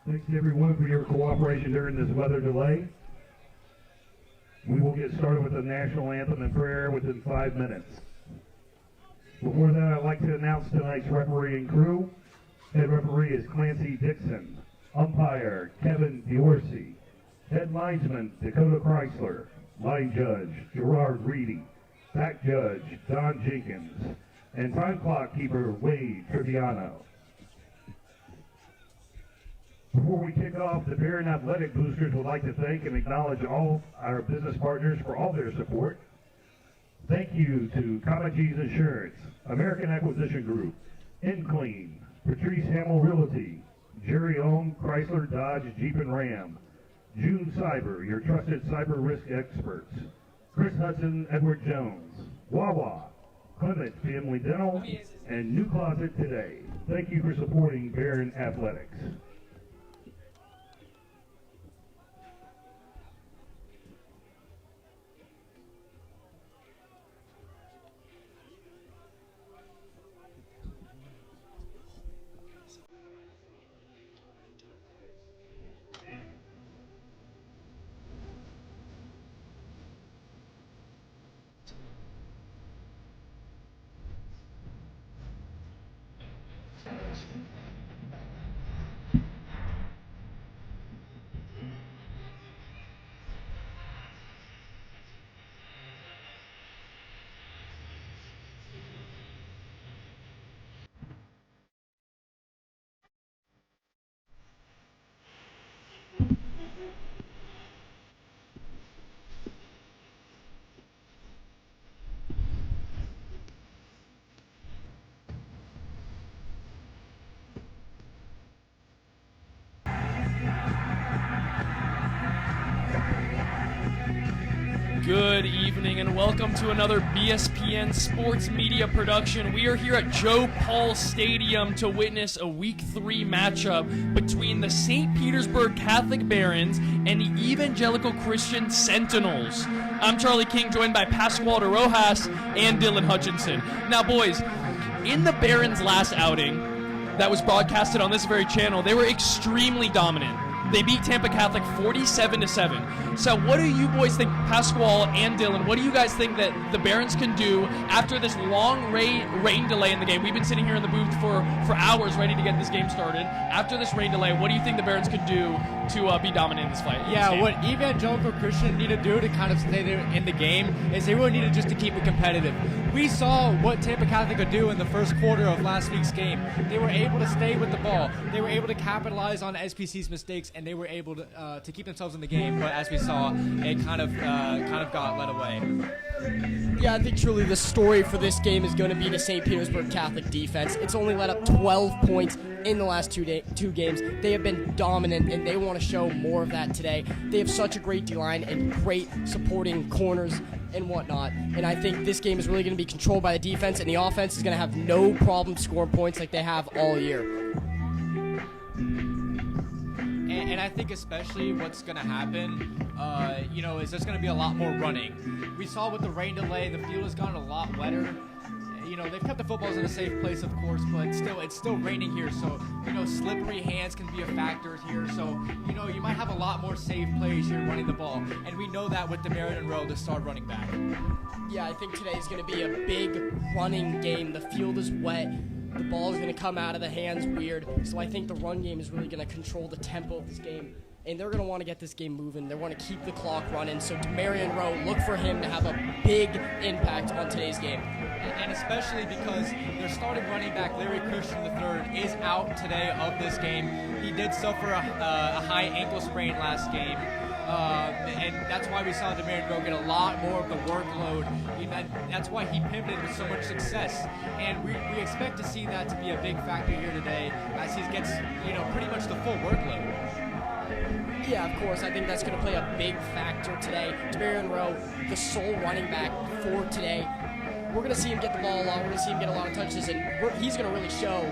Thanks to everyone for your cooperation during this weather delay. We will get started with the national anthem and prayer within 5 minutes. Before that, I'd like to announce tonight's refereeing crew. Head referee is Clancy Dixon. Umpire, Kevin Diorsi. Head linesman, Dakota Chrysler. Line judge, Gerard Reedy. Back judge, Don Jenkins. And time clock keeper, Wade Triviano. Before we kick off, the Barron Athletic Boosters would like to thank and acknowledge all our business partners for all their support. Thank you to Comagese Insurance, American Acquisition Group, InClean, Patrice Hamill Realty, Jerry Ohm, Chrysler, Dodge, Jeep and Ram, June Cyber, your trusted cyber risk experts, Chris Hudson, Edward Jones, Wawa, Clement Family Dental, and New Closet Today. Thank you for supporting Barron Athletics. Good evening and welcome to another BSPN Sports Media production. We are here at Joe Paul Stadium to witness a Week 3 matchup between the St. Petersburg Catholic Barons and the Evangelical Christian Sentinels. I'm Charlie King, joined by Pascual de Rojas and Dylan Hutchinson. Now boys, in the Barons' last outing that was broadcasted on this very channel, they were extremely dominant. They beat Tampa Catholic 47-7. So what do you boys think, Pascual and Dylan, what do you guys think that the Barons can do after this long rain delay in the game? We've been sitting here in the booth for hours ready to get this game started. After this rain delay, what do you think the Barons could do to be dominant in this fight? Yeah, what Evangelical Christian need to do to kind of stay there in the game is they really needed just to keep it competitive. We saw what Tampa Catholic could do in the first quarter of last week's game. They were able to stay with the ball. They were able to capitalize on SPC's mistakes, and they were able to keep themselves in the game. But as we saw, it kind of got led away. Yeah, I think truly the story for this game is going to be the St. Petersburg Catholic defense. It's only let up 12 points in the last two games. They have been dominant, and they want to show more of that today. They have such a great D-line and great supporting corners and whatnot, and I think this game is really going to be controlled by the defense, and the offense is going to have no problem scoring points like they have all year. And I think especially what's going to happen, is there's going to be a lot more running. We saw with the rain delay, the field has gotten a lot wetter. They've kept the footballs in a safe place, of course, but it's still raining here, so, slippery hands can be a factor here. So, you might have a lot more safe plays here running the ball, and we know that with Demarion and Rowe, the star running back. Yeah, I think today is going to be a big running game. The field is wet. The ball is going to come out of the hands weird, so I think the run game is really going to control the tempo of this game. And they're going to want to get this game moving. They want to keep the clock running. So Demarion Rowe, look for him to have a big impact on today's game. And especially because their starting running back, Larry Christian III, is out today of this game. He did suffer a high ankle sprain last game. And that's why we saw Demarion Rowe get a lot more of the workload. That's why he pivoted with so much success. And we expect to see that to be a big factor here today as he gets, pretty much the full workload. Yeah, of course. I think that's going to play a big factor today. Demarion Rowe, the sole running back for today. We're going to see him get the ball a lot. We're going to see him get a lot of touches, and he's going to really show,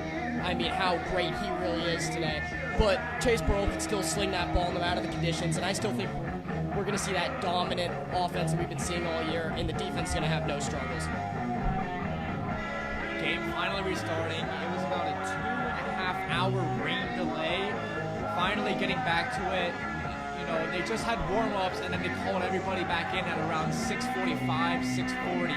how great he really is today. But Chase Burrow can still sling that ball no matter the conditions, and I still think we're going to see that dominant offense that we've been seeing all year, and the defense is going to have no struggles. Game finally restarting. It was about a 2.5-hour rain delay finally getting back to it. You know, they just had warm-ups, and then they called everybody back in at around 6:45, 6:40.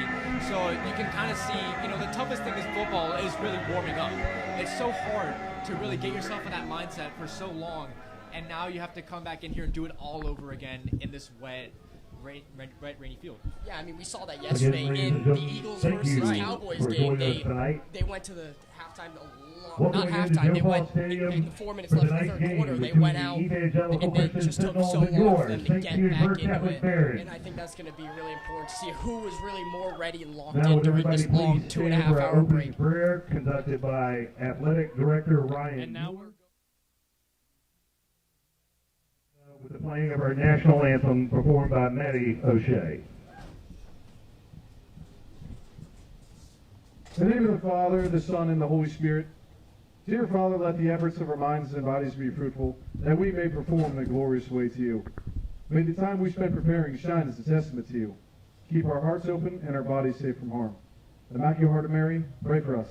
So you can kind of see, you know, the toughest thing in football is really warming up. It's so hard to really get yourself in that mindset for so long, and now you have to come back in here and do it all over again in this wet, rainy field. Yeah, I mean, we saw that yesterday in the Eagles versus Cowboys game. They went to the halftime, not halftime, they went in the 4 minutes left in the third quarter. They went out, and it just took so long for them to get back into it. And I think that's going to be really important to see who was really more ready and locked in during this long 2.5-hour break. Prayer conducted by Athletic Director Ryan. And now we're with the playing of our national anthem performed by Maddie O'Shea. In the name of the Father, the Son, and the Holy Spirit. Dear Father, let the efforts of our minds and bodies be fruitful, that we may perform in a glorious way to you. May the time we spend preparing shine as a testament to you. Keep our hearts open and our bodies safe from harm. Immaculate Heart of Mary, pray for us.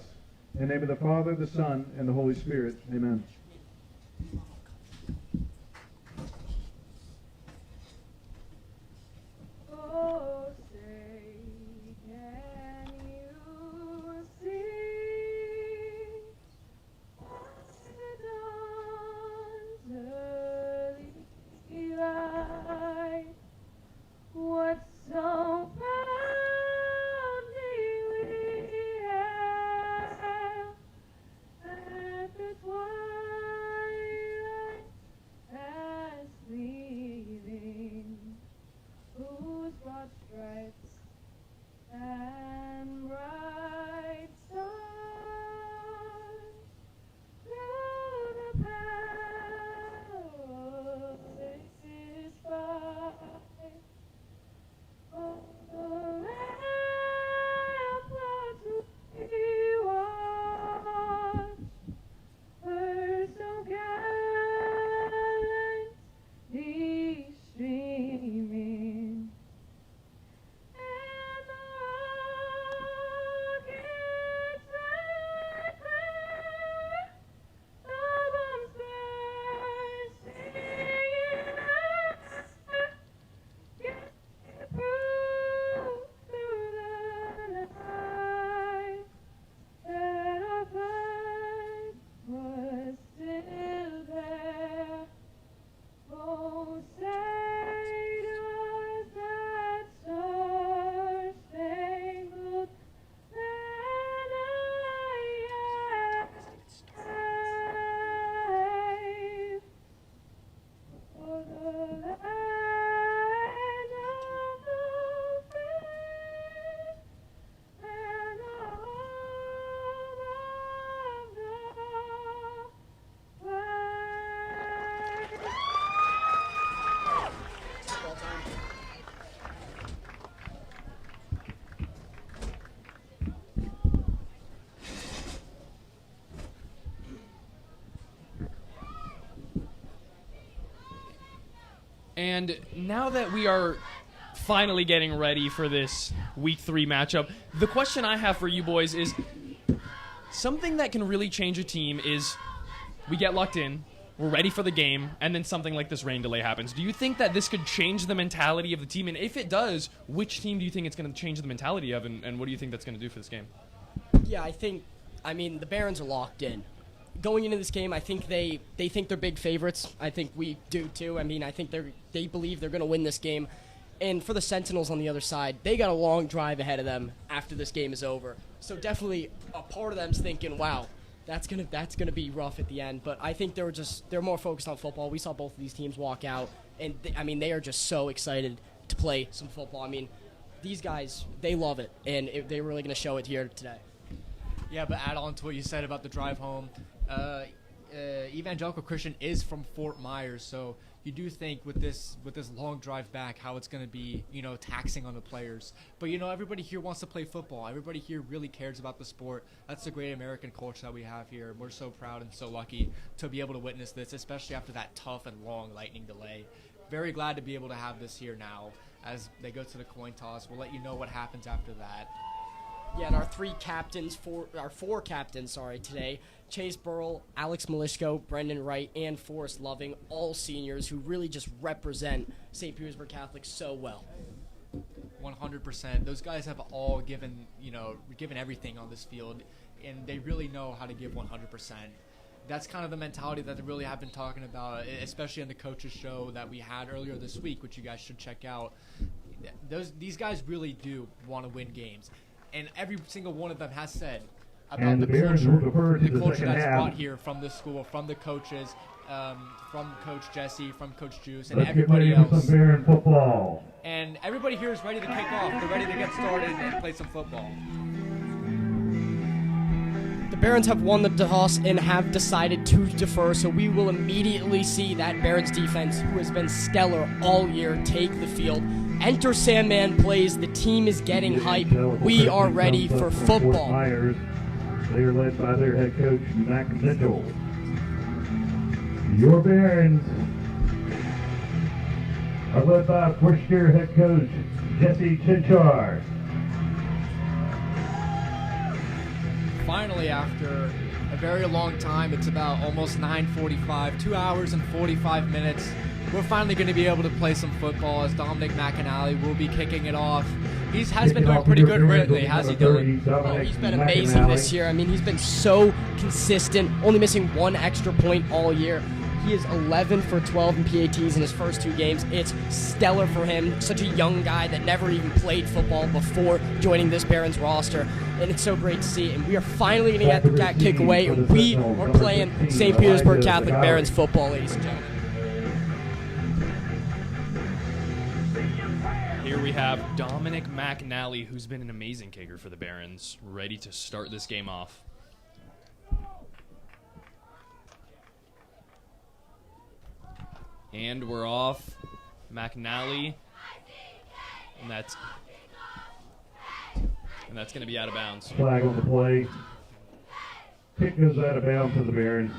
In the name of the Father, the Son, and the Holy Spirit. Amen. Oh, say, can you see the dawn's early light? What so proudly we hailed at the twilight as leaving, whose broad stripes and bright stars through the palaces fight. Oh, the ramparts we watch were so gallantly streaming. And the rockets that clear, the bombs bursting in air, get through the night, that our flag was still there. Oh, say does that star-spangled banner yet wave for the land of the free and the home of the flag? Football time. And now that we are finally getting ready for this Week 3 matchup, the question I have for you boys is, something that can really change a team is we get locked in, we're ready for the game, and then something like this rain delay happens. Do you think that this could change the mentality of the team? And if it does, which team do you think it's going to change the mentality of, and what do you think that's going to do for this game? Yeah, I mean, the Barons are locked in. Going into this game, I think they think they're big favorites. I think we do too. I mean, I think they believe they're going to win this game. And for the Sentinels on the other side, they got a long drive ahead of them after this game is over. So definitely a part of them's thinking, wow, that's gonna be rough at the end. But I think they're more focused on football. We saw both of these teams walk out, and they are just so excited to play some football. I mean, these guys, they love it, and they're really going to show it here today. Yeah, but add on to what you said about the drive home. Evangelical Christian is from Fort Myers, so you do think with this long drive back how it's going to be, taxing on the players. But, everybody here wants to play football. Everybody here really cares about the sport. That's the great American culture that we have here. We're so proud and so lucky to be able to witness this, especially after that tough and long lightning delay. Very glad to be able to have this here now as they go to the coin toss. We'll let you know what happens after that. Yeah, and our four captains, today, Chase Burrell, Alex Malishko, Brendan Wright, and Forrest Loving, all seniors who really just represent St. Petersburg Catholic so well. 100%. Those guys have all given everything on this field, and they really know how to give 100%. That's kind of the mentality that they really have been talking about, especially in the coaches show that we had earlier this week, which you guys should check out. These guys really do want to win games, and every single one of them has said about the culture that's brought here from the school, from the coaches, from Coach Jesse, from Coach Juice, and everybody else. Football. And everybody here is ready to kick off. They're ready to get started and play some football. The Barons have won the toss and have decided to defer, so we will immediately see that Barons defense, who has been stellar all year, take the field. Enter Sandman plays. The team is getting hype. We are ready for football. They are led by their head coach, Mac Mitchell. Your Barons are led by first-year head coach, Jesse Chinchard. Finally, after a very long time, it's about almost 9:45, 2 hours and 45 minutes. We're finally going to be able to play some football as Dominic McAnally will be kicking it off. He has been doing pretty good lately, has he, Dylan? Oh, he's been amazing this year. I mean, he's been so consistent, only missing one extra point all year. He is 11 for 12 in PATs in his first 2 games. It's stellar for him. Such a young guy that never even played football before joining this Barons roster. And it's so great to see. And we are finally going to get that kick away. And we are playing St. Petersburg Catholic Barons football, ladies and gentlemen. Here we have Dominic McNally, who's been an amazing kicker for the Barons, ready to start this game off. And we're off. McNally. And that's going to be out of bounds. Flag on the play. Kick goes out of bounds for the Barons.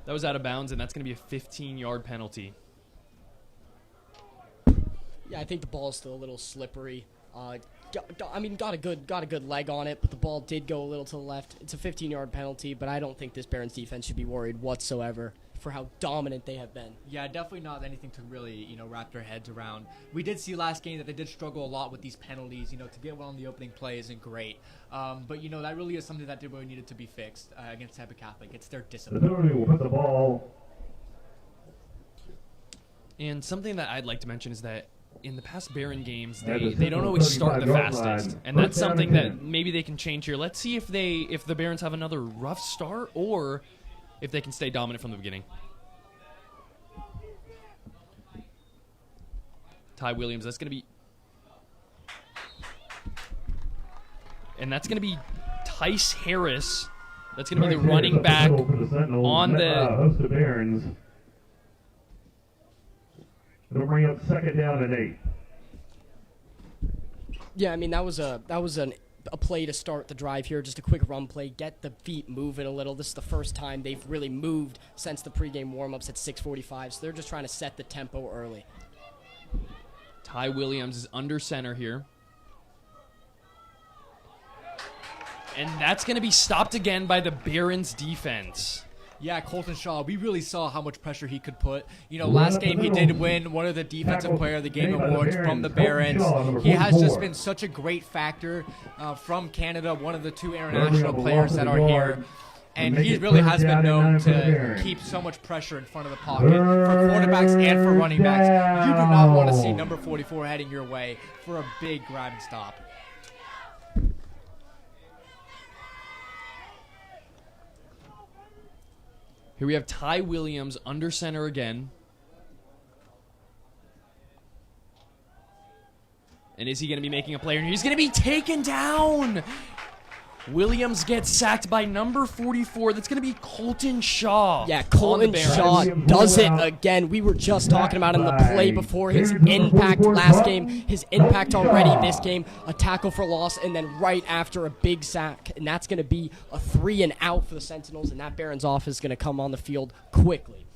That was out of bounds, and that's going to be a 15-yard penalty. Yeah, I think the ball is still a little slippery. Got a good leg on it, but the ball did go a little to the left. It's a 15-yard penalty, but I don't think this Barons defense should be worried whatsoever for how dominant they have been. Yeah, definitely not anything to really, wrap their heads around. We did see last game that they did struggle a lot with these penalties. To get one on the opening play isn't great. But, that really is something that they really needed to be fixed against Tampa Catholic. It's their discipline. The penalty will put the ball. And something that I'd like to mention is that in the past Baron games, they don't always start the fastest, and that's something that maybe they can change here. Let's see if the Barons have another rough start or if they can stay dominant from the beginning. Ty Williams, that's going to be... And that's going to be Tice Harris. That's going to be the running back on the... host of Barons. It'll bring up second down and 8. Yeah, I mean, that was a play to start the drive here, just a quick run play, get the feet moving a little. This is the first time they've really moved since the pregame warm-ups at 6:45, so they're just trying to set the tempo early. Ty Williams is under center here. And that's going to be stopped again by the Barons defense. Yeah, Colton Shaw, we really saw how much pressure he could put. Last game he did win one of the Defensive Player of the Game awards from the Barons. He has just been such a great factor from Canada, one of the 2 international players that are here. And he really has been known to keep so much pressure in front of the pocket for quarterbacks and for running backs. You do not want to see number 44 heading your way for a big grab and stop. Here we have Ty Williams under center again. And is he going to be making a play? And he's going to be taken down. Williams gets sacked by number 44. That's going to be Colton Shaw. Yeah, Colton Shaw does it again. We were just talking about in the play before his impact last game, his impact already this game, a tackle for loss, and then right after a big sack. And that's going to be a 3 and out for the Sentinels, and that Barons offense is going to come on the field quickly.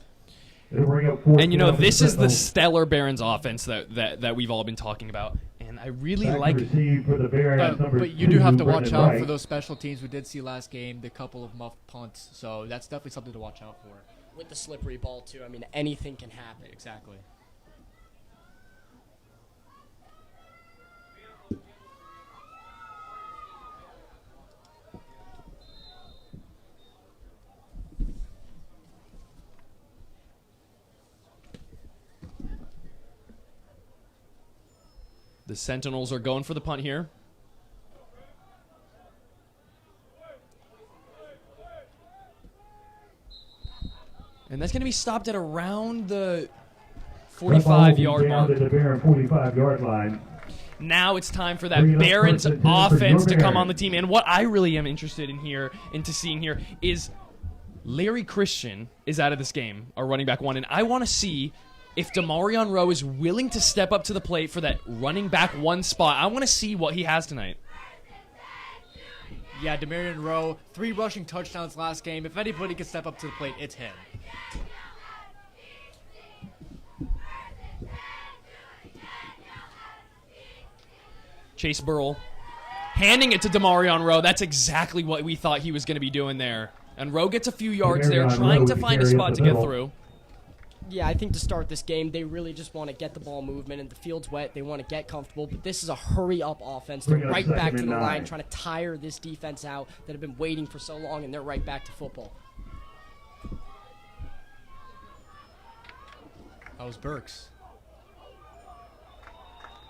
And this is the stellar Barons offense that we've all been talking about. man. I really Back to like receive for the Barons, number But you do have to 2, watch Brendan out Wright. for those special teams. We did see last game the couple of muffed punts, so that's definitely something to watch out for. With the slippery ball, too. I mean, anything can happen. Exactly. The Sentinels are going for the punt here. And that's going to be stopped at around the 45-yard mark. Down to the Baron 45-yard line. Now it's time for that Bring it up Barons first and 10 for offense to your come Barons. on the team. And what I really am interested in here, into seeing here, is Larry Christian is out of this game, our running back 1. And I want to see if Demarion Rowe is willing to step up to the plate for that running back 1 spot. I want to see what he has tonight. Yeah, Demarion Rowe, 3 rushing touchdowns last game. If anybody can step up to the plate, it's him. Chase Burrell handing it to Demarion Rowe. That's exactly what we thought he was going to be doing there. And Rowe gets a few yards there, Demarion trying Rowe to to find a carry up spot the to get middle. through. Yeah, I think to start this game, they really just want to get the ball movement, and the field's wet. They want to get comfortable, but this is a hurry-up offense. They're Bring it up right second back to and the 9. line, trying to tire this defense out that have been waiting for so long, and they're right back to football. That was Burks.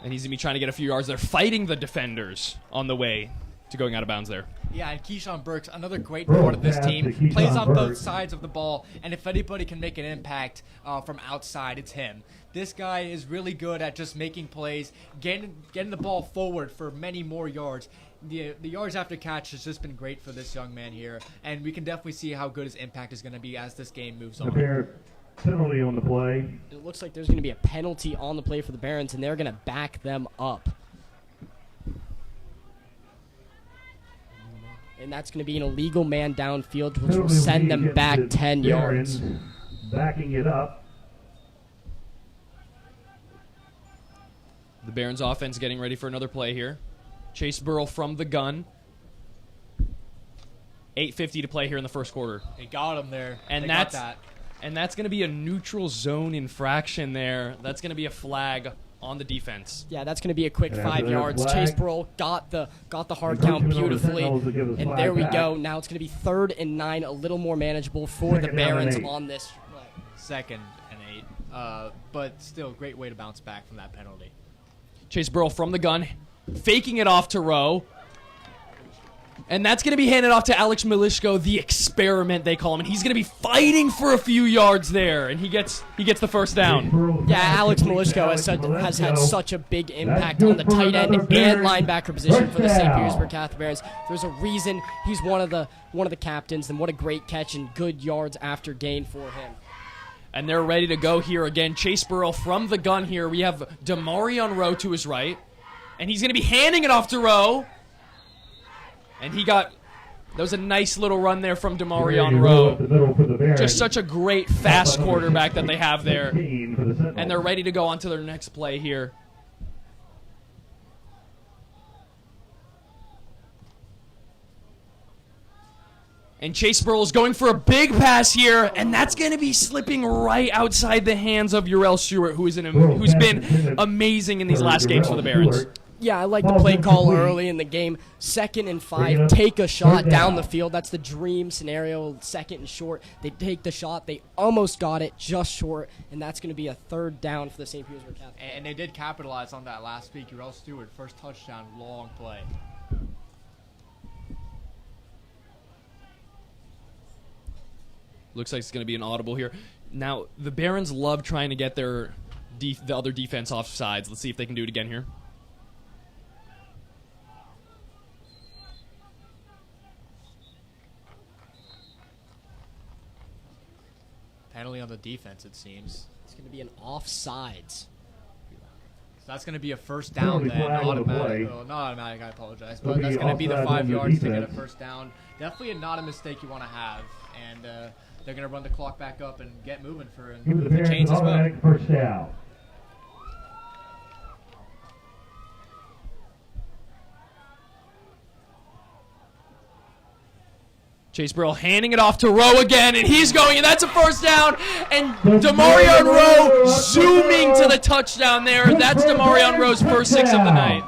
And he's going to be trying to get a few yards there, fighting the defenders on the way to going out of bounds there. Yeah, and Keyshawn Burks, another great Burks part of this pass team, to Keyshawn plays on both Burks. sides of the ball, and if anybody can make an impact from outside, it's him. This guy is really good at just making plays, getting the ball forward for many more yards. The yards after catch has just been great for this young man here, and we can definitely see how good his impact is going to be as this game moves The on. Baron penalty on the play. It looks like there's going to be a penalty on the play for the Barons, and they're going to back them up. And that's going to be an illegal man downfield, which will Penalty send them against back the 10 yards. Barons, backing it up. The Barons offense getting ready for another play here. Chase Burrell from the gun. 8:50 to play here in the first quarter. They got him there. And They that's got that. and that's going to be a neutral zone infraction there. That's going to be a flag on the defense. Yeah, that's going to be a quick And 5 after that yards. flag, Chase Burrell got the hard encroachment count on the beautifully. Sentinels to give us And flag there we back. go. Now it's going to be 3rd and 9, a little more manageable for the Second down and Barons 8. on this play. 2nd and 8. But still, great way to bounce back from that penalty. Chase Burrell from the gun, faking it off to Rowe. And that's going to be handed off to Alex Milishko, the experiment they call him. And he's going to be fighting for a few yards there. And he gets the first down. Yeah, Alex Milishko has had such a big impact on the tight end and linebacker position for the St. Petersburg Catholic Barons. There's a reason he's one of the captains, and what a great catch and good yards after gain for him. And they're ready to go here again. Chase Burrell from the gun here. We have Demarion Rowe to his right. And he's going to be handing it off to Rowe. And that was a nice little run there from Demarion Rowe. Just such a great, fast quarterback that they have there. And they're ready to go on to their next play here. And Chase Burrell is going for a big pass here, and that's going to be slipping right outside the hands of Uriel Stewart, who's been amazing in these last games for the Barons. Yeah, I like the play call early in the game. 2nd and 5, take a shot down the field. That's the dream scenario. 2nd and short, they take the shot. They almost got it, just short, and that's going to be a 3rd down for the St. Petersburg Catholic. And they did capitalize on that last week. Uriel Stewart, first touchdown, long play. Looks like it's going to be an audible here. Now, the Barons love trying to get the other defense off sides. Let's see if they can do it again here. Penalty on the defense, it seems. It's going to be an offsides. So that's going to be a first down then. Flag on the Automatic. play. Well, not automatic, I apologize. It'll But that's be going to be the offside 5 on the yards to get a defense. first down. Definitely not a mistake you want to have. And they're going to run the clock back up and get moving for Give the the chains Barons as well. automatic first down. Chase Burrell handing it off to Rowe again, and he's going, and that's a first down. And Demarion Rowe zooming to the touchdown there. That's Demarion Rowe's first 6 of the night.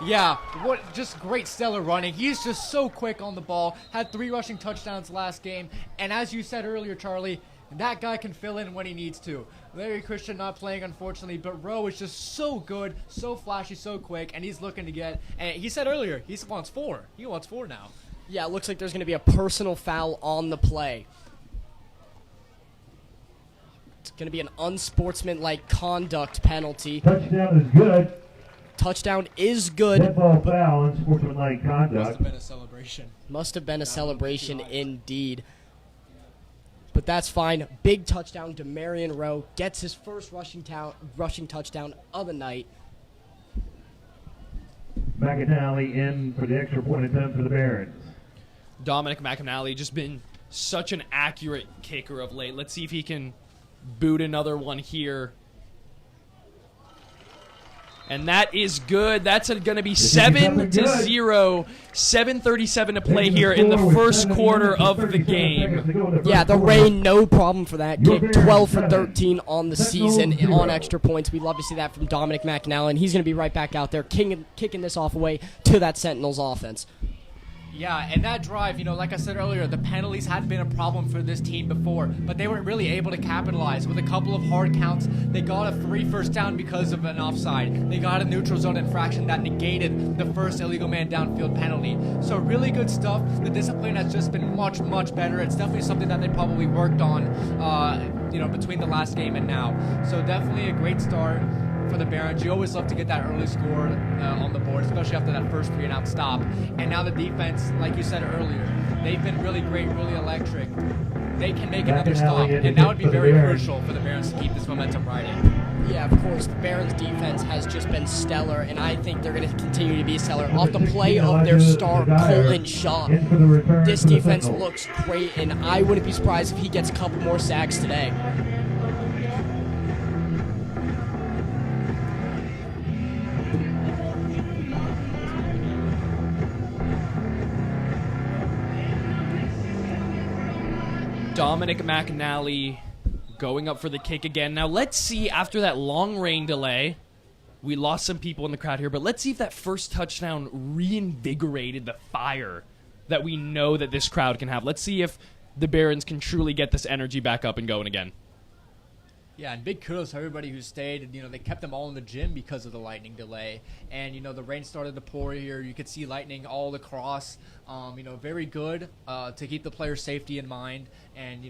Yeah, what just great stellar running. He's just so quick on the ball. Had 3 rushing touchdowns last game. And as you said earlier, Charlie, that guy can fill in when he needs to. Larry Christian not playing, unfortunately, but Rowe is just so good, so flashy, so quick, and he's looking to get, and he said earlier, he wants 4. He wants 4 now. Yeah, it looks like there's going to be a personal foul on the play. It's going to be an unsportsmanlike conduct penalty. Touchdown is good. Touchdown is good. Dead ball foul, unsportsmanlike Must conduct. have been a celebration. Must have been a celebration indeed. But that's fine. Big touchdown. Demarion Rowe gets his first rushing touchdown of the night. McAnally in for the extra point attempt for the Barons. Dominic McAnally just been such an accurate kicker of late. Let's see if he can boot another one here. And that is good. That's going to be 7-0. 7:37 to play here in the first quarter of the game. Yeah, the rain, no problem for that kick. 12 for 13 on the season on extra points. We love to see that from Dominic McAnally. And he's going to be right back out there kicking this off away to that Sentinels offense. Yeah, and that drive, like I said earlier, the penalties had been a problem for this team before, but they weren't really able to capitalize. With a couple of hard counts, they got a 3 first down because of an offside. They got a neutral zone infraction that negated the first illegal man downfield penalty. So really good stuff. The discipline has just been much, much better. It's definitely something that they probably worked on, between the last game and now. So definitely a great start for the Barons. You always love to get that early score on the board, especially after that first 3-and-out stop. And now the defense, like you said earlier, they've been really great, really electric. They can make another stop, and that would be very crucial for the Barons to keep this momentum riding. Yeah, of course, the Barons' defense has just been stellar, and I think they're going to continue to be stellar. Off the play of their star, Colin Shaw, this defense looks great, and I wouldn't be surprised if he gets a couple more sacks today. Dominic McAnally going up for the kick again. Now let's see, after that long rain delay, we lost some people in the crowd here, but let's see if that first touchdown reinvigorated the fire that we know that this crowd can have. Let's see if the Barons can truly get this energy back up and going again. Yeah, and big kudos to everybody who stayed. They kept them all in the gym because of the lightning delay. And, the rain started to pour here. You could see lightning all across. Very good to keep the players' safety in mind. And,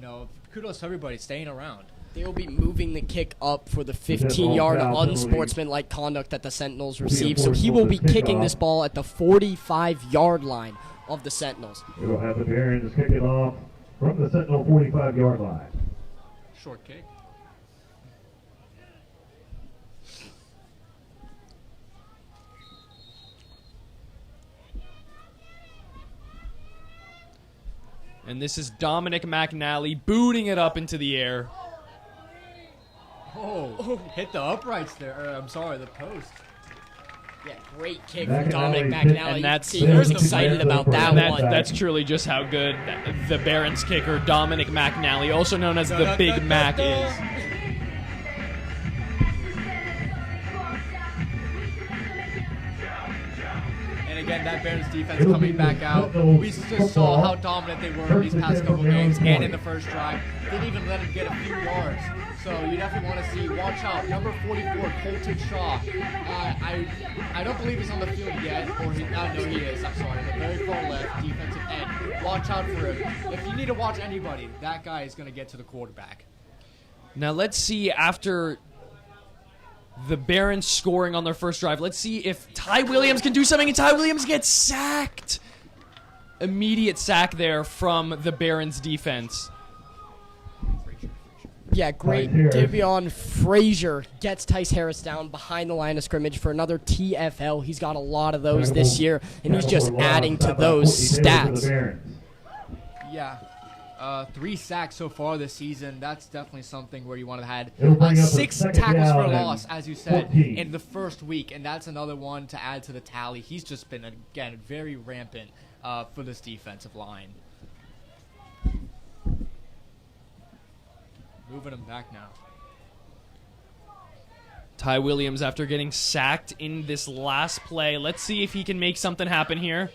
kudos to everybody staying around. They will be moving the kick up for the 15-yard unsportsmanlike conduct that the Sentinels received. So he will be kicking this ball at the 45-yard line of the Sentinels. We will have the Barons kick it off from the Sentinel 45-yard line. Short kick. And this is Dominic McAnally booting it up into the air. Oh, hit the uprights there. The post. Yeah, great kick from Dominic McAnally. And that's he was excited about that one. That's truly just how good the Barons kicker, Dominic McAnally, also known as the Big Mac, is. Again, that Barons defense coming back out. We just saw how dominant they were in these past couple games and in the first drive. Didn't even let him get a few yards. So you definitely want to see, watch out, number 44, Colton Shaw. I don't believe he's on the field yet, no, he is, I'm sorry. The very far left, defensive end. Watch out for him. If you need to watch anybody, that guy is going to get to the quarterback. Now let's see, after the Barons scoring on their first drive, let's see if Ty Williams can do something, and Ty Williams gets sacked. Immediate sack there from the Barons defense. Yeah, great. Davion Frazier gets Tice Harris down behind the line of scrimmage for another TFL. He's got a lot of those this year, and he's just adding to those stats. Yeah. 3 sacks so far this season. That's definitely something where you want to have 6 tackles for loss, as you said, in the first week, and that's another one to add to the tally. He's just been, again, very rampant for this defensive line. Moving him back now. Ty Williams after getting sacked in this last play. Let's see if he can make something happen here.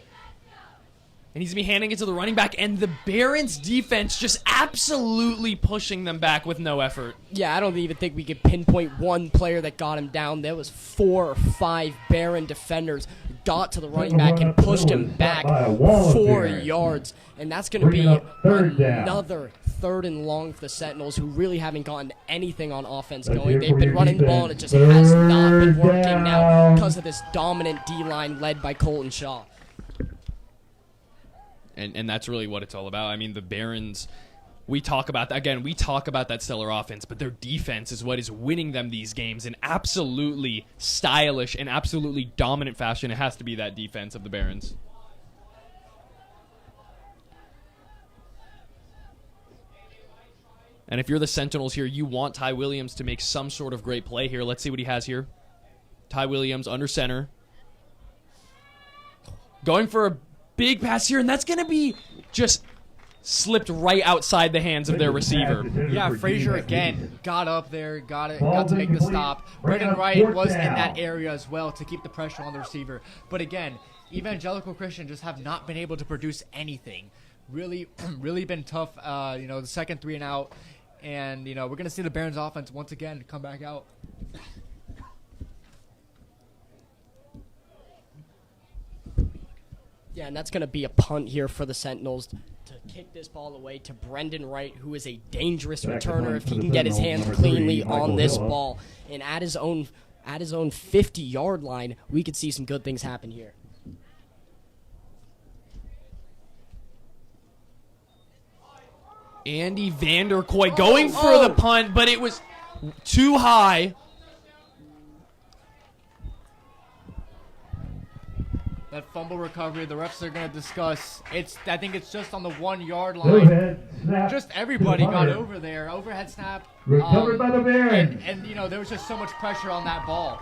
And he's going to be handing it to the running back, and the Barons defense just absolutely pushing them back with no effort. Yeah, I don't even think we could pinpoint one player that got him down. There was 4 or 5 Baron defenders who got to the running back and pushed him back 4 yards. And that's going to be another 3rd and long for the Sentinels, who really haven't gotten anything on offense going. They've been running the ball, and it just has not been working now because of this dominant D-line led by Colton Shaw. And that's really what it's all about. I mean, the Barons, we talk about that. Again, we talk about that stellar offense, but their defense is what is winning them these games in absolutely stylish and absolutely dominant fashion. It has to be that defense of the Barons. And if you're the Sentinels here, you want Ty Williams to make some sort of great play here. Let's see what he has here. Ty Williams under center. Going for a big pass here, and that's going to be just slipped right outside the hands of their receiver. Yeah, Frazier again got up there, got to make the stop. Brendan Wright was in that area as well to keep the pressure on the receiver. But again, Evangelical Christian just have not been able to produce anything. Really been tough. The second 3 and out, and we're going to see the Barons offense once again come back out. Yeah, and that's going to be a punt here for the Sentinels to kick this ball away to Brendan Wright, who is a dangerous returner if he can get his hands cleanly on this ball. And at his own 50-yard line, we could see some good things happen here. Andy Vanderkoy going for the punt, but it was too high. That fumble recovery, the refs are going to discuss. I think it's just on the 1-yard line. Just everybody got over there. Overhead snap. Recovered by the Barons. And there was just so much pressure on that ball.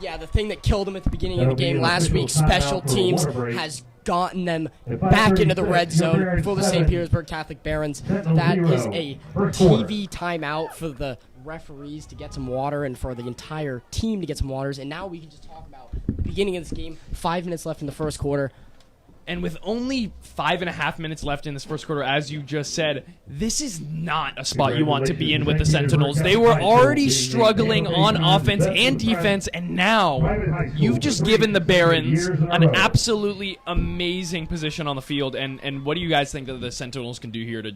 Yeah, the thing that killed them at the beginning of the game last week, special teams has gotten them back into the red zone for the St. Petersburg Catholic Barons. That is a TV timeout for the referees to get some water and for the entire team to get some waters. And now we can just talk about the beginning of this game. 5 minutes left in the first quarter. And with only 5.5 minutes left in this first quarter, as you just said, this is not a spot you want to be in with the Sentinels. They were already struggling on offense and defense, and now you've just given the Barons an absolutely amazing position on the field. And what do you guys think that the Sentinels can do here to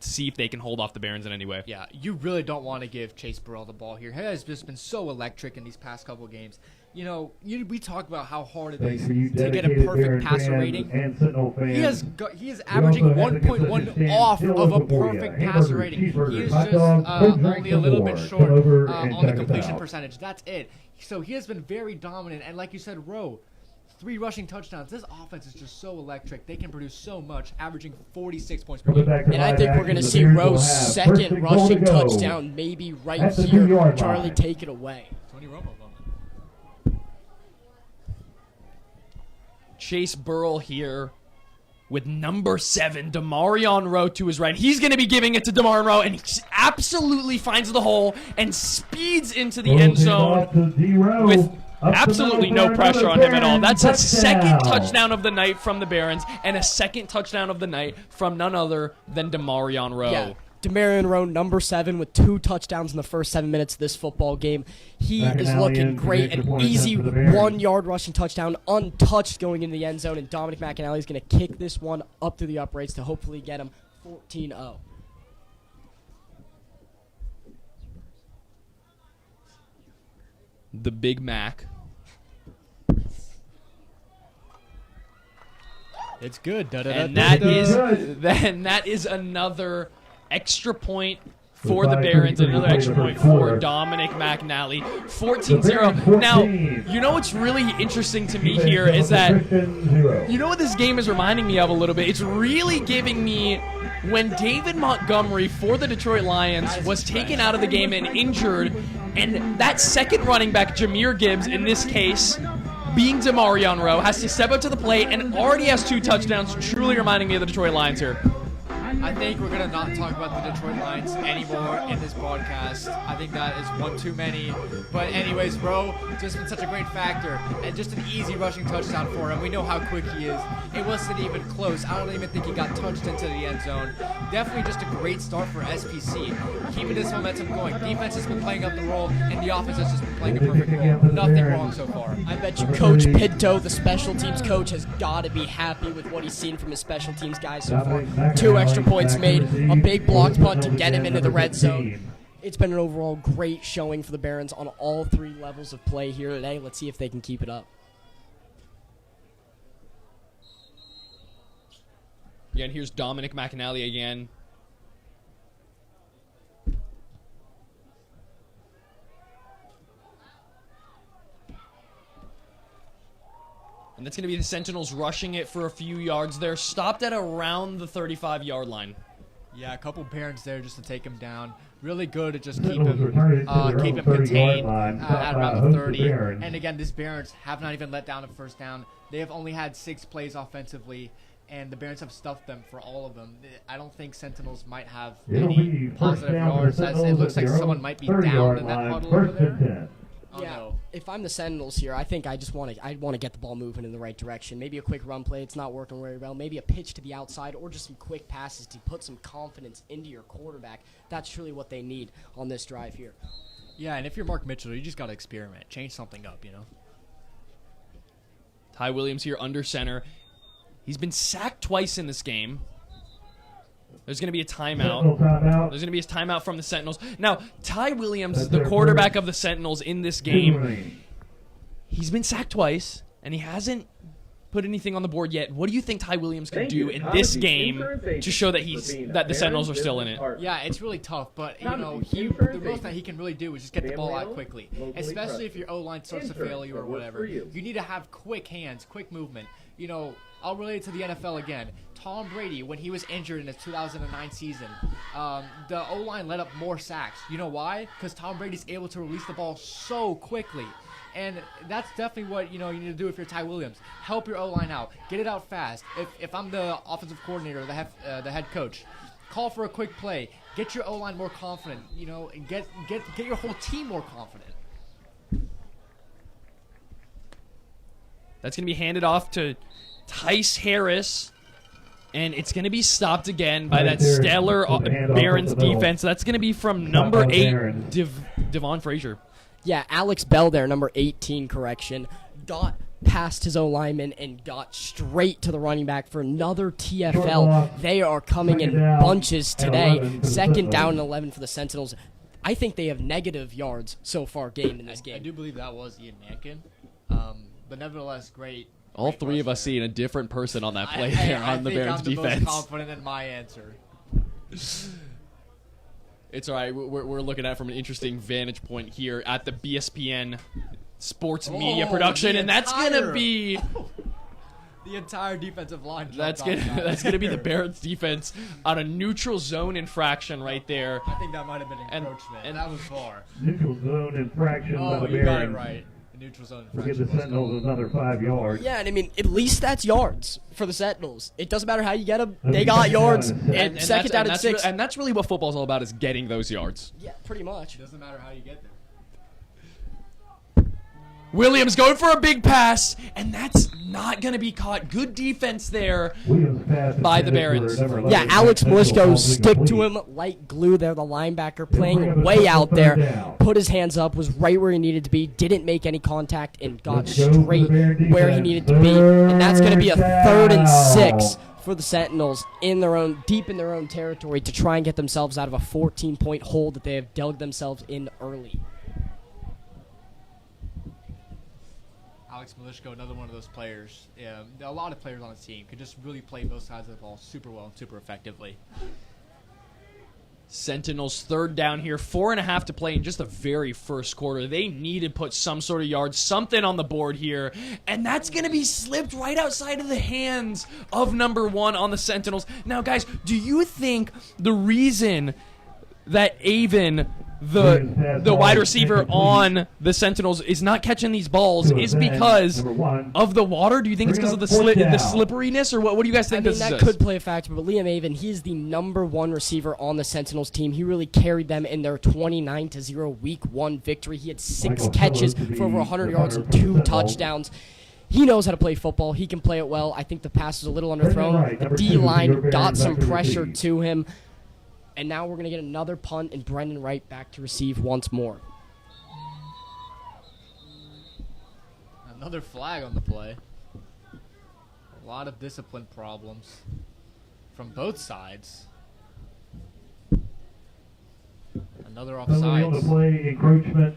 see if they can hold off the Barons in any way? Yeah, you really don't want to give Chase Burrell the ball here. He has just been so electric in these past couple of games. We talk about how hard it is to get a perfect passer rating. He is averaging 1.1 off of a perfect passer rating. He is just only a little bit short on the completion percentage. That's it. So he has been very dominant. And like you said, Rowe, 3 rushing touchdowns. This offense is just so electric. They can produce so much, averaging 46 points per game. And I think we're going to see Rowe's second rushing touchdown maybe right here. Charlie, take it away. Tony Romo. Chase Burrell here with number 7, Demarion Rowe to his right. He's going to be giving it to Demarion Rowe, and he absolutely finds the hole and speeds into the end zone with absolutely no pressure on him at all. That's a second touchdown of the night from the Barons and a second touchdown of the night from none other than Demarion Rowe. Yeah. Demarion Rowe, number 7, with 2 touchdowns in the first 7 minutes of this football game. He is looking great. An easy 1-yard rushing touchdown, untouched going into the end zone, and Dominic McAnally is going to kick this one up through the uprights to hopefully get him 14-0. The Big Mac. It's good. And that is another extra point for the Barons, and another extra point for Dominic McAnally. 14-0. Now, you know what's really interesting to me here is that, you know what this game is reminding me of a little bit? It's really giving me when David Montgomery for the Detroit Lions was taken out of the game and injured, and that second running back, Jahmyr Gibbs, in this case, being Demarion Rowe, has to step up to the plate and already has 2 touchdowns, truly reminding me of the Detroit Lions here. I think we're going to not talk about the Detroit Lions anymore in this broadcast. I think that is one too many. But anyways, bro, just been such a great factor. And just an easy rushing touchdown for him. We know how quick he is. It wasn't even close. I don't even think he got touched into the end zone. Definitely just a great start for SPC. Keeping this momentum going. Defense has been playing up the role, and the offense has just been playing a perfect role. Nothing wrong so far. I bet you Coach Pinto, the special teams coach, has got to be happy with what he's seen from his special teams guys so far. 2 extra points made, a big blocked punt to get him into the red zone. It's been an overall great showing for the Barons on all 3 levels of play here today. Let's see if they can keep it up. Yeah, and here's Dominic McAnally again. And that's going to be the Sentinels rushing it for a few yards there. Stopped at around the 35-yard line. Yeah, a couple Barons there just to take him down. Really good at just keep him contained at around the 30. And again, these Barons have not even let down a first down. They have only had 6 plays offensively, and the Barons have stuffed them for all of them. I don't think Sentinels might have any positive yards, as it looks like someone might be down in that huddle over there. Oh, Yeah, no. if I'm the Sentinels here, I think I want to get the ball moving in the right direction. Maybe a quick run play, it's not working very well. Maybe a pitch to the outside or just some quick passes to put some confidence into your quarterback. That's truly what they need on this drive here. Yeah, and if you're Mark Mitchell, you just got to experiment. Change something up, you know? Ty Williams here under center. He's been sacked twice in this game. There's going to be a timeout. There's going to be a timeout from the Sentinels. Now, Ty Williams is the quarterback of the Sentinels in this game. He's been sacked twice, and he hasn't put anything on the board yet. What do you think Ty Williams can do in this game to show that the Sentinels are still in it? Yeah, it's really tough, but you know, the most that he can really do is just get the ball out quickly. Especially if your O-line starts to fail you or whatever. You need to have quick hands, quick movement. You know, I'll relate it to the NFL again. Tom Brady, when he was injured in his 2009 season, the O-line let up more sacks. You know why? Because Tom Brady's able to release the ball so quickly. And that's definitely what you need to do if you're Ty Williams. Help your O-line out. Get it out fast. If I'm the offensive coordinator, the head coach, call for a quick play. Get your O-line more confident, and get your whole team more confident. That's going to be handed off to Tice Harris. And it's going to be stopped again by that stellar Barons defense. That's going to be from number 8, Devon Frazier. Yeah, Alex Bell there, number 18, correction, got past his O-lineman and got straight to the running back for another TFL. They are coming in bunches today. 2nd down and 11 for the Sentinels. I think they have negative yards so far gained in this game. I do believe that was Ian Mankin. But nevertheless, great. All three of us seeing a different person on that play there on the Barons defense. I'm the most confident in my answer. It's all right. We're looking at it from an interesting vantage point here at the BSPN Sports Media Production, and that's gonna be the entire defensive line. That's gonna be the Barons defense on a neutral zone infraction right there. I think that might have been encroachment. And that was far. Neutral zone infraction by the you got it Barons. right. Neutral zone We'll give the Sentinels another 5 yards. Yeah, and I mean, at least that's yards for the Sentinels. It doesn't matter how you get them. They got yards. And second down and 6. And that's really what football's all about, is getting those yards. Yeah, pretty much. It doesn't matter how you get there. Williams going for a big pass, and that's not going to be caught. Good defense there by the Barons. Yeah, Alex Mushko stick to him like glue there. The linebacker playing way out there. Put his hands up, was right where he needed to be, didn't make any contact, and got straight where he needed to be. And that's going to be a 3rd and 6 for the Sentinels deep in their own territory to try and get themselves out of a 14-point hole that they have dug themselves in early. Alex Milishko, another one of those players. Yeah, a lot of players on his team could just really play both sides of the ball super well and super effectively. Sentinels 3rd down here, 4.5 to play in just the very first quarter. They need to put some sort of yards, something on the board here, and that's going to be slipped right outside of the hands of number 1 on the Sentinels. Now, guys, do you think the reason that Avon the wide receiver on the Sentinels is not catching these balls is because of the water? Do you think it's because of the slipperiness, or what do you guys think this is? That could play a factor, but Liam Avon, he's the #1 receiver on the Sentinels team. He really carried them in their 29-0 Week 1 victory. He had 6 catches for over 100 yards and 2 touchdowns. He knows how to play football. He can play it well. I think the pass was a little underthrown. The D-line got some pressure to him. And now we're going to get another punt and Brendan Wright back to receive once more. Another flag on the play. A lot of discipline problems from both sides. Another Penalty on the offsides. play, encroachment,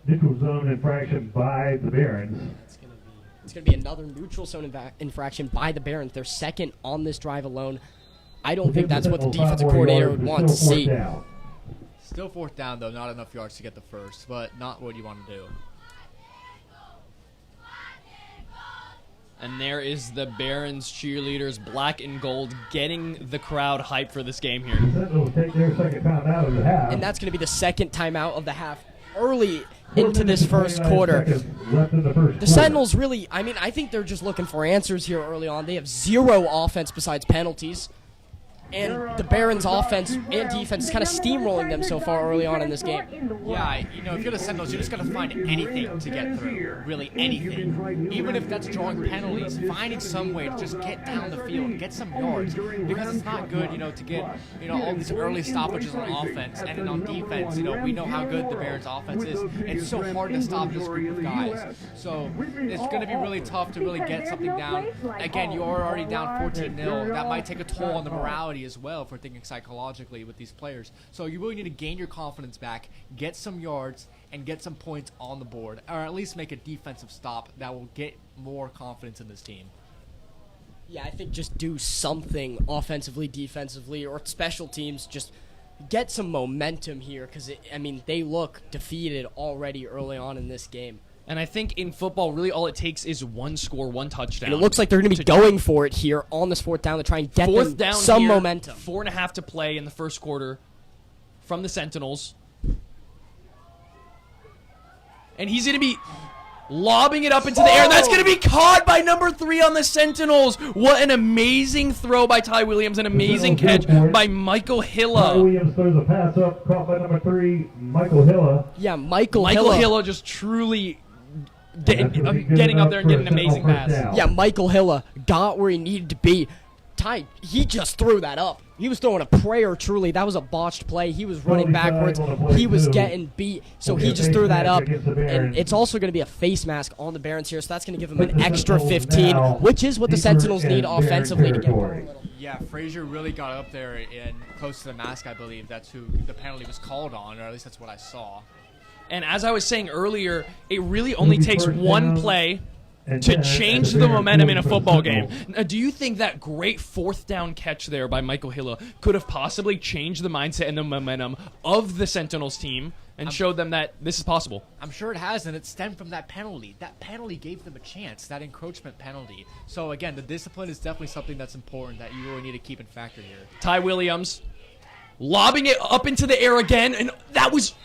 neutral zone infraction by the Barons. It's going to be another neutral zone infraction by the Barons. Their second on this drive alone. I don't think that's what the defensive coordinator would want to see. Still 4th down, though. Not enough yards to get the first, but not what you want to do. And there is the Barons cheerleaders, black and gold, getting the crowd hyped for this game here. Sentinels take their second timeout of the half. And that's going to be the second timeout of the half. Early into this first quarter. The Sentinels really, I think they're just looking for answers here early on. They have 0 offense besides penalties. And the Barons' offense and defense is kind of steamrolling them so far early on in this game. Yeah, if you're the Sentinels, you're just going to find anything to get through. Really anything. Even if that's drawing penalties, finding some way to just get down the field, get some yards. Because it's not good, to get, all these early stoppages on offense. And then on defense, we know how good the Barons' offense is. It's so hard to stop this group of guys. So it's going to be really tough to really get something down. Again, you are already down 14-0. That might take a toll on the morality as well for thinking psychologically with these players. So you really need to gain your confidence back, get some yards, and get some points on the board, or at least make a defensive stop that will get more confidence in this team. Yeah, I think just do something offensively, defensively, or special teams. Just get some momentum here because, they look defeated already early on in this game. And I think in football, really all it takes is one score, one touchdown. And it looks like they're going to be going for it here on this 4th down to try and get them some momentum. 4.5 to play in the first quarter from the Sentinels. And he's going to be lobbing it up into the air. And that's going to be caught by number 3 on the Sentinels. What an amazing throw by Ty Williams. An amazing catch by Michael Hilla. Ty Williams throws a pass up, caught by number 3, Michael Hilla. Yeah, Michael Hilla just truly getting up there and getting an amazing pass. Yeah, Michael Hilla got where he needed to be. Ty, he just threw that up. He was throwing a prayer, truly. That was a botched play. He was running backwards. He was getting beat, so he just threw that up. And it's also going to be a face mask on the Barons here, so that's going to give them an extra 15, which is what the Sentinels need offensively to get going a little. Yeah, Frazier really got up there and close to the mask, I believe. That's who the penalty was called on, or at least that's what I saw. And as I was saying earlier, it really only takes one play to change the momentum in a football game. Now, do you think that great 4th down catch there by Michael Hilla could have possibly changed the mindset and the momentum of the Sentinels team and showed them that this is possible? I'm sure it has, and it stemmed from that penalty. That penalty gave them a chance, that encroachment penalty. So, again, the discipline is definitely something that's important that you really need to keep in factor here. Ty Williams lobbing it up into the air again, and that was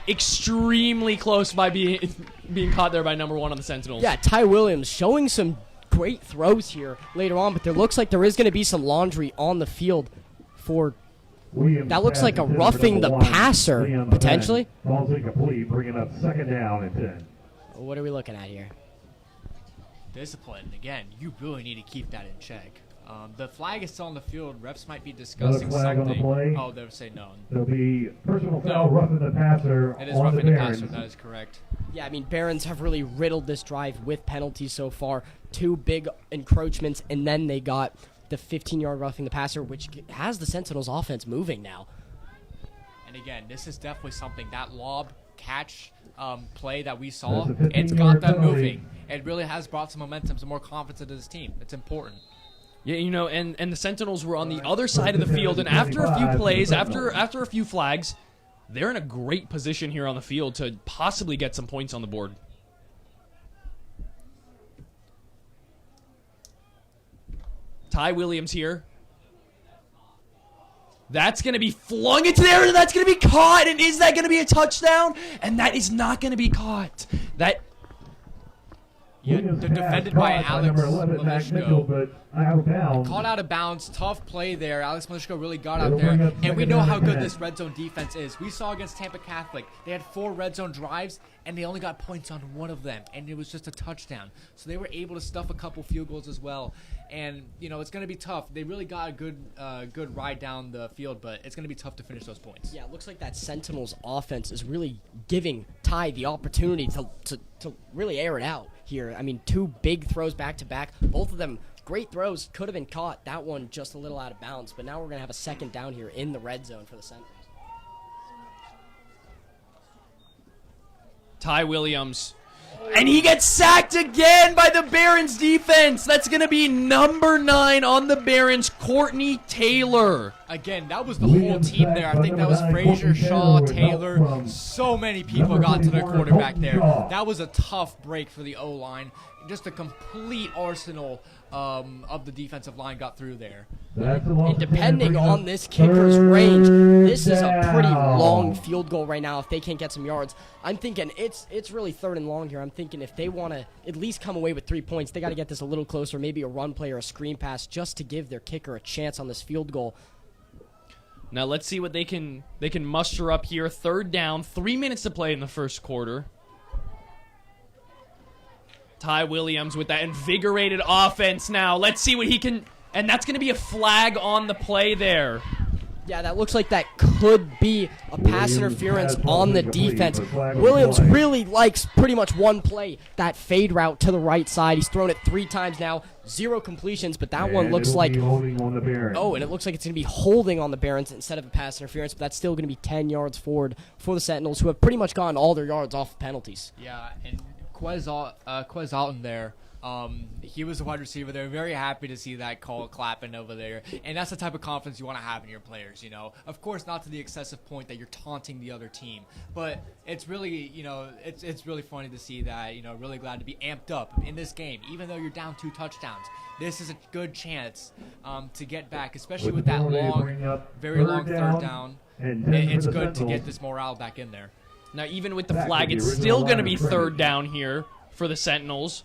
extremely close by being caught there by number 1 on the Sentinels. Yeah, Ty Williams showing some great throws here later on, but there looks like there is going to be some laundry on the field for that looks like a roughing the passer, potentially. Ball's incomplete, bringing up 2nd down and 10. What are we looking at here? Discipline. Again, you really need to keep that in check. The flag is still on the field. Refs might be discussing flag something. On the play. Oh, they'll say no. There'll be personal foul, roughing the passer. It is roughing the passer. That is correct. Yeah, Barons have really riddled this drive with penalties so far. 2 big encroachments, and then they got the 15-yard roughing the passer, which has the Sentinels' offense moving now. And again, this is definitely something, that lob catch play that we saw, it's got them moving. It really has brought some momentum, some more confidence into this team. It's important. Yeah, and the Sentinels were on the other side of the field, and after a few plays, after a few flags, they're in a great position here on the field to possibly get some points on the board. Ty Williams here. That's going to be flung into there, and that's going to be caught. And is that going to be a touchdown? And that is not going to be caught. That Yeah, Williams they're pass defended by caught Alex number 11, Max Mitchell, Malishko. but out of bounds. Caught out of bounds, tough play there. Alex Malishko really got It'll out there, bring up and we second know down how good again. this red zone defense is. We saw against Tampa Catholic, they had 4 red zone drives, and they only got points on one of them, and it was just a touchdown. So they were able to stuff a couple field goals as well, and it's going to be tough. They really got a good ride down the field, but it's going to be tough to finish those points. Yeah, it looks like that Sentinels offense is really giving Ty the opportunity to really air it out here. I mean, 2 big throws back to back, both of them great throws, could have been caught. That one just a little out of bounds, but now we're going to have a second down here in the red zone for the Sentinels. Ty Williams. And he gets sacked again by the Barons defense. That's going to be number 9 on the Barons, Courtney Taylor. Again, that was the whole team there. I think that was Frazier, Shaw, Taylor. So many people got to their quarterback there. That was a tough break for the O-line. Just a complete arsenal of the defensive line got through there. And depending on this kicker's range, this is a pretty long field goal right now if they can't get some yards. I'm thinking it's really 3rd and long here. I'm thinking if they want to at least come away with 3 points, they got to get this a little closer, maybe a run play or a screen pass just to give their kicker a chance on this field goal. Now let's see what they can muster up here. 3rd down, 3 minutes to play in the first quarter. Ty Williams with that invigorated offense now. Let's see what he can... And that's going to be a flag on the play there. Yeah, that looks like that could be a pass Williams interference has on the complete, defense. but flag on Williams play. really likes pretty much one play, that fade route to the right side. He's thrown it 3 times now, 0 completions, but that one looks it'll like... be holding on the Barons. Oh, and it looks like it's going to be holding on the Barons instead of a pass interference, but that's still going to be 10 yards forward for the Sentinels, who have pretty much gotten all their yards off penalties. Yeah, and Quez Alton there, he was the wide receiver there. Very happy to see that call clapping over there. And that's the type of confidence you want to have in your players, Of course, not to the excessive point that you're taunting the other team. But it's really, it's really funny to see that, really glad to be amped up in this game. Even though you're down 2 touchdowns, this is a good chance to get back, especially with that very long 3rd down. It's good to get this morale back in there. Now, even with the Back flag, to the it's original still going to line be of scrimmage. 3rd down here for the Sentinels.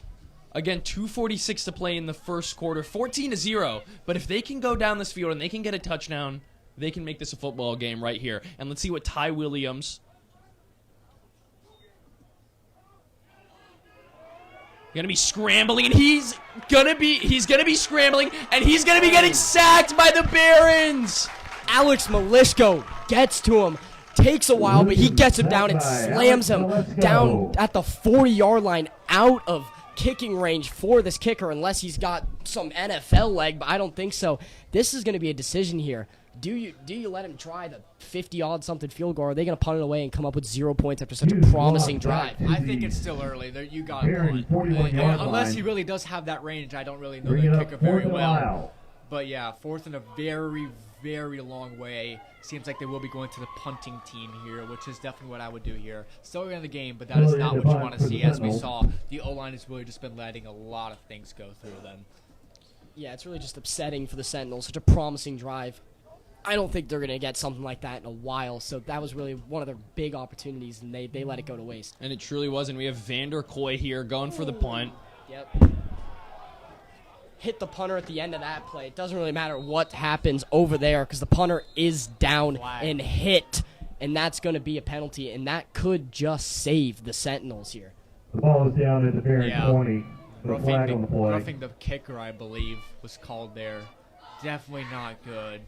Again, 2:46 to play in the first quarter, 14-0. But if they can go down this field and they can get a touchdown, they can make this a football game right here. And let's see what Ty Williams... Gonna be scrambling, and he's gonna be scrambling, and he's gonna be getting sacked by the Barons. Alex Malishko gets to him. Takes a while, but he gets him down and slams him down at the 40-yard line, out of kicking range for this kicker, unless he's got some NFL leg, but I don't think so. This is going to be a decision here. Do you let him try the 50-odd something field goal, or are they going to punt it away and come up with 0 points after such a promising drive? I think it's still early. You got to Barons, punt. 41-yard Unless line. he really does have that range, I don't really know Bring it the up, kicker very 4th and well. mile. But yeah, 4th and a very, very long way. Seems like they will be going to the punting team here, which is definitely what I would do here. Still in the game, but that is not what you want to see. As we saw, the O-line has really just been letting a lot of things go through them. Yeah, it's really just upsetting for the Sentinels. Such a promising drive. I don't think they're going to get something like that in a while, so that was really one of their big opportunities, and they let it go to waste. And it truly was, and we have Vander Koy here going for the punt. Yep. Hit the punter at the end of that play. It doesn't really matter what happens over there because the punter is down and hit, and that's going to be a penalty, and that could just save the Sentinels here. The ball is down at the Barons Yeah. 20. The flag on the play. Roughing the kicker, I believe, was called there. Definitely not good.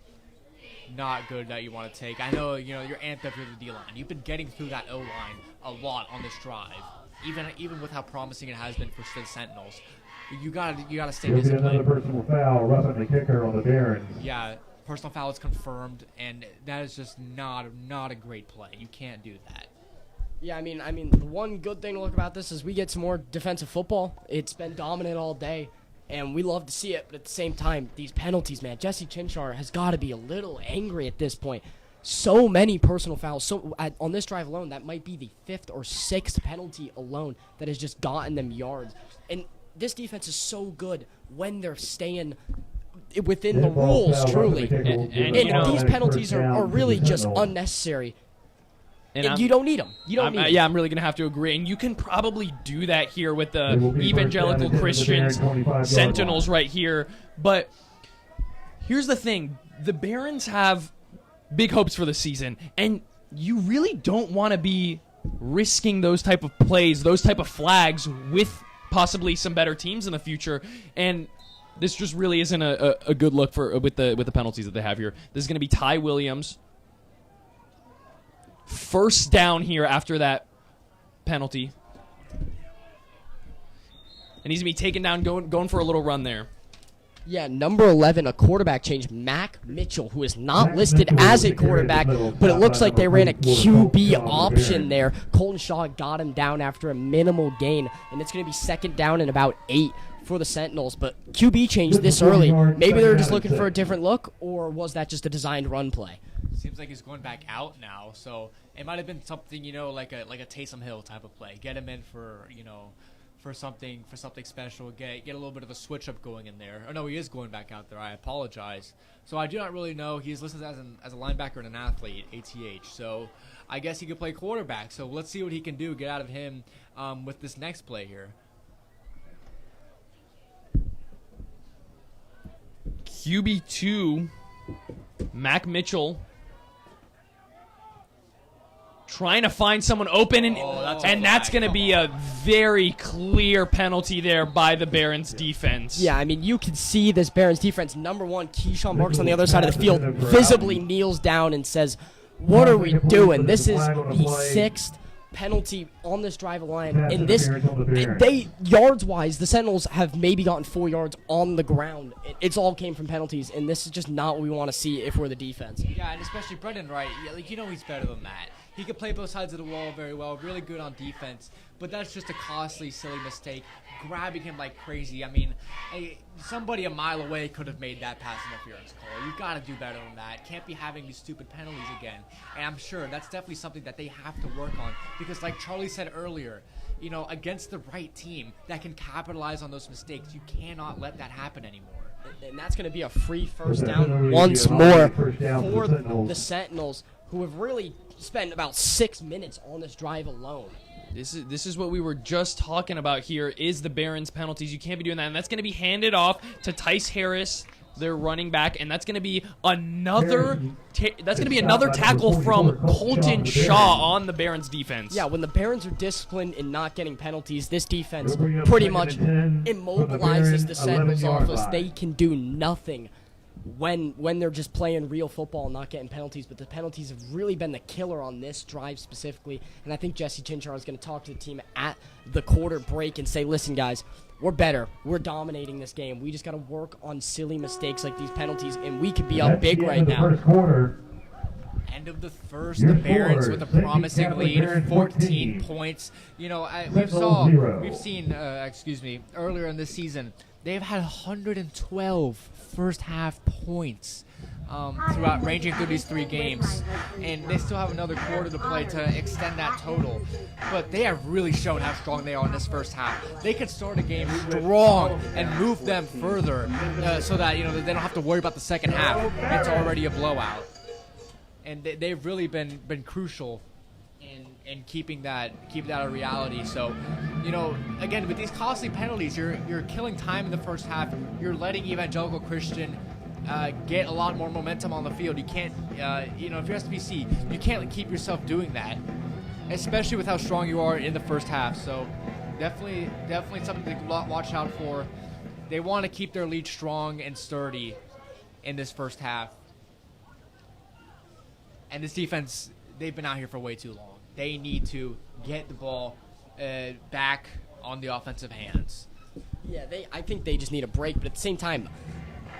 Not good that you want to take. I know, you're amped up for the D-line. You've been getting through that O-line a lot on this drive. Even with how promising it has been for the Sentinels. You gotta stay There'll be another disciplined. personal foul, roughing the kicker on the Barons. Yeah, personal foul is confirmed, and that is just not a great play. You can't do that. Yeah, I mean, the one good thing to look about this is we get some more defensive football. It's been dominant all day, and we love to see it. But at the same time, these penalties, man, Jesse Chinchar has got to be a little angry at this point. So many personal fouls. So on this drive alone, that might be the 5th or 6th penalty alone that has just gotten them yards. And this defense is so good when they're staying within the rules, truly. And, And you know, these penalties are really just unnecessary. And you don't need them. You don't need them. Yeah, I'm really going to have to agree. And you can probably do that here with the Evangelical Christians Sentinels right here. But here's the thing. The Barons have big hopes for the season. And you really don't want to be risking those type of plays, those type of flags with possibly some better teams in the future. And this just really isn't a good look for with the penalties that they have here. This is going to be Ty Williams. First down here after that penalty. And he's going to be taken down, going for a little run there. Yeah, number 11, a quarterback change, Mac Mitchell, who is not listed as a quarterback, but it looks like they ran a QB option there. Colton Shaw got him down after a minimal gain, and it's going to be second down and about 8 for the Sentinels. But QB change this early. Maybe they were just looking for a different look, or was that just a designed run play? Seems like he's going back out now, so it might have been something, like a Taysom Hill type of play. Get him in for, for something special. Get a little bit of a switch up going in there. Oh no, he is going back out there. I apologize. So I do not really know. He's listed as a linebacker and an athlete, ATH. So I guess he could play quarterback. So let's see what he can do. Get out of him with this next play here. QB2, Mac Mitchell. Trying to find someone open, and that's going to be a very clear penalty there by the Barons defense. Yeah, I mean, you can see this Barons defense. Number 1, Keyshawn Marks on the other side of the field visibly kneels down and says, "What are we doing? This is the 6th penalty on this drive of line." And this, yards-wise, the Sentinels have maybe gotten 4 yards on the ground. It's all came from penalties, and this is just not what we want to see if we're the defense. Yeah, and especially Brendan Wright. He's better than that. He can play both sides of the wall very well, really good on defense, but that's just a costly, silly mistake, grabbing him like crazy. I mean, somebody a mile away could have made that pass interference call. You got to do better than that. Can't be having these stupid penalties again. And I'm sure that's definitely something that they have to work on, because like Charlie said earlier, against the right team that can capitalize on those mistakes, you cannot let that happen anymore. And that's going to be a free first down once more for the Sentinels, who have really spent about 6 minutes on this drive alone. This is what we were just talking about here, is the Barons penalties. You can't be doing that. And that's going to be handed off to Tice Harris, their running back, and that's going to be another tackle from Colton Shaw on the Barons defense. Yeah, when the Barons are disciplined and not getting penalties, this defense pretty much immobilizes the Sentinels' offense. They can do nothing when they're just playing real football and not getting penalties. But the penalties have really been the killer on this drive specifically. And I think Jesse Chinchar is going to talk to the team at the quarter break and say, "Listen, guys, we're better. We're dominating this game. We just got to work on silly mistakes like these penalties, and we could be up big right now." End of the first, the Barons with a promising lead, 14 points. We've seen earlier in this season, they've had 112 first half points throughout, ranging through these 3 games, and they still have another quarter to play to extend that total. But they have really shown how strong they are in this first half. They could start a game strong and move them further, so that they don't have to worry about the second half. It's already a blowout, and they've really been crucial in keeping that a reality. So, again, with these costly penalties, you're killing time in the first half. You're letting Evangelical Christian get a lot more momentum on the field. You can't, if you're SBC, you can't keep yourself doing that, especially with how strong you are in the first half. So, definitely something to watch out for. They want to keep their lead strong and sturdy in this first half. And this defense, they've been out here for way too long. They need to get the ball back on the offensive hands. Yeah, I think they just need a break, but at the same time,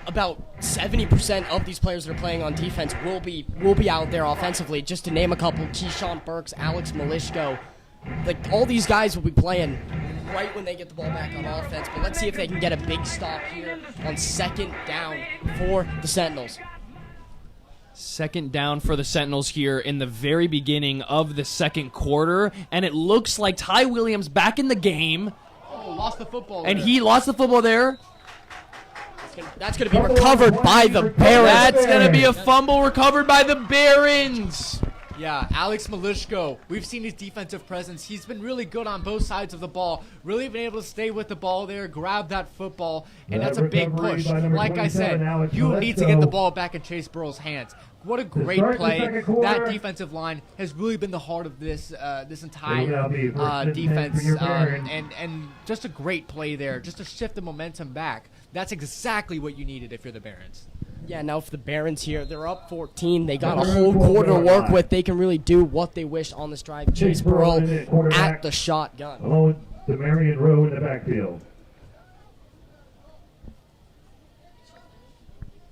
about 70% of these players that are playing on defense will be out there offensively. Just to name a couple: Keyshawn Burks, Alex Malishko. All these guys will be playing right when they get the ball back on offense. But let's see if they can get a big stop here on second down for the Sentinels. Second down for the Sentinels here in the very beginning of the second quarter, and it looks like Ty Williams back in the game. Lost the football. And he lost the football there. That's gonna be recovered by the Barons. That's going to be a fumble recovered by the Barons. Yeah, Alex Malishko, we've seen his defensive presence. He's been really good on both sides of the ball, really been able to stay with the ball there, grab that football, and that's a big push. Like I said, you need to get the ball back in Chase Burrell's hands. What a great play. That defensive line has really been the heart of this entire defense, and just a great play there, just to shift the momentum back. That's exactly what you needed if you're the Barons. Yeah, now for the Barons here, they're up 14. They got a whole quarter to work with. They can really do what they wish on this drive. Chase Burrell at the shotgun. Along with Demarion Rowe in the backfield.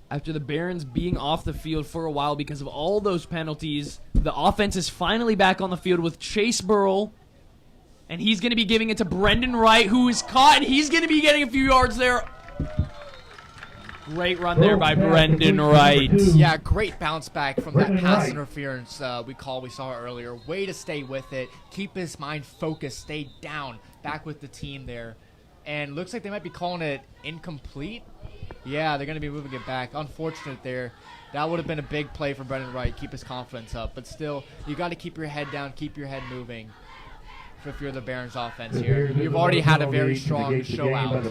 After the Barons being off the field for a while because of all those penalties, the offense is finally back on the field with Chase Burrell. And he's going to be giving it to Brendan Wright, who is caught, and he's going to be getting a few yards there. Great run there by Brendan Wright. Yeah, great bounce back from that pass interference we saw earlier. Way to stay with it, keep his mind focused, stay down, back with the team there. And looks like they might be calling it incomplete. Yeah, they're going to be moving it back. Unfortunate there. That would have been a big play for Brendan Wright, keep his confidence up. But still, you got to keep your head down, keep your head moving if you're the Barons offense here. You've already had a very strong show out.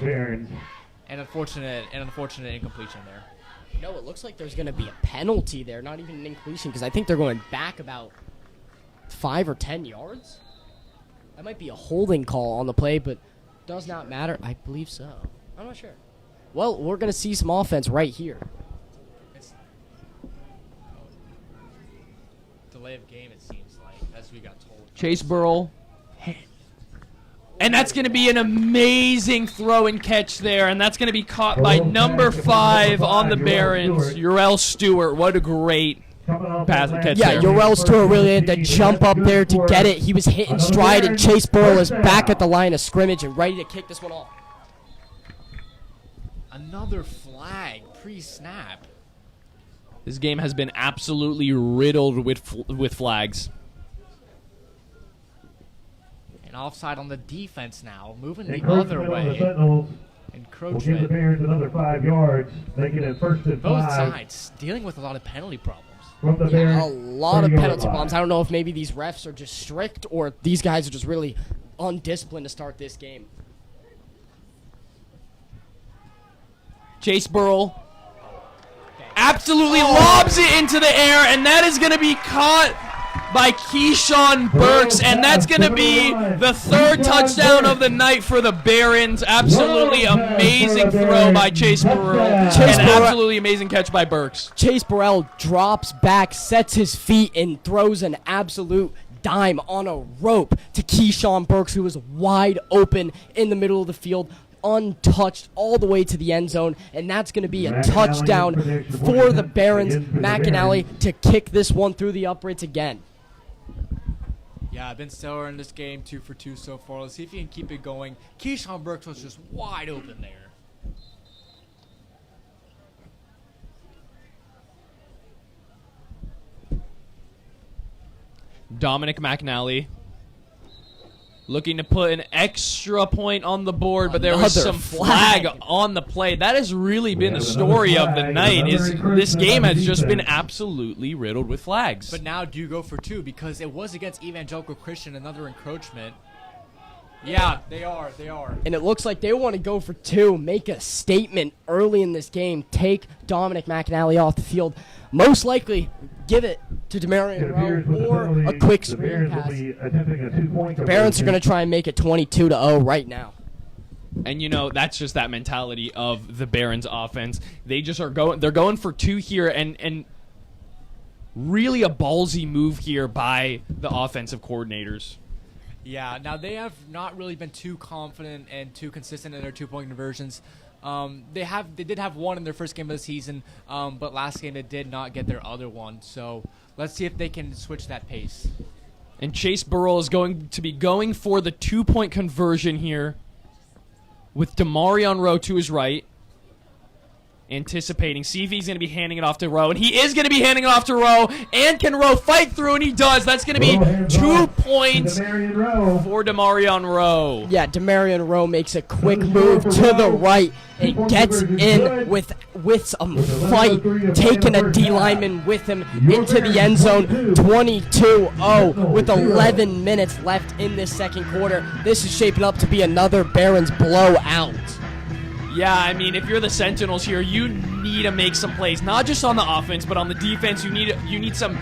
And unfortunate incompletion there. No, it looks like there's going to be a penalty there, not even an incompletion, because I think they're going back about 5 or 10 yards. That might be a holding call on the play, but does not matter. I believe so. I'm not sure. Well, we're going to see some offense right here. Delay of game, it seems like. That's what we got told. Chase Burrell. And that's going to be an amazing throw and catch there. And that's going to be caught by number 5 on the Barons, Urel Stewart. What a great pass and catch yeah, there. Urel Stewart really had to jump up there to get it. He was hit in stride, and Chase Burrell is back at the line of scrimmage and ready to kick this one off. Another flag pre-snap. This game has been absolutely riddled with flags. And offside on the defense now, moving the Encroachment other on the way. Sentinels will give the Encroachment. Barons another 5 yards, making it 1st and 5. Both sides dealing with a lot of penalty problems. From the Yeah, Barons, a lot of 30-yard penalty line. bombs. I don't know if maybe these refs are just strict or these guys are just really undisciplined to start this game. Chase Burrell absolutely lobs it into the air, and that is going to be caught by Keyshawn Burks, and that's going to be the 3rd touchdown of the night for the Barons. Absolutely amazing throw by Chase Burrell, and absolutely amazing catch by Burks. Chase Burrell drops back, sets his feet, and throws an absolute dime on a rope to Keyshawn Burks, who was wide open in the middle of the field, untouched all the way to the end zone, and that's going to be a touchdown for the Barons. McAnally to kick this one through the uprights again. Yeah, been stellar in this game, 2 for 2 so far. Let's see if he can keep it going. Keyshawn Burks was just wide open there. Dominic McAnally looking to put an extra point on the board, but there was Another some flag on the play. That has really been the story of the night. Is this game has just been absolutely riddled with flags. But now do go for 2 because it was against Evangelical Christian, another encroachment. Yeah, they are. And it looks like they want to go for 2, make a statement early in this game, take Dominic McAnally off the field, most likely give it to Demarion Rowe or a quick screen pass. The Barons are going to try and make it 22-0 right now. And that's just that mentality of the Barons offense. They just are going. They're going for 2 here, and really a ballsy move here by the offensive coordinators. Yeah, now they have not really been too confident and too consistent in their 2-point conversions. They did have one in their first game of the season, but last game they did not get their other one. So let's see if they can switch that pace. And Chase Burrell is going to be going for the 2-point conversion here with Demarion Rowe to his right. anticipating. See if he's going to be handing it off to Rowe. And he is going to be handing it off to Rowe. And can Rowe fight through? And he does. That's going to be 2 points for Demarion Rowe. Yeah, Demarion Rowe makes a quick move to the right and gets in with some fight, taking a D lineman with him into the end zone. 22-0 with 11 minutes left in this second quarter. This is shaping up to be another Barons blowout. Yeah, I mean, if you're the Sentinels here, you need to make some plays, not just on the offense, but on the defense. You need some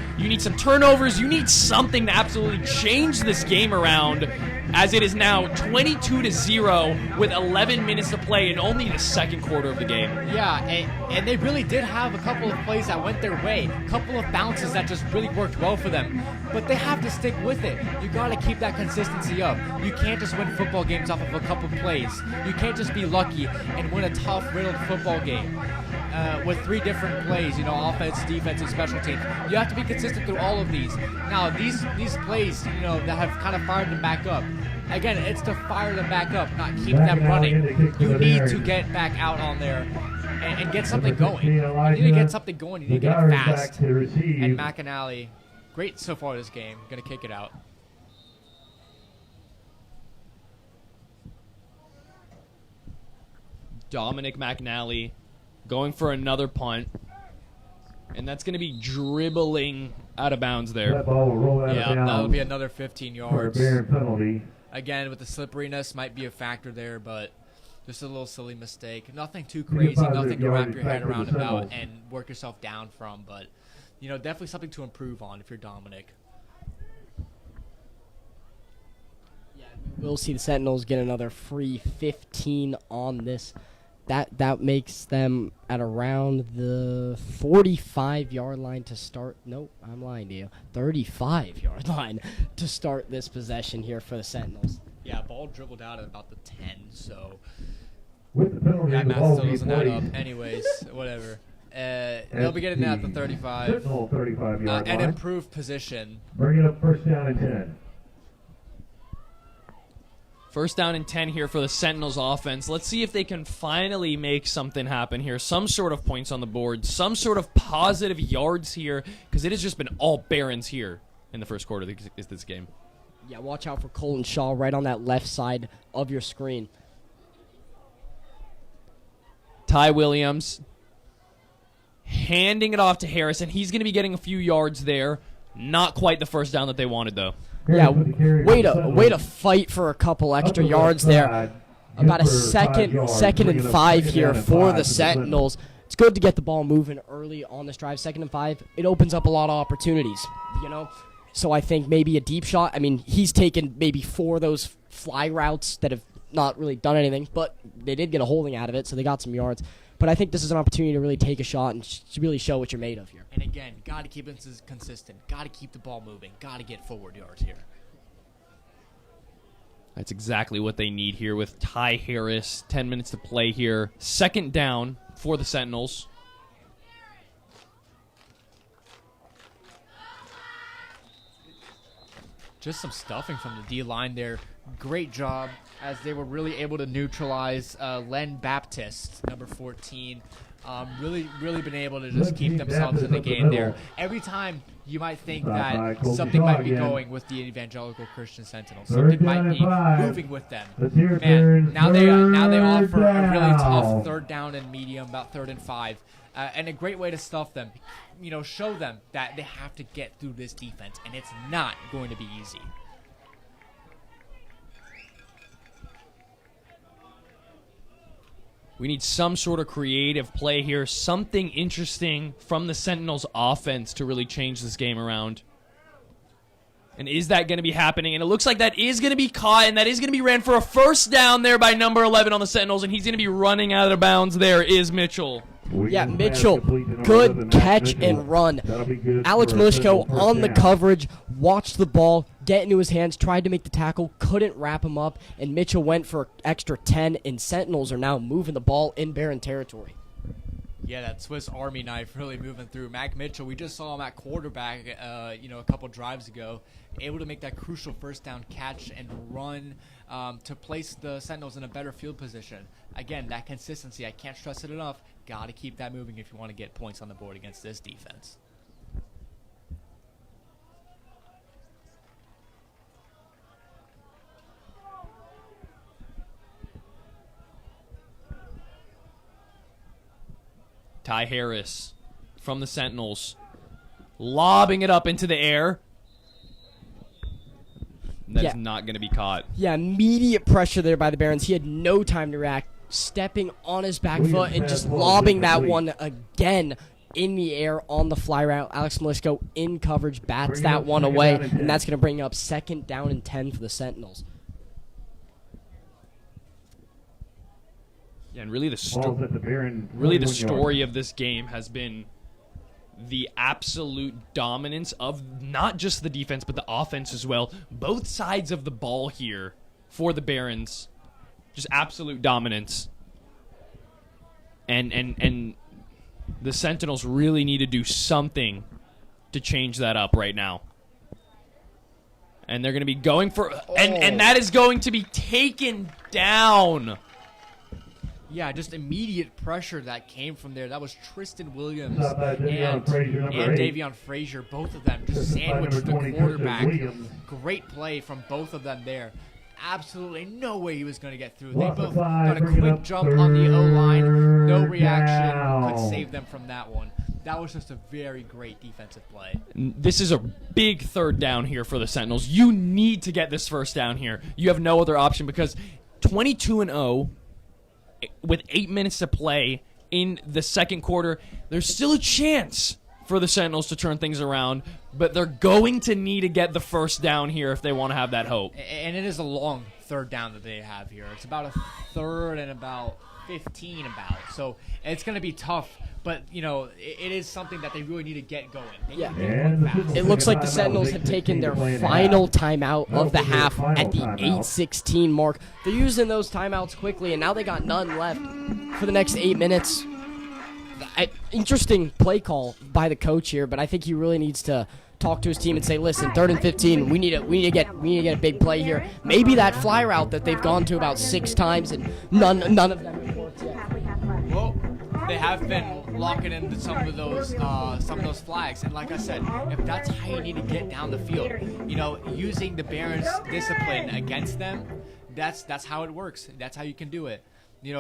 turnovers. You need something to absolutely change this game around, as it is now 22-0 with 11 minutes to play in only the second quarter of the game. Yeah, and they really did have a couple of plays that went their way, a couple of bounces that just really worked well for them. But they have to stick with it. You got to keep that consistency up. You can't just win football games off of a couple plays. You can't just be lucky and win a tough, riddled football game with 3 different plays, offense, defense, and special teams. You have to be consistent through all of these. Now, these plays, that have kind of fired them back up. Again, it's to fire them back up, not keep them running. You need to get back out on there and get something going. You need to get something going. You need to get it fast. And McAnally, great so far this game. Going to kick it out. Dominic McNally going for another punt. And that's going to be dribbling out of bounds there. That ball will roll out of Yeah, bounds that'll be another 15 for a yards. Baron penalty. Again, with the slipperiness, might be a factor there, but just a little silly mistake. Nothing too crazy, nothing to wrap your head around about and work yourself down from, but definitely something to improve on if you're Dominic. Yeah, we'll see the Sentinels get another free 15 on this. That makes them at around the 45-yard line to start. Nope, I'm lying to you. 35-yard line to start this possession here for the Sentinels. Yeah, ball dribbled out at about the 10, so With the penalty, that the math ball still will be doesn't add up. 40. Anyways, whatever. They'll be getting that at the 35. Sentinel 35-yard An line. improved position. Bring it up first down and 10. First down and 10 here for the Sentinels offense. Let's see if they can finally make something happen here. Some sort of points on the board, some sort of positive yards here, because it has just been all Barons here in the first quarter of this game. Yeah, watch out for Colton Shaw right on that left side of your screen. Ty Williams handing it off to Harrison. He's going to be getting a few yards there. Not quite the first down that they wanted, though. Yeah, way to fight for a couple extra yards there. About a second and 5 here for the Sentinels. It's good to get the ball moving early on this drive. 2nd and 5, it opens up a lot of opportunities, So I think maybe a deep shot. I mean, he's taken maybe 4 of those fly routes that have not really done anything, but they did get a holding out of it, so they got some yards. But I think this is an opportunity to really take a shot and really show what you're made of here. And again, got to keep it consistent. Got to keep the ball moving. Got to get forward yards here. That's exactly what they need here with Ty Harris. 10 minutes to play here. 2nd down for the Sentinels. Just some stuffing from the D-line there. Great job as they were really able to neutralize Len Baptist, number 14. Really been able to just keep themselves in the game there. Every time you might think that something might be going with the Evangelical Christian Sentinels. Something might be moving with them. Man, now they offer a really tough 3rd down and medium, about 3rd and 5. And a great way to stuff them. Show them that they have to get through this defense, and it's not going to be easy. We need some sort of creative play here, something interesting from the Sentinels offense to really change this game around. And is that going to be happening? And it looks like that is going to be caught, and that is going to be ran for a first down there by number 11 on the Sentinels, and he's going to be running out of bounds there is Mitchell. Yeah, Mitchell, good catch and run. Alex Milishko on the coverage, watched the ball, get into his hands, tried to make the tackle, couldn't wrap him up, and Mitchell went for extra 10, and Sentinels are now moving the ball in Baron territory. Yeah, that Swiss Army knife really moving through. Mac Mitchell, we just saw him at quarterback, a couple drives ago, able to make that crucial first down catch and run to place the Sentinels in a better field position. Again, that consistency, I can't stress it enough. Got to keep that moving if you want to get points on the board against this defense. Ty Harris from the Sentinels, lobbing it up into the air. That's not going to be caught. Yeah, immediate pressure there by the Barons. He had no time to react, stepping on his back foot and just lobbing that one again in the air on the fly route. Alex Malisko in coverage bats that one away, and that's going to bring up 2nd down and 10 for the Sentinels. Yeah, and really the story of this game has been the absolute dominance of not just the defense but the offense as well. Both sides of the ball here for the Barons, just absolute dominance. And the Sentinels really need to do something to change that up right now. And they're going to be going for and that is going to be taken down. Yeah, just immediate pressure that came from there. That was Tristan Williams and Davion Frazier, both of them just sandwiched the quarterback. Great play from both of them there. Absolutely no way he was going to get through. They both got a quick jump on the O-line. No reaction. Could save them from that one. That was just a very great defensive play. This is a big 3rd down here for the Sentinels. You need to get this 1st down here. You have no other option because 22-0 with 8 minutes to play in the 2nd quarter, there's still a chance for the Sentinels to turn things around, but they're going to need to get the 1st down here if they want to have that hope. And it is a long 3rd down that they have here. It's about a 3rd and about 15 so it's going to be tough, but it is something that they really need to get going. It looks like the Sentinels have taken their final timeout of the half at the 8:16 mark. They're using those timeouts quickly, and now they got none left for the next 8 minutes. Interesting play call by the coach here, but I think he really needs to talk to his team and say, listen, 3rd and 15, we need to get a big play here. Maybe that fly route that they've gone to about 6 times and none of them have worked yet. Well, they have been locking into some of those flags, and like I said, if that's how you need to get down the field, using the Barons' discipline against them, that's how it works. That's how you can do it.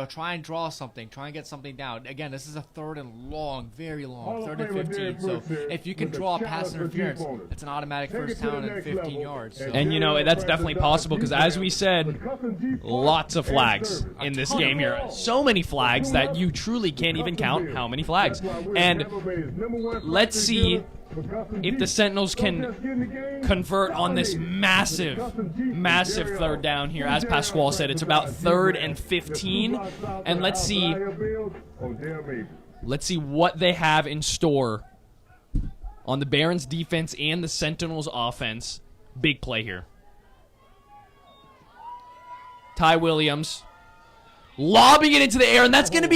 Try and draw something. Try and get something down. Again, this is a 3rd and long, very long, 3rd and 15. So if you can draw pass interference, it's an automatic 1st down and 15 yards. So. And, that's definitely possible because, as we said, lots of flags in this game here. So many flags that you truly can't even count how many flags. And let's see if the Sentinels can convert on this massive 3rd down here. As Pasquale said, it's about 3rd and 15. And let's see what they have in store on the Barons defense and the Sentinels offense. Big play here. Ty Williams lobbing it into the air, and that's going to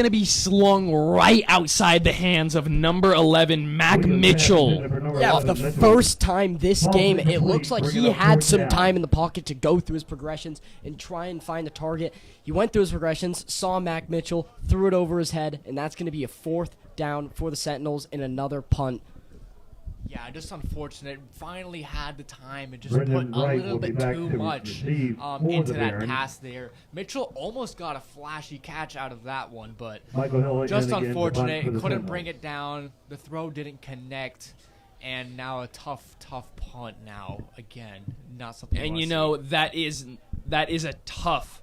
be slung right outside the hands of number 11, Mac Mitchell. Yeah, for the first time this game, it looks like he had some time in the pocket to go through his progressions and try and find the target. He went through his progressions, saw Mac Mitchell, threw it over his head, and that's going to be a 4th down for the Sentinels and another punt. Yeah, just unfortunate. Finally had the time and just put a little bit too much into that pass there. Mitchell almost got a flashy catch out of that one, but just unfortunate. Couldn't bring it down. The throw didn't connect, and now a tough punt now. Again, not something. And that is a tough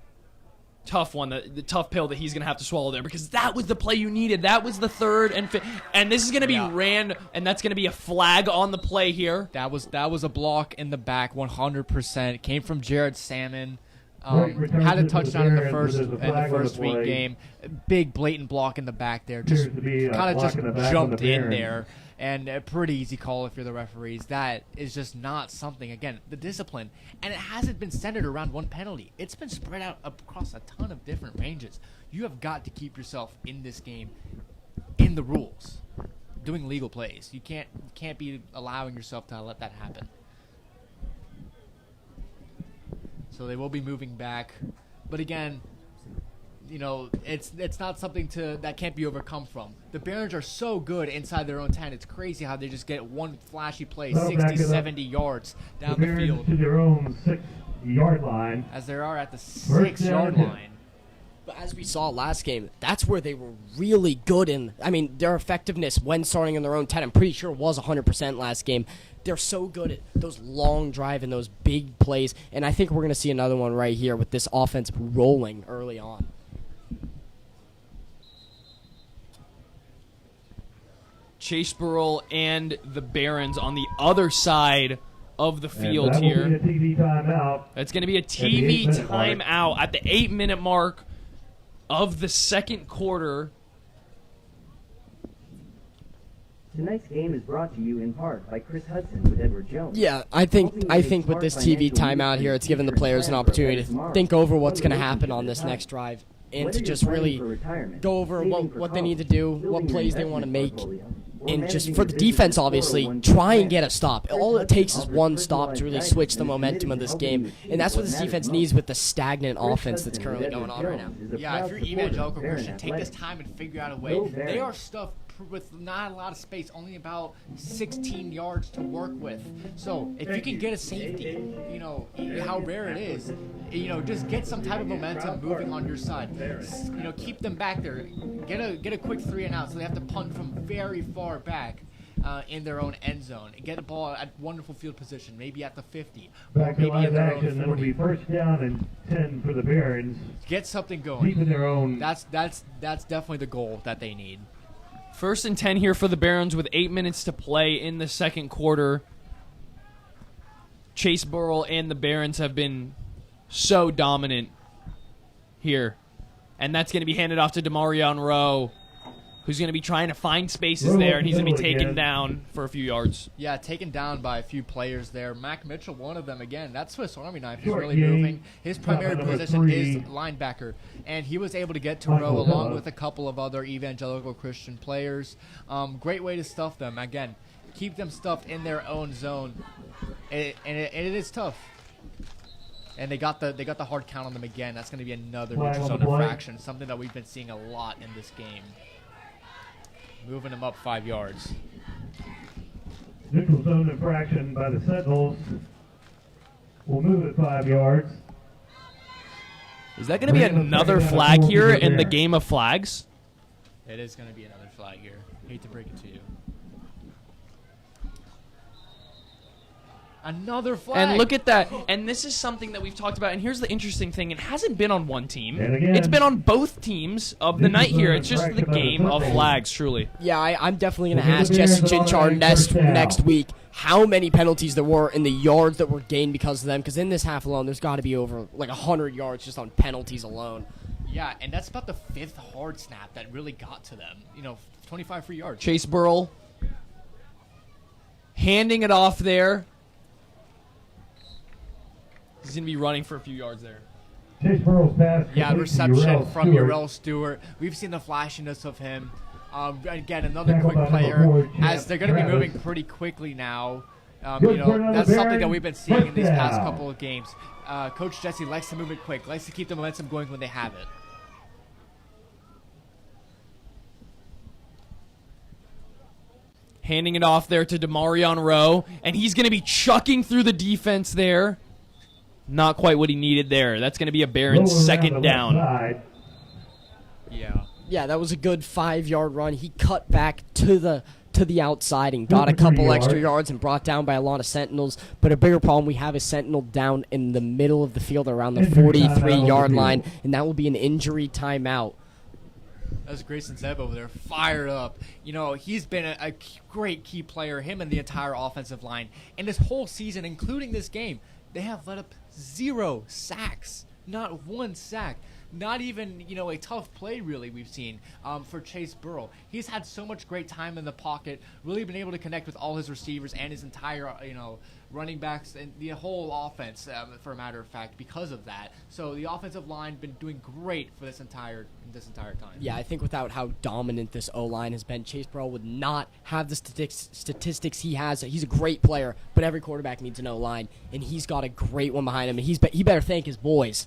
one, the tough pill that he's going to have to swallow there, because that was the play you needed. That was the 3rd and 5th, and this is going to be ran, and that's going to be a flag on the play here. That was a block in the back, 100%. It came from Jared Salmon. Had a touchdown in the Barons, first there's a flag on the week play. game. Big blatant block in the back there. Just Appears to be a kind of block just in the back on jumped the in Barons. there. And a pretty easy call if you're the referees. That is just not something, again, the discipline. And it hasn't been centered around one penalty. It's been spread out across a ton of different ranges. You have got to keep yourself in this game, in the rules, doing legal plays. You can't be allowing yourself to let that happen. So they will be moving back. But again, you know, it's not something that can't be overcome from. The Barons are so good inside their own 10. It's crazy how they just get one flashy play, Well, 60, back it up. 70 yards down the Barons field, to their own 6-yard line. as they are at the First 6-yard down. line. But as we saw last game, that's where they were really good in. I mean, their effectiveness when starting in their own 10, I'm pretty sure was 100% last game. They're so good at those long drive and those big plays. And I think we're going to see another one right here with this offense rolling early on. Chase Burrell and the Barons on the other side of the field and that here. will be a TV timeout. That's going to be a the TV 8-minute mark. timeout at the 8-minute mark of the second quarter. Tonight's game is brought to you in part by Chris Hudson with Edward Jones. Yeah, I think with this TV timeout here, it's giving the players an opportunity to think over what's going to happen on this next drive and to just really go over what they need to do, what plays they want to make, and just for the defense, obviously, try and get a stop. All it takes is one stop to really switch the momentum of this game, and that's what this defense needs with the stagnant offense that's currently going on right now. Yeah, if you're Evangelical Christian, take this time and figure out a way. Go They are Barons. stuffed with not a lot of space, only about 16 yards to work with. So if you can get a safety, you know, how rare it is, you know, just get some type of momentum moving on your side. You know, keep them back there. Get a quick 3 and out, so they have to punt from very far back in their own end zone. Get the ball at wonderful field position, maybe at the 50, or Back to maybe live in their action. own That'll be 40. first down and 10 for the Barons. Get something Deep going. in their own. That's definitely the goal that they need. First and 10 here for the Barons with 8 minutes to play in the second quarter. Chase Burrell and the Barons have been so dominant here. And that's going to be handed off to Demarion Rowe, who's going to be trying to find spaces Rowe there, and he's going to be middle taken again. down for a few yards. Yeah, taken down by a few players there. Mac Mitchell, one of them again. That Swiss Army knife is Short really game. moving. His primary Number position 3. is linebacker, and he was able to get to Michael Rowe along Hill. with a couple of other Evangelical Christian players. Great way to stuff them. Again, keep them stuffed in their own zone, and it is tough. And they got the hard count on them again. That's going to be another Flag neutral on zone the play. infraction, something that we've been seeing a lot in this game. Moving them up 5 yards. Neutral zone infraction by the Sentinels. We'll move it 5 yards. Is that going to be Bring the another flag flag down here to the in the Barons. game of flags? It is going to be another flag here. Hate to break it to you. Another flag. And look at that. And this is something that we've talked about. And here's the interesting thing. It hasn't been on one team. And again, It's been on both teams of the this night is here. an It's just the infraction by the game of Sentinels. flags, truly. Yeah, I'm definitely going to We'll ask give the Jesse Barons Chinchar automatic first down. next week how many penalties there were in the yards that were gained because of them. Because in this half alone, there's got to be over like 100 yards just on penalties alone. Yeah, and that's about the 5th hard snap that really got to them. You know, 25 free yards. Chase Burrell handing it off there. He's going to be running for a few yards there. Chase Burrell's pass. Yeah, complete to reception Urel from Stewart. Urel Stewart. We've seen the flashiness of him. Again, another Tackled quick by number player. 4, As they're going to be Travis. moving pretty quickly now. Good You for know, another that's something that Baron. we've been seeing in these past Touchdown. couple of games. Coach Jesse likes to move it quick, likes to keep the momentum going when they have it. Handing it off there to Demarion Rowe. And he's going to be chucking through the defense there. Not quite what he needed there. That's going to be a Barons Roll around second the left down. side. Yeah. Yeah, that was a good 5-yard run. He cut back to the outside and got a 43 couple extra yards. yards and brought down by a lot of Sentinels. But a bigger problem we have is Sentinel down in the middle of the field around the Injury timeout 43-yard on the line, field. and that will be an injury timeout. That's Grayson Zeb over there, fired up. You know, he's been a great key player, him and the entire offensive line. And this whole season, including this game, they have let up 0 sacks. Not one sack. Not even, a tough play, really, we've seen for Chase Burrow. He's had so much great time in the pocket, really been able to connect with all his receivers and his entire, running backs and the whole offense, for a matter of fact, because of that. So the offensive line been doing great for this entire time. Yeah, I think without how dominant this O-line has been, Chase Burrow would not have the statistics he has. He's a great player, but every quarterback needs an O-line, and he's got a great one behind him. And he better thank his boys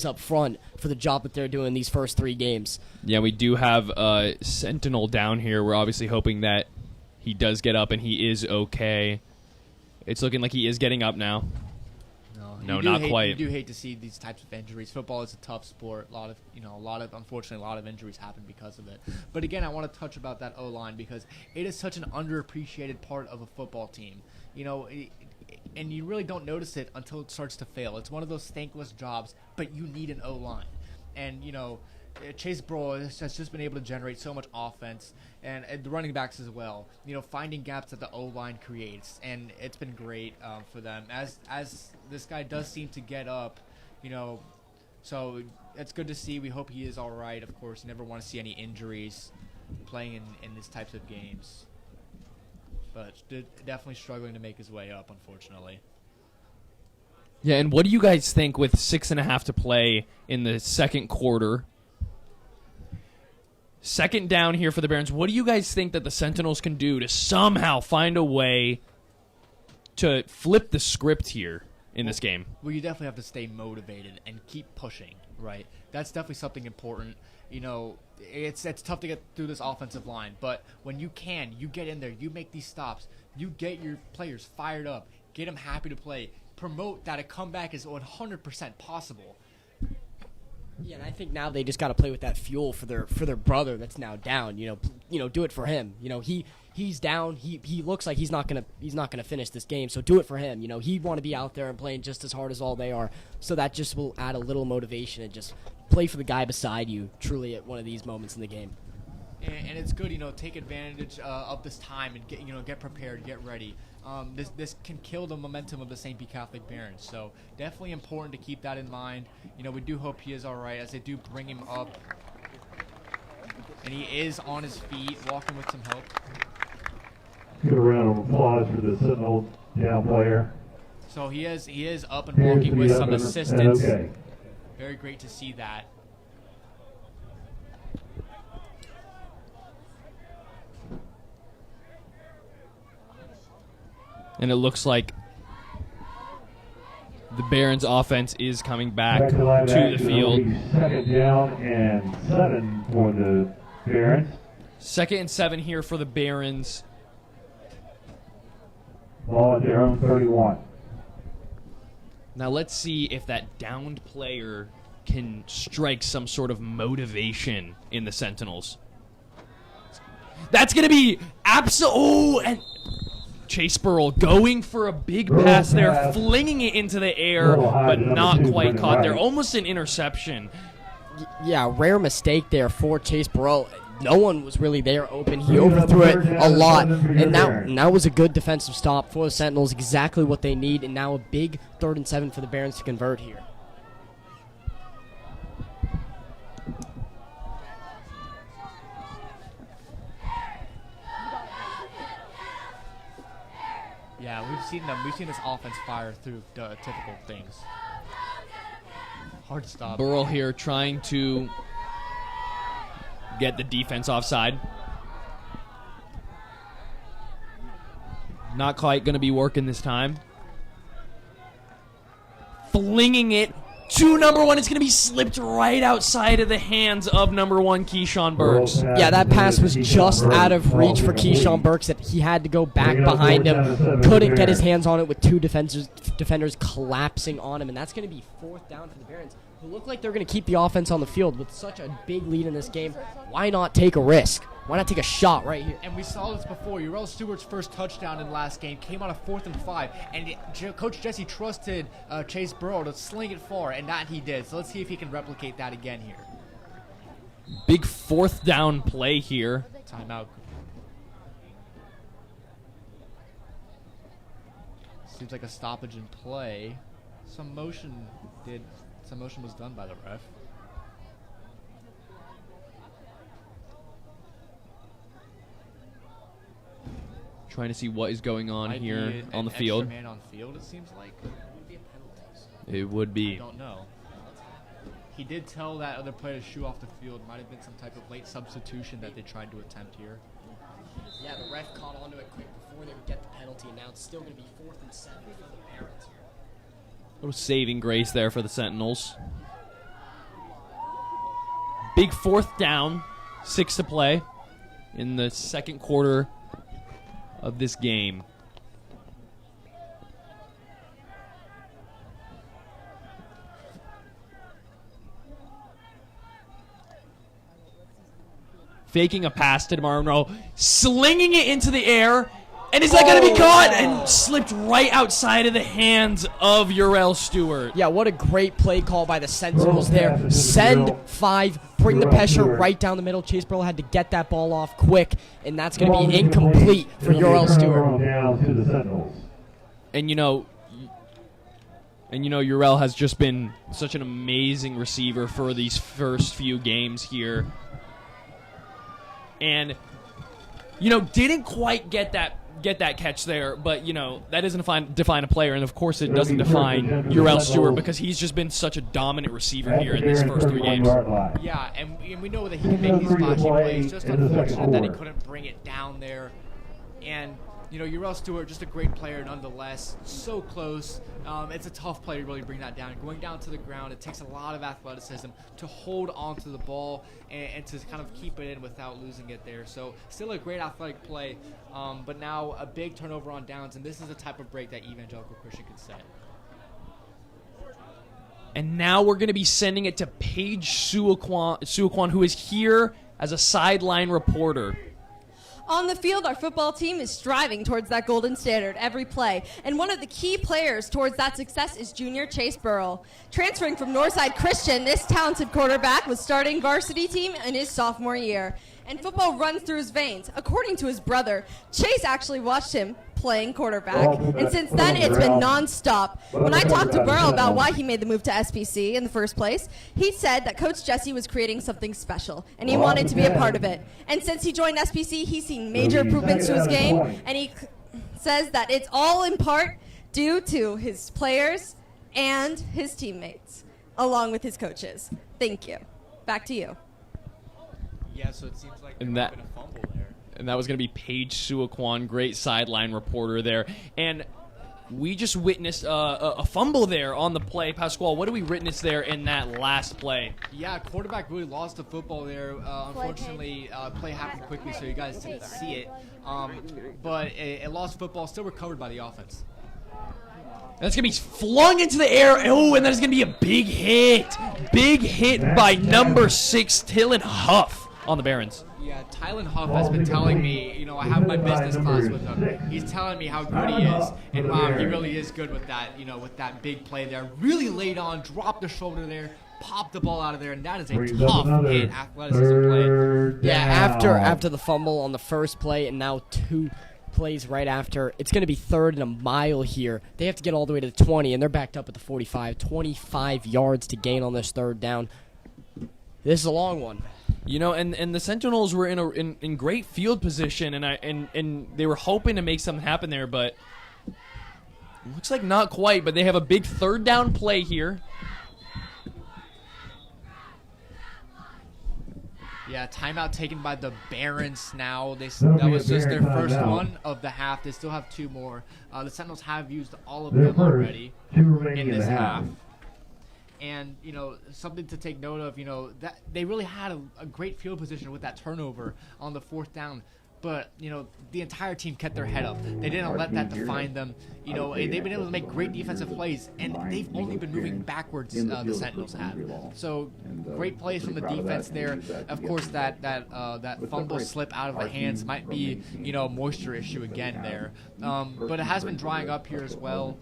up front for the job that they're doing these first 3 games. Yeah, we do have a Sentinel down here. We're obviously hoping that he does get up and he is okay. It's looking like he is getting up now. No, not quite. You do hate to see these types of injuries. Football is a tough sport. Unfortunately, a lot of injuries happen because of it. But again, I want to touch about that O-line because it is such an underappreciated part of a football team. And you really don't notice it until it starts to fail. It's one of those thankless jobs, but you need an O-line. And, Chase Burrow has just been able to generate so much offense, and the running backs as well. Finding gaps that the O-line creates, and it's been great for them. As this guy does seem to get up, so it's good to see. We hope he is all right. Of course, you never want to see any injuries playing in these types of games. But definitely struggling to make his way up, unfortunately. Yeah, and what do you guys think with 6.5 to play in the second quarter? Second down here for the Barons. What do you guys think that the Sentinels can do to somehow find a way to flip the script here in this game? Well, you definitely have to stay motivated and keep pushing, right? That's definitely something important. It's tough to get through this offensive line, but when you get in there, you make these stops, you get your players fired up, get them happy to play, promote that a comeback is 100% possible. Yeah, and I think now they just got to play with that fuel for their brother that's now down. Do it for him. He's down. He looks like he's not gonna finish this game. So do it for him. He'd want to be out there and playing just as hard as all they are. So that just will add a little motivation and just play for the guy beside you. Truly, at one of these moments in the game. And it's good, take advantage of this time and get prepared, get ready. This can kill the momentum of the St. Pete Catholic Barons, so definitely important to keep that in mind. We do hope he is all right as they do bring him up, and he is on his feet, walking with some help. Give a round of applause for the Sentinel down player. So he is up and walking with some assistance. Okay. Very great to see that. And it looks like the Barons offense is coming back to the field. Second down and 7 for the Barons. 2nd and 7 here for the Barons. Ball at their own 31. Now let's see if that downed player can strike some sort of motivation in the Sentinels. That's going to be and Chase Burrow going for a big pass there, flinging it into the air, but not quite caught there. Almost an interception. Yeah, rare mistake there for Chase Burrow. No one was really there open. He overthrew it a lot, and now was a good defensive stop for the Sentinels, exactly what they need, and now a big 3rd and 7 for the Barons to convert here. Yeah, we've seen this offense fire through typical things. Hard to stop. Burrell here trying to get the defense offside. Not quite going to be working this time. Flinging it to number 1. It's going to be slipped right outside of the hands of number 1, Keyshawn Burks. Yeah, that pass was just out of reach for Keyshawn Burks. That he had to go back behind him. Couldn't get his hands on it with 2 defenders collapsing on him. And that's going to be 4th down for the Barons, who look like they're going to keep the offense on the field with such a big lead in this game. Why not take a risk? Why not take a shot right here? And we saw this before. Urel Stewart's first touchdown in the last game came on a 4th and 5, and Coach Jesse trusted Chase Burrow to sling it far, and that he did. So let's see if he can replicate that again here. Big 4th down play here. Timeout. Seems like a stoppage in play. Some motion did The motion was done by the ref. Trying to see what is going on Might here be on the an field. extra man on field, it seems like. It would I be. don't know. He did tell that other player to shoo off the field. Might have been some type of late substitution that they tried to attempt here. Yeah, the ref caught onto it quick before they would get the penalty, and now it's still going to be 4th and 7 for the Barons here. Little saving grace there for the Sentinels. Big 4th down, 6 to play in the second quarter of this game. Faking a pass to DeMar Monroe, slinging it into the air, and is that going to be caught? And slipped right outside of the hands of Urel Stewart. Yeah, what a great play call by the Sentinels there. Send 5, bring the pressure right down the middle. Chase Burrell had to get that ball off quick, and that's going to be incomplete for Urel Stewart. Down to the Sentinels. And you know, Urel has just been such an amazing receiver for these first few games here. And, didn't quite get that catch there, but, that doesn't define a player, and of course it doesn't define Urel Stewart because he's just been such a dominant receiver here in these first 3 games. Yeah, and we know that he can make these flashy plays. Just unfortunate that he couldn't bring it down there. And, Urel Stewart, just a great player nonetheless. So close. It's a tough play to really bring that down. Going down to the ground, it takes a lot of athleticism to hold onto the ball and to kind of keep it in without losing it there. So still a great athletic play, but now a big turnover on downs, and this is the type of break that Evangelical Christian could set. And now we're going to be sending it to Paige Suaquan, who is here as a sideline reporter. On the field, our football team is striving towards that golden standard every play, and one of the key players towards that success is junior Chase Burrell. Transferring from Northside Christian, this talented quarterback was starting varsity team in his sophomore year, and football runs through his veins. According to his brother, Chase actually watched him playing quarterback, and since then it's been non-stop. When I talked to Burrell about why he made the move to SPC in the first place, he said that Coach Jesse was creating something special, and he wanted to be a part of it. And since he joined SPC, he's seen major improvements to his game, and he says that it's all in part due to his players and his teammates, along with his coaches. Thank you. Back to you. Yeah, so it seems like And there that- might have been a fumble there. And that was going to be Paige Suaquan, great sideline reporter there. And we just witnessed a fumble there on the play. Pasquale, what did we witness there in that last play? Yeah, quarterback really lost the football there. Unfortunately, play happened quickly, so you guys didn't see it. But a lost football, still recovered by the offense. That's going to be flung into the air. Oh, and that is going to be a big hit. Big hit by number 6, Tylan Huff on the Barons. Yeah, Tylan Huff has been telling me, I have my business class with him. He's telling me how good he is, and wow, he really is good with that, with that big play there. Really laid on, dropped the shoulder there, popped the ball out of there, and that is a tough hit athleticism play. Yeah, after the fumble on the first play and now 2 plays right after, it's going to be 3rd and a mile here. They have to get all the way to the 20, and they're backed up at the 45. 25 yards to gain on this 3rd down. This is a long one. And the Sentinels were in great field position, and they were hoping to make something happen there, but it looks like not quite. But they have a big 3rd down play here. Yeah, timeout taken by the Barons now. That was just their first one of the half. They still have 2 more. The Sentinels have used all of them already in this half. And, something to take note of, that they really had a great field position with that turnover on the 4th down. But, the entire team kept their head up. They didn't let that define them. They've been able to make great defensive plays, and they've only been moving backwards, the Sentinels have. So, great plays from the defense there. Of course, that fumble slip out of the hands might be, a moisture issue again there. But it has been drying up here as well.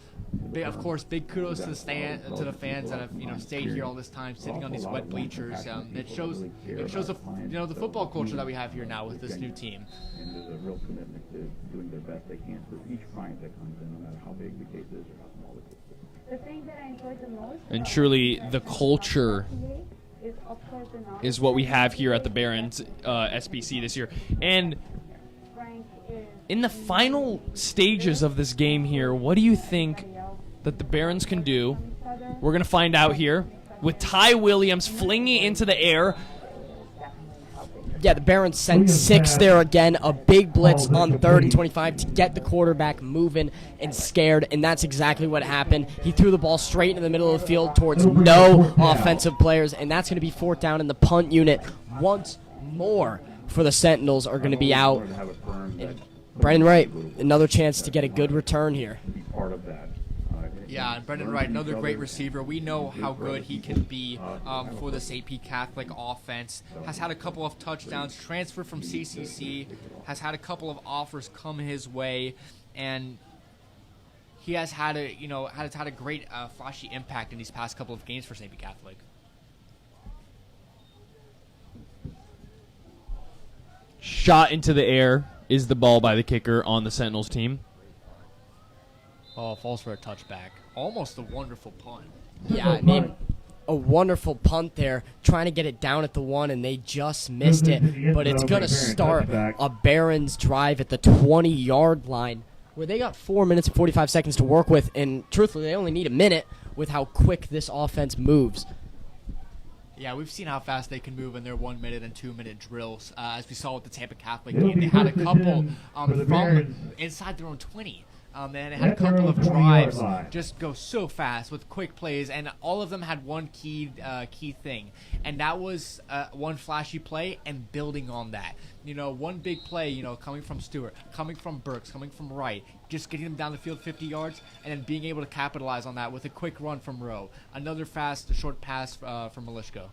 Of course, big kudos to the fans that have stayed here all this time, sitting on these wet bleachers. It shows the football culture that we have here now with this new team. And there's a real commitment to doing their best they can for each client that comes in, no matter how big the case is or how small the case is. And truly, the culture is what we have here at the Barons SBC this year. And in the final stages of this game here, what do you think that the Barons can do? We're going to find out here with Ty Williams flinging it into the air. Yeah, the Barons sent 6 there again. A big blitz on 3rd and 25 to get the quarterback moving and scared, and that's exactly what happened. He threw the ball straight into the middle of the field towards no offensive players, and that's going to be 4th down, and the punt unit once more for the Sentinels are going to be out. And Brendan Wright, another chance to get a good return here. Yeah, and Brendan Wright, another great receiver. We know how good he can be for the St. Pete Catholic offense. Has had a couple of touchdowns, transferred from CCC, has had a couple of offers come his way, and he has had a great flashy impact in these past couple of games for St. Pete Catholic. Shot into the air is the ball by the kicker on the Sentinels team. Oh, falls for a touchback. Almost a wonderful punt. Yeah, I mean, a wonderful punt there, trying to get it down at the 1, and they just missed it. But it's going to start a Barons drive at the 20-yard line, where they got 4 minutes and 45 seconds to work with, and truthfully, they only need a minute with how quick this offense moves. Yeah, we've seen how fast they can move in their 1 minute and 2 minute drills. As we saw with the Tampa Catholic game, they had a couple from inside their own 20. And they had a couple of drives just go so fast with quick plays, and all of them had one key thing, and that was one flashy play and building on that. One big play, coming from Stewart, coming from Burks, coming from Wright, just getting them down the field 50 yards, and then being able to capitalize on that with a quick run from Rowe. Another fast, short pass from Malishko.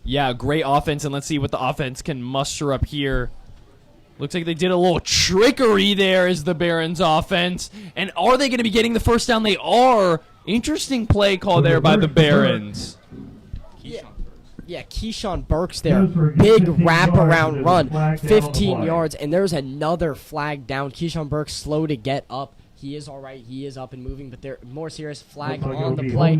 Yeah, great offense, and let's see what the offense can muster up here. Looks like they did a little trickery there as the Barons offense. And are they going to be getting the first down? They are. Interesting play call there by the Barons. Yeah, Keyshawn Burks there. Big wraparound run, 15 yards. And there's another flag down. Keyshawn Burks slow to get up. He is all right. He is up and moving, but they're more serious flag on the play.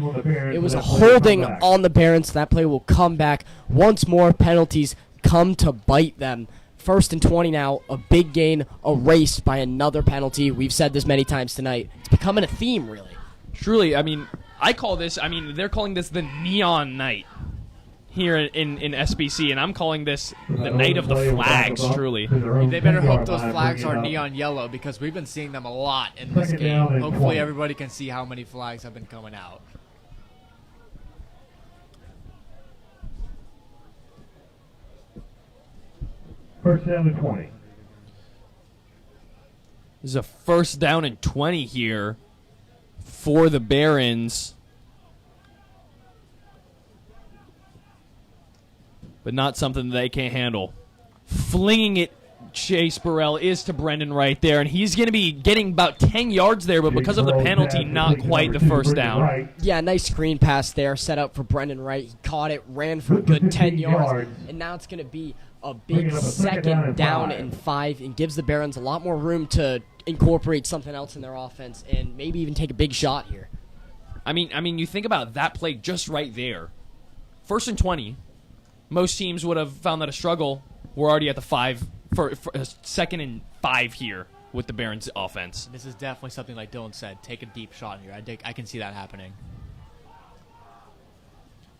It was a holding on the Barons. That play will come back. Once more, penalties come to bite them. 1st and 20 now, a big gain erased by another penalty. We've said this many times tonight. It's becoming a theme, really. Truly, they're calling this the Neon Night here in SBC, and I'm calling this the Night of the Flags, truly. They better hope those flags are neon yellow, because we've been seeing them a lot in this game. Hopefully everybody can see how many flags have been coming out. First down and 20. There's a 1st down and 20 here for the Barons. But not something that they can't handle. Flinging it, Chase Burrell is to Brendan right there, and he's going to be getting about 10 yards there, but because of the penalty, not quite the 1st down. Yeah, nice screen pass there, set up for Brendan Wright. He caught it, ran for a good 10 yards, and now it's going to be a big 2nd down and 5, and gives the Barons a lot more room to incorporate something else in their offense and maybe even take a big shot here. I mean, you think about that play just right there. 1st and 20. Most teams would have found that a struggle. We're already at the 5 for 2nd and 5 here with the Barons offense. This is definitely something like Dylan said. Take a deep shot here. I can see that happening.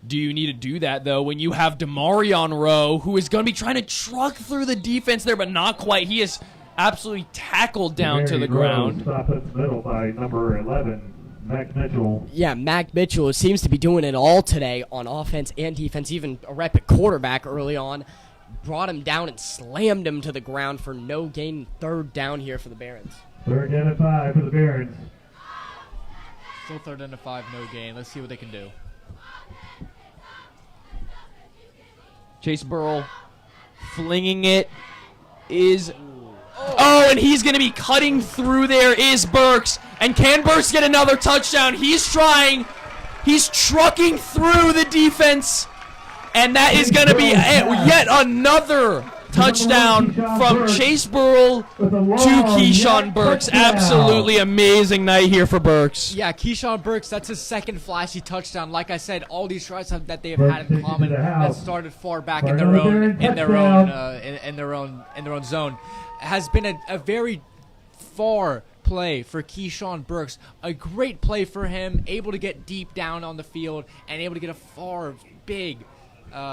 Do you need to do that, though, when you have Demarion Rowe, who is going to be trying to truck through the defense there, but not quite. He is absolutely tackled down to the ground. Stop at the middle by number 11, Mac Mitchell. Yeah, Mac Mitchell seems to be doing it all today on offense and defense, even a rep at quarterback early on. Brought him down and slammed him to the ground for no gain. 3rd down here for the Barons. 3rd down and 5 for the Barons. Still 3rd and 5, no gain. Let's see what they can do. Chase Burrell flinging it is... Oh, and he's going to be cutting through there is Burks. And can Burks get another touchdown? He's trying. He's trucking through the defense. And that is going to be yet another touchdown from Chase Burrell to Keyshawn Burks. Absolutely amazing night here for Burks. Yeah, Keyshawn Burks, that's his second flashy touchdown. Like I said, all these tries that they have had in common that started far back in their own zone has been a very far play for Keyshawn Burks. A great play for him, able to get deep down on the field and able to get a far big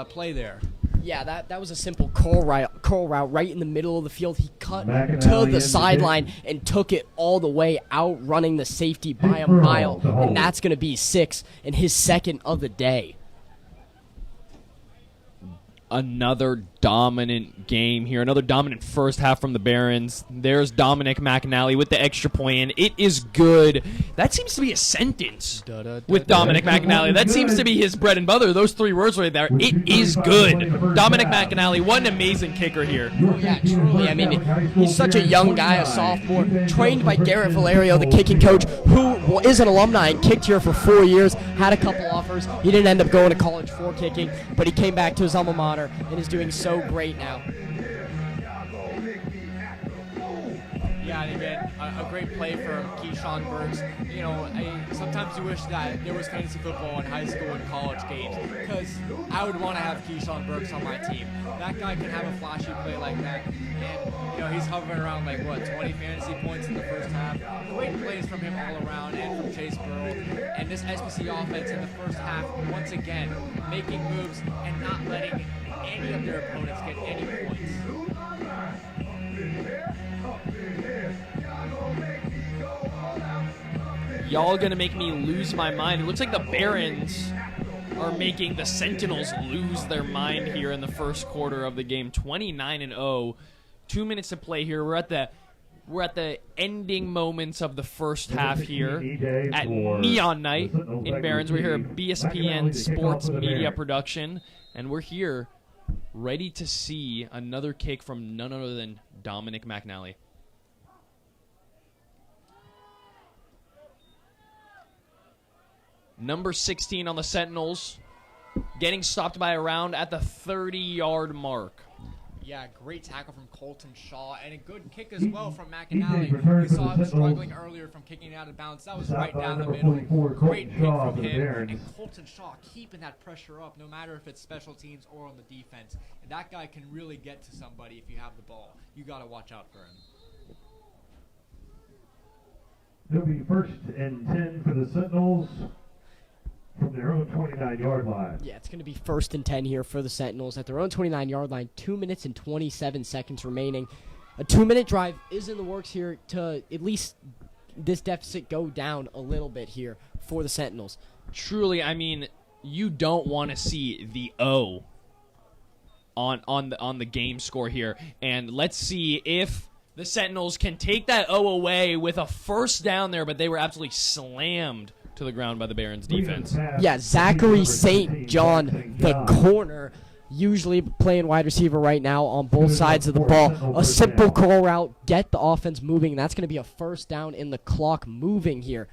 play there. Yeah, that was a simple curl route right in the middle of the field. He cut to the sideline and took it all the way out, running the safety by a mile, and that's going to be 6 and his second of the day. Another dominant game here. Another dominant first half from the Barons. There's Dominic McNally with the extra point in. It is good. That seems to be a sentence with Dominic McNally. That seems to be his bread and butter. Those 3 words right there. It is good. Dominic McNally, what an amazing kicker here. Oh, yeah, truly. I mean, he's such a young guy, a sophomore, trained by Garrett Valerio, the kicking coach, who is an alumni and kicked here for 4 years, had a couple offers. He didn't end up going to college for kicking, but he came back to his alma mater and is doing so great now. Yeah, and again, a great play from Keyshawn Burks. You know, sometimes you wish that there was fantasy football in high school and college games, because I would want to have Keyshawn Burks on my team. That guy can have a flashy play like that, and you know he's hovering around like 20 fantasy points in the first half. Great plays from him all around, and from Chase Burrell. And this SBC offense in the first half, once again, making moves and not letting any of their opponents get any points. Y'all gonna make me lose my mind. It looks like the Barons are making the Sentinels lose their mind here in the first quarter of the game. 29-0. 2 minutes to play here. We're at the ending moments of the first half here at Neon Night in Barons. We're here at BSPN Sports Media Production, and we're here ready to see another kick from none other than Dominic McNally. Number 16 on the Sentinels, getting stopped by a round at the 30-yard mark. Yeah, great tackle from Colton Shaw, and a good kick as well from McNally. We saw him struggling earlier from kicking out of bounds. That was right down the middle. Great pick from him, and Colton Shaw keeping that pressure up, no matter if it's special teams or on the defense. And that guy can really get to somebody if you have the ball. You got to watch out for him. It'll be 1st and 10 for the Sentinels from their own 29-yard line. Yeah, it's going to be 1st and 10 here for the Sentinels at their own 29-yard line. 2 minutes and 27 seconds remaining. A 2-minute drive is in the works here to at least this deficit go down a little bit here for the Sentinels. Truly, I mean, you don't want to see the O on the game score here. And let's see if the Sentinels can take that O away with a first down there, but they were absolutely slammed to the ground by the Barons defense. Yeah, Zachary St. John, the corner, usually playing wide receiver right now on both sides of the ball. A simple curl route, get the offense moving, and that's going to be a first down in the clock moving here.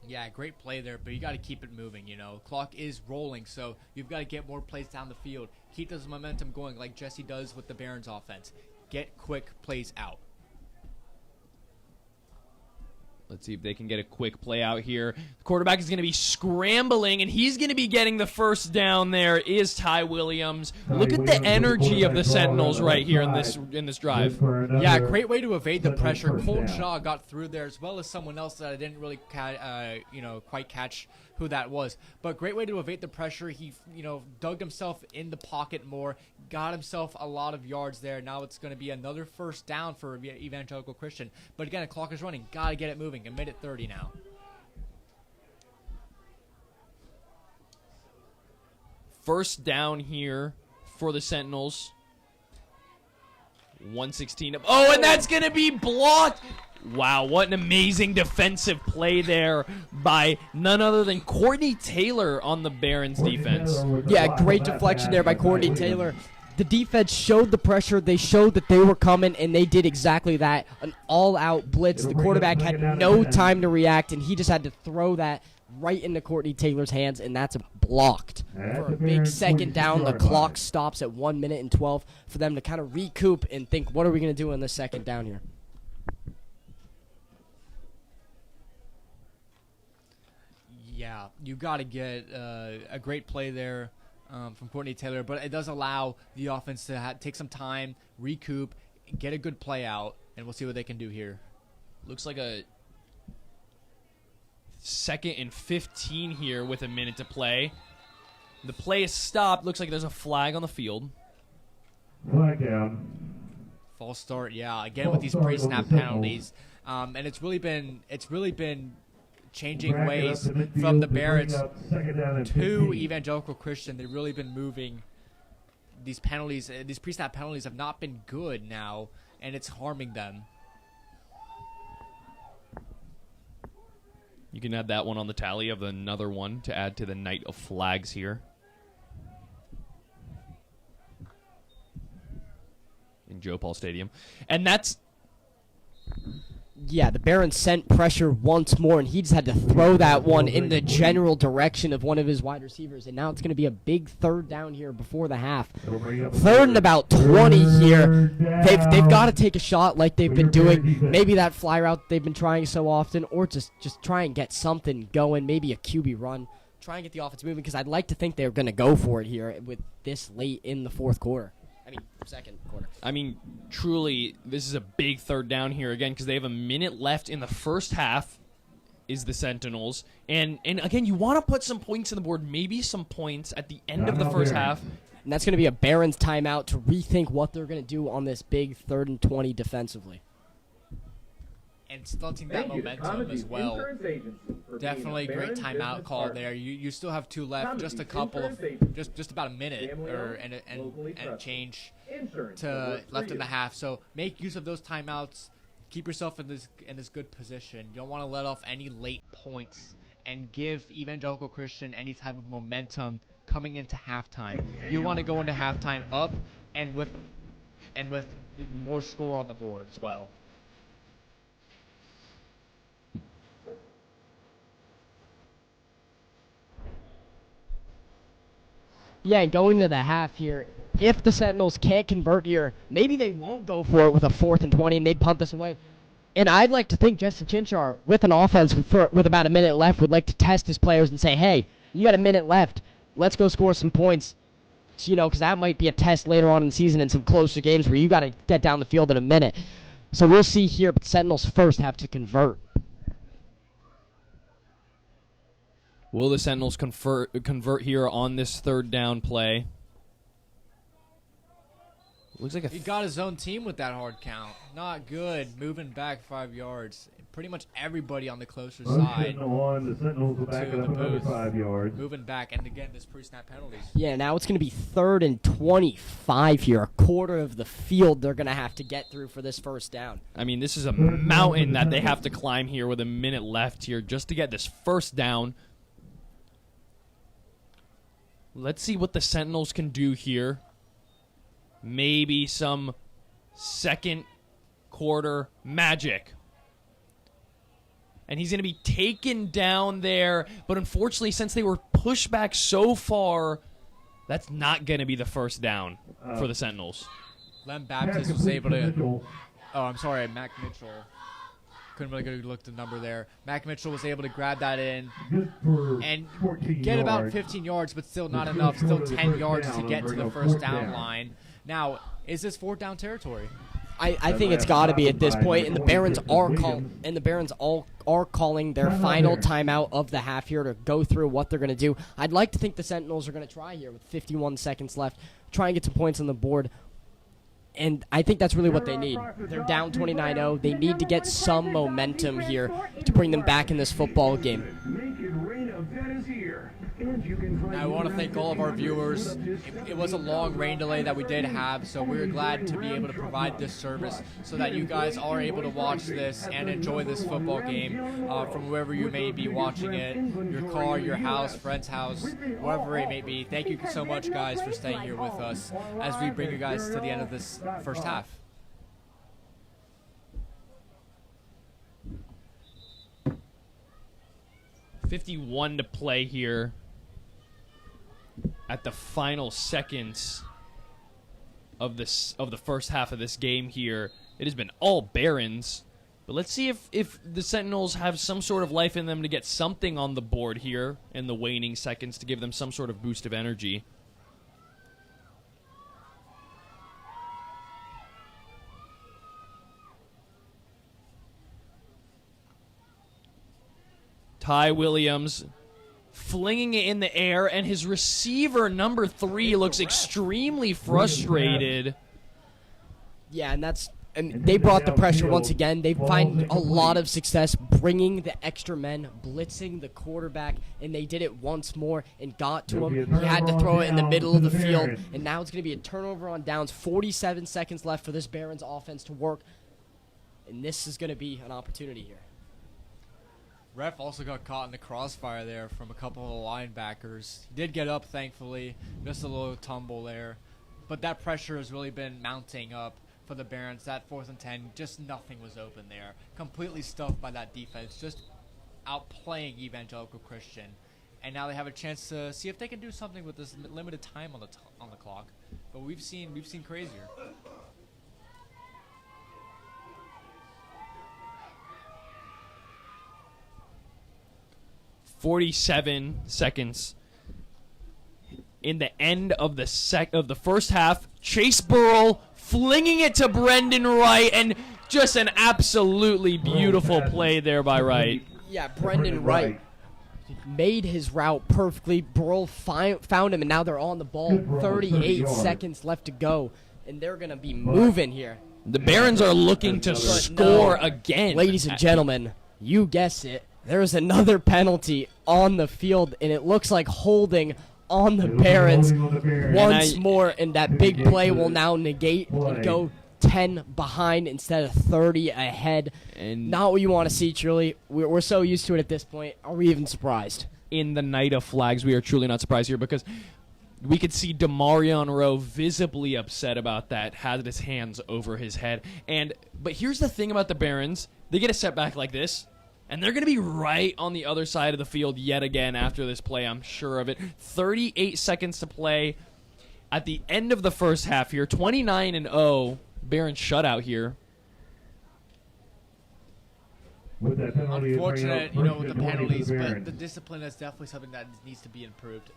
Yeah, great play there, but you got to keep it moving, you know. Clock is rolling, so you've got to get more plays down the field. Keep this momentum going like Jesse does with the Barons offense. Get quick plays out. Let's see if they can get a quick play out here. The quarterback is going to be scrambling, and he's going to be getting the first down there is Ty Williams. Look at the energy of the Sentinels right here in this drive. Yeah, great way to evade the pressure. Colton Shaw got through there, as well as someone else that I didn't really quite catch who that was. But great way to evade the pressure. He dug himself in the pocket more, got himself a lot of yards there. Now it's going to be another first down for Evangelical Christian. But again, the clock is running. Got to get it moving. A minute 30 now. First down here for the Sentinels. 116. Oh, and that's going to be blocked. Wow, what an amazing defensive play there by none other than Courtney Taylor on the Barons defense. Yeah, great deflection there by Courtney Taylor. The defense showed the pressure. They showed that they were coming, and they did exactly that. An all-out blitz. The quarterback had no time to react, and he just had to throw that right into Courtney Taylor's hands, and that's a blocked for a big second down. The clock stops at 1 minute and 12 for them to kind of recoup and think, what are we going to do in this second down here? Yeah, you got to get a great play there from Courtney Taylor, but it does allow the offense to take some time, recoup, get a good play out, and we'll see what they can do here. Looks like a 2nd and 15 here with a minute to play. The play is stopped. Looks like there's a flag on the field. Flag down. False start, yeah. Again with these pre-snap penalties, and it's really been changing ways from the Barretts to Evangelical Christian. They've really been moving these penalties. These pre-snap penalties have not been good now, and it's harming them. You can add that one on the tally of another one to add to the night of flags here in Joe Paul Stadium. And that's... Yeah, the Barons sent pressure once more, and he just had to throw that one in the general direction of one of his wide receivers. And now it's going to be a big third down here before the half. 3rd and about 20 here. They've got to take a shot like they've been doing. Maybe that fly route they've been trying so often, or just try and get something going, maybe a QB run. Try and get the offense moving, because I'd like to think they're going to go for it here with this late in the fourth quarter. Second quarter. I mean, truly, this is a big third down here again, because they have a minute left in the first half, is the Sentinels. And again, you want to put some points on the board, maybe some points at the end of the first half. And that's going to be a Barons timeout to rethink what they're going to do on this big 3rd and 20 defensively. And stunting that momentum as well. Definitely a great timeout call there. You still have 2 left, just a couple of, just about a minute and change to left in the half. So make use of those timeouts. Keep yourself in this good position. You don't want to let off any late points and give Evangelical Christian any type of momentum coming into halftime. You want to go into halftime up and with more score on the board as well. Yeah, going to the half here, if the Sentinels can't convert here, maybe they won't go for it with a 4th and 20 and they'd punt this away. And I'd like to think Justin Chinchar, with an offense with about a minute left, would like to test his players and say, hey, you got a minute left. Let's go score some points. So, because that might be a test later on in the season in some closer games where you got to get down the field in a minute. So we'll see here, but Sentinels first have to convert. Will the Sentinels convert here on this third down play? Looks like he got his own team with that hard count. Not good. Moving back 5 yards. Pretty much everybody on the closer side. The Sentinels will back it up another 5 yards. Moving back, and again, this pre-snap penalties. Yeah, now it's going to be 3rd and 25 here. A quarter of the field they're going to have to get through for this first down. I mean, this is a mountain that they have to climb here with a minute left here just to get this first down. Let's see what the Sentinels can do here. Maybe some second quarter magic. And he's going to be taken down there. But unfortunately, since they were pushed back so far, that's not going to be the first down for the Sentinels. Lem Baptist was able to... Oh, I'm sorry, Mac Mitchell. Couldn't really look at the number there. Mac Mitchell was able to grab that in and get about 15 yards, but still not enough. Still 10 yards to get to the first down line. Now, is this 4th down territory? I think it's got to be at this point, and the Barons are calling their final timeout of the half here to go through what they're going to do. I'd like to think the Sentinels are going to try here with 51 seconds left, try and get some points on the board. And I think that's really what they need. They're down 29-0. They need to get some momentum here to bring them back in this football game. I want to thank all of our viewers. It was a long rain delay that we did have, so we're glad to be able to provide this service so that you guys are able to watch this and enjoy this football game from wherever you may be watching it, your car, your house, friend's house, wherever it may be. Thank you so much, guys, for staying here with us as we bring you guys to the end of this first half. .51 to play here. at the final seconds of the first half of this game here. It has been all Barons. But let's see if the Sentinels have some sort of life in them to get something on the board here in the waning seconds to give them some sort of boost of energy. Ty Williams flinging it in the air, and his receiver, number 3, looks extremely frustrated. Yeah, and they brought the pressure once again. They find a lot of success bringing the extra men, blitzing the quarterback, and they did it once more and got to him. He had to throw it in the middle of the field, and now it's going to be a turnover on downs. 47 seconds left for this Barons offense to work, and this is going to be an opportunity here. Ref also got caught in the crossfire there from a couple of linebackers. He did get up, thankfully. Just a little tumble there. But that pressure has really been mounting up for the Barons. That 4th and 10, just nothing was open there. Completely stuffed by that defense, just outplaying Evangelical Christian. And now they have a chance to see if they can do something with this limited time on the clock. But we've seen crazier. 47 seconds in the end of the first half. Chase Burrell flinging it to Brendan Wright, and just an absolutely beautiful play there by Wright. Yeah, Brendan Wright made his route perfectly. Burrell found him, and now they're on the ball. 38 seconds left to go, and they're going to be moving here. The Barons are looking to score again. Ladies and gentlemen, you guessed it. There's another penalty on the field, and it looks like holding on the Barons once more, and that big play will now negate and go 10 behind instead of 30 ahead. And not what you want to see, truly. We're so used to it at this point. Are we even surprised? In the night of flags, we are truly not surprised here, because we could see Demarion Rowe visibly upset about that, had his hands over his head. But here's the thing about the Barons. They get a setback like this, and they're going to be right on the other side of the field yet again after this play, I'm sure of it. 38 seconds to play at the end of the first half here. 29-0. Barons shutout here. Unfortunate, with the penalties, but the discipline is definitely something that needs to be improved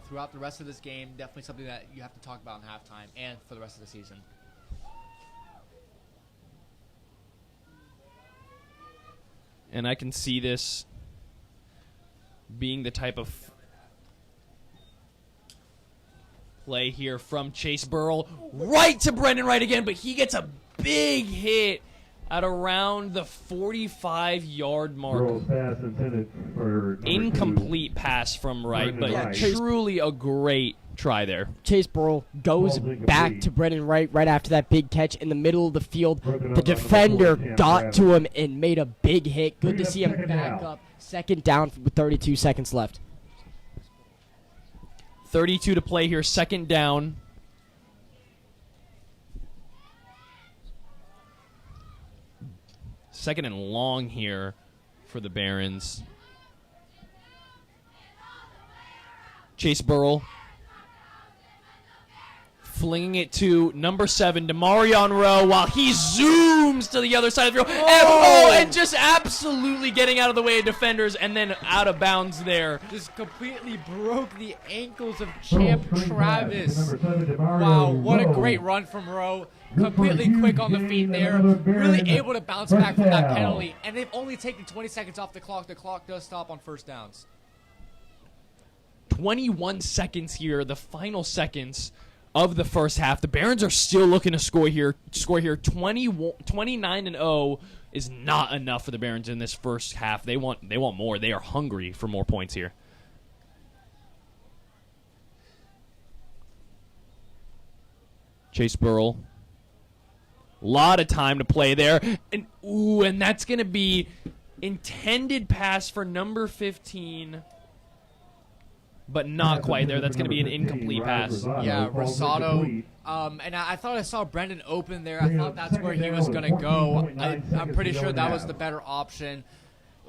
throughout the rest of this game. Definitely something that you have to talk about in halftime and for the rest of the season. And I can see this being the type of play here from Chase Burrell. Right to Brendan Wright again, but he gets a big hit at around the 45-yard mark. Incomplete pass from Wright, but truly a great try there. Chase Burrell goes back to Brendan Wright right after that big catch in the middle of the field. The defender got to him and made a big hit. Good to see him back up. 2nd down with 32 seconds left. 32 to play here, 2nd down. Second and long here for the Barons. Chase Burrell flinging it to number 7, Demarion Rowe, while he zooms to the other side of the field. And just absolutely getting out of the way of defenders, and then out of bounds there. Just completely broke the ankles of Champ Travis. Wow, what a great run from Rowe. Completely quick on the feet there. Really able to bounce back from that penalty. And they've only taken 20 seconds off the clock. The clock does stop on first downs. 21 seconds here, the final seconds of the first half. The Barons are still looking to score here. 29-0 is not enough for the Barons in this first half. They want more. They are hungry for more points here. Chase Burrell. A lot of time to play there. And that's going to be intended pass for number 15. But not quite there. That's going to be an incomplete pass. Yeah, Rosado. And I thought I saw Brendan open there. I thought that's where he was going to go. I'm pretty sure that was the better option.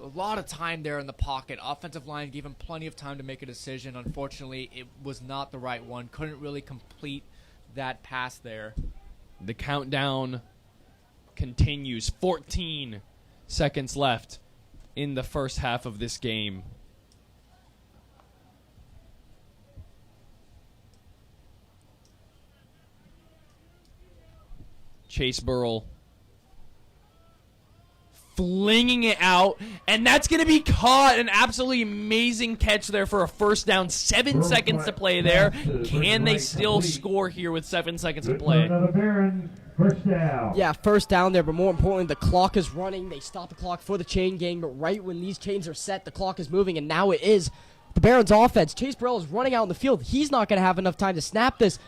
a lot of time there in the pocket. Offensive line gave him plenty of time to make a decision. Unfortunately, it was not the right one. Couldn't really complete that pass there. The countdown continues. 14 seconds left in the first half of this game. Chase Burrell flinging it out, and that's going to be caught. An absolutely amazing catch there for a first down. 7 seconds to play there. Can they still score here with 7 seconds to play? Another Baron, first down. Yeah, first down there, but more importantly, the clock is running. They stop the clock for the chain gang, but right when these chains are set, the clock is moving, and now it is the Barons' offense. Chase Burrell is running out in the field. He's not going to have enough time to snap this.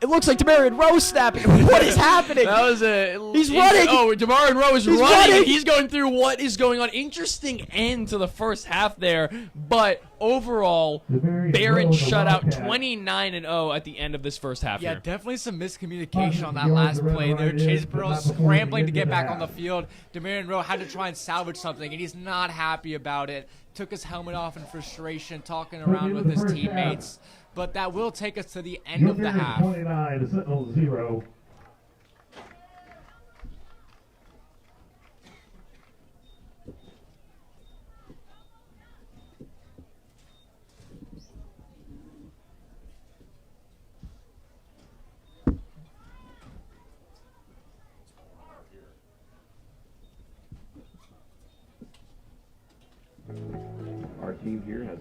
It looks like Demarion Rowe snapping. What is happening? That was He's running. Oh, Demarion Rowe is He's running. running. He's going through what is going on. Interesting end to the first half there, but overall, Barron shut out 29-0 at the end of this first half. Yeah, here. definitely some miscommunication on that last play there. Chase Burrow scrambling to get back on the field. Demarion Rowe had to try and salvage something, and he's not happy about it. Took his helmet off in frustration, talking around with his teammates. But that will take us to the end of the half. 29, the Sentinels 0. Our team here has,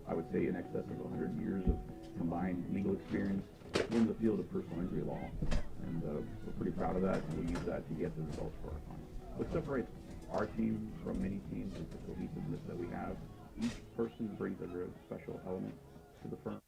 I would say, in excess of 100 years of combined legal experience in the field of personal injury law. And we're pretty proud of that, and we'll use that to get the results for our clients. What separates our team from many teams is the cohesiveness that we have. Each person brings a very special element to the firm.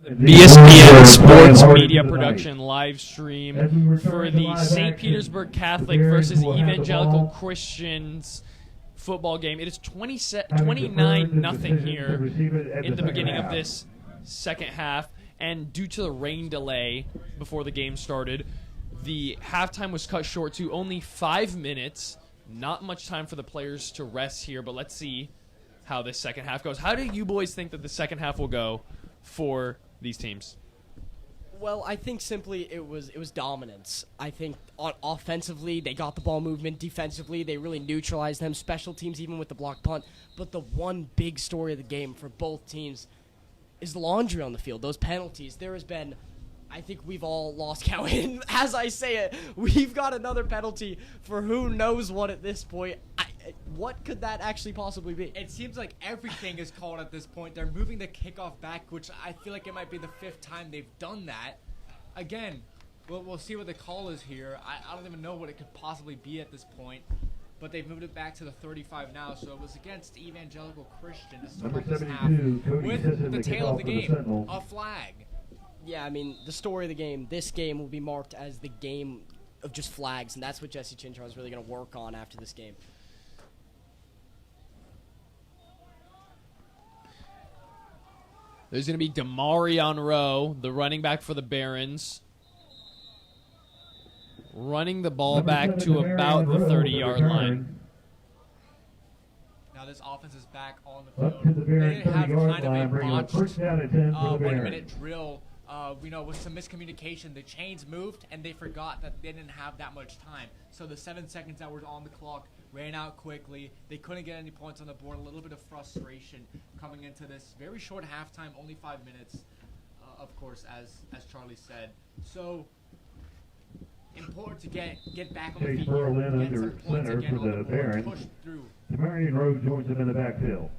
BSPN Sports Media Production live stream for the St. Petersburg Catholic versus Evangelical Christians football game. It is 29-0 here in the beginning of this second half, and due to the rain delay before the game started, the halftime was cut short to only 5 minutes. Not much time for the players to rest here, but let's see how this second half goes. How do you boys think that the second half will go for these teams? Well, I think simply it was dominance. I think offensively they got the ball movement. Defensively they really neutralized them. Special teams even with the block punt. But the one big story of the game for both teams is the laundry on the field. Those penalties. There has been, I think we've all lost count. And as I say it, we've got another penalty for who knows what at this point. What could that actually possibly be? It seems like everything is called at this point. They're moving the kickoff back, which I feel like it might be the 5th time they've done that. Again, we'll see what the call is here. I don't even know what it could possibly be at this point. But they've moved it back to the 35 now, so it was against Evangelical Christian to start off this half with the tail of the game, a flag. Yeah, I mean, the story of the game, this game will be marked as the game of just flags, and that's what Jesse Chinchon is really going to work on after this game. There's going to be Demarion Rowe, the running back for the Barons, running the ball back to about the 30-yard line. Now this offense is back on the field. They have kind of a botched 1-minute drill. With some miscommunication, the chains moved, and they forgot that they didn't have that much time. So the 7 seconds that were on the clock ran out quickly. They couldn't get any points on the board. A little bit of frustration coming into this very short halftime, only 5 minutes, of course, as Charlie said. So important to get back on the Chase feet, Burrow in get under some points center again for on the the board, Barons. push through. Demarion Rowe joins him in the backfield.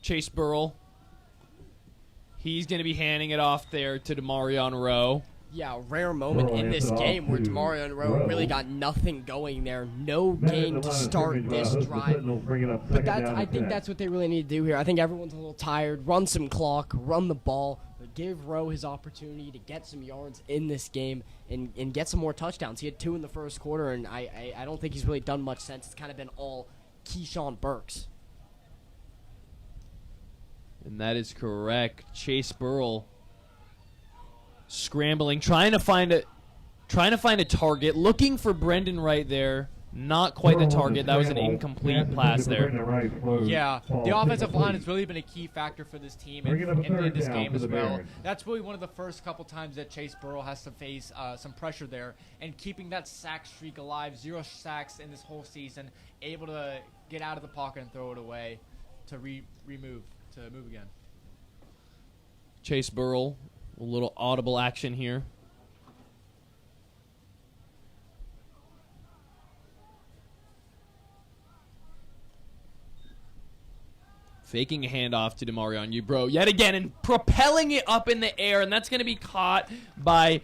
Chase Burrell. He's going to be handing it off there to Demarion Rowe. Yeah, a rare moment in this game where Demarion Rowe really got nothing going there. No gain to start this drive. But I think that's what they really need to do here. I think everyone's a little tired. Run some clock, run the ball, but give Rowe his opportunity to get some yards in this game and get some more touchdowns. He had 2 in the first quarter, and I don't think he's really done much since. It's kind of been all Keyshawn Burks. And that is correct. Chase Burrell scrambling, trying to find a target, looking for Brendan Wright there. Not quite the target. That was an incomplete pass there. Yeah, the offensive line has really been a key factor for this team in this game as well. That's really one of the first couple times that Chase Burrell has to face some pressure there, and keeping that sack streak alive. 0 sacks in this whole season, able to get out of the pocket and throw it away to move again. Chase Burrell, a little audible action here. Faking a handoff to Demarion Rowe yet again and propelling it up in the air, and that's going to be caught by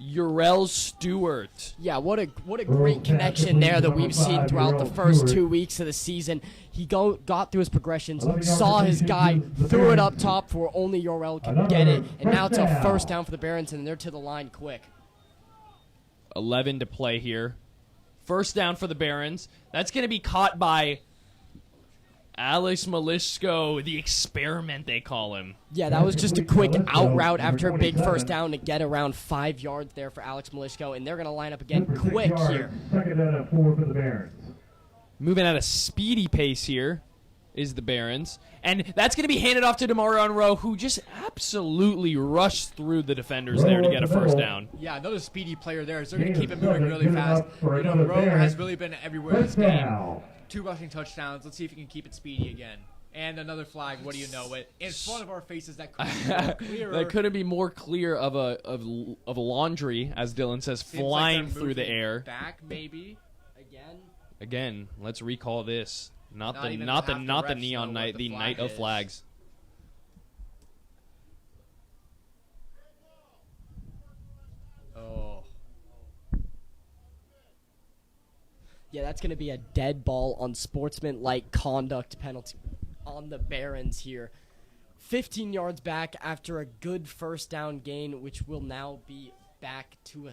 Urel Stewart. Yeah, what a great connection there that we've seen throughout the first 2 weeks of the season. He got through his progressions, saw his guy, threw it up top for only Urel could get it, and now it's a first down for the Barons, and they're to the line quick. 11 to play here. First down for the Barons. That's going to be caught by Alex Malishko, the experiment they call him. Yeah, that was just a quick out route after a big first down to get around 5 yards there for Alex Malishko, and they're going to line up again quick here. Second down and 4 for the Barons. Moving at a speedy pace here is the Barons. And that's going to be handed off to Demarion Rowe, who just absolutely rushed through the defenders there to get a first down. Yeah, another speedy player there. So they're going to keep it moving really fast. Rowe has really been everywhere in this game. 2 rushing touchdowns. Let's see if he can keep it speedy again. And another flag. What do you know it? In front of our faces, that couldn't be more clearer. That couldn't be more clear of a laundry, as Dylan says, Seems flying like through the air. Back maybe. Again, let's recall this. Not the refs neon know night, what the flag night of is. flags. Oh. Yeah, that's going to be a dead ball on sportsman-like conduct penalty on the Barons here. 15 yards back after a good first down gain, which will now be back to a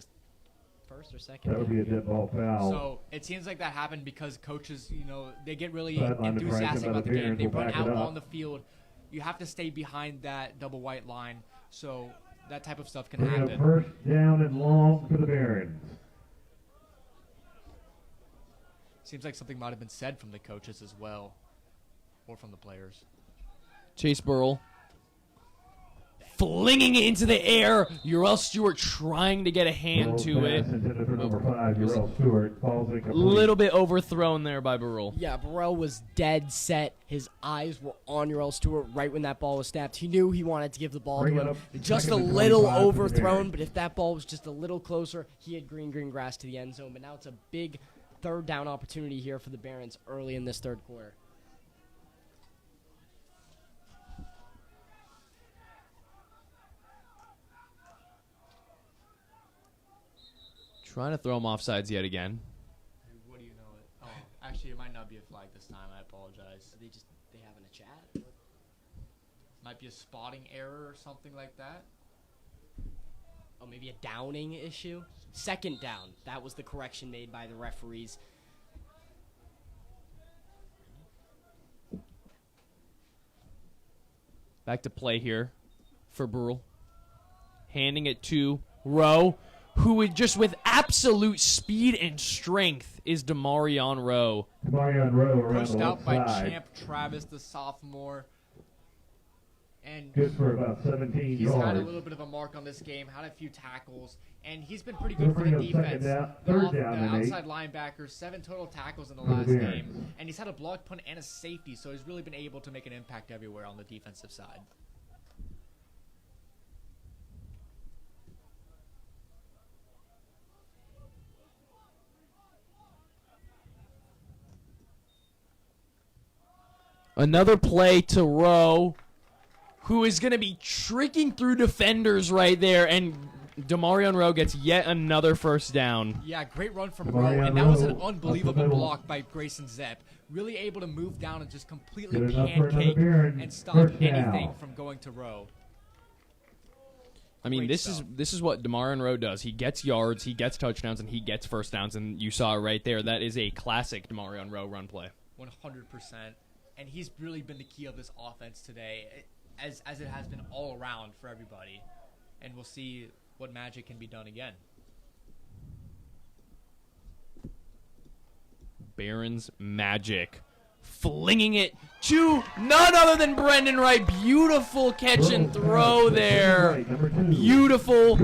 first or second. That would be a dead ball foul. So it seems like that happened because coaches, they get really Sideline enthusiastic infraction by about the the game. Barons They will run back out it up. on the field. You have to stay behind that double white line. So that type of stuff can Bring up happen. first down and long for the Barons. Seems like something might have been said from the coaches as well, or from the players. Chase Burrell flinging it into the air. Urel Stewart trying to get a hand Burrell's to pass it. intended for number 5, Urel Stewart, falls A incomplete. little bit overthrown there by Burrell. Yeah, Burrell was dead set. His eyes were on Urel Stewart right when that ball was snapped. He knew he wanted to give the ball Bring to it him. up, Just a second and little 25 for the overthrown, Barons. but if that ball was just a little closer, he had green grass to the end zone. But now it's a big third down opportunity here for the Barons early in this third quarter. Trying to throw him offsides yet again. What do you know it? Oh, actually, it might not be a flag this time. I apologize. They having a chat? Might be a spotting error or something like that. Oh, maybe a downing issue? Second down. That was the correction made by the referees. Back to play here for Burrell. Handing it to Rowe, who would just with absolute speed and strength is Demarion Rowe. Marion Rowe around Pushed the out left by side. Champ Travis, the sophomore. And Good for about 17 he's yards. had a little bit of a mark on this game, had a few tackles, and he's been pretty good for Bring the up second defense. down- The third off- down the and 8. outside linebackers, 7 total tackles in the For the last Barons. game, and he's had a block punt and a safety, so he's really been able to make an impact everywhere on the defensive side. Another play to Rowe, who is going to be tricking through defenders right there, and Demarion Rowe gets yet another first down. Yeah, great run from Demarion Rowe, and that was an Rowe, unbelievable up the middle. block by Grayson Zepp. Really able to move down and just completely Good enough for another pancake Baron. and stop First down. anything from going to Rowe. I mean, Great this stuff. is what Demarion Rowe does. He gets yards, he gets touchdowns, and he gets first downs, and you saw it right there. That is a classic Demarion Rowe run play. 100%. And he's really been the key of this offense today, as it has been all around for everybody. And we'll see what magic can be done again. Barons magic. Flinging it to none other than Brendan Wright. Beautiful catch and throw there. Beautiful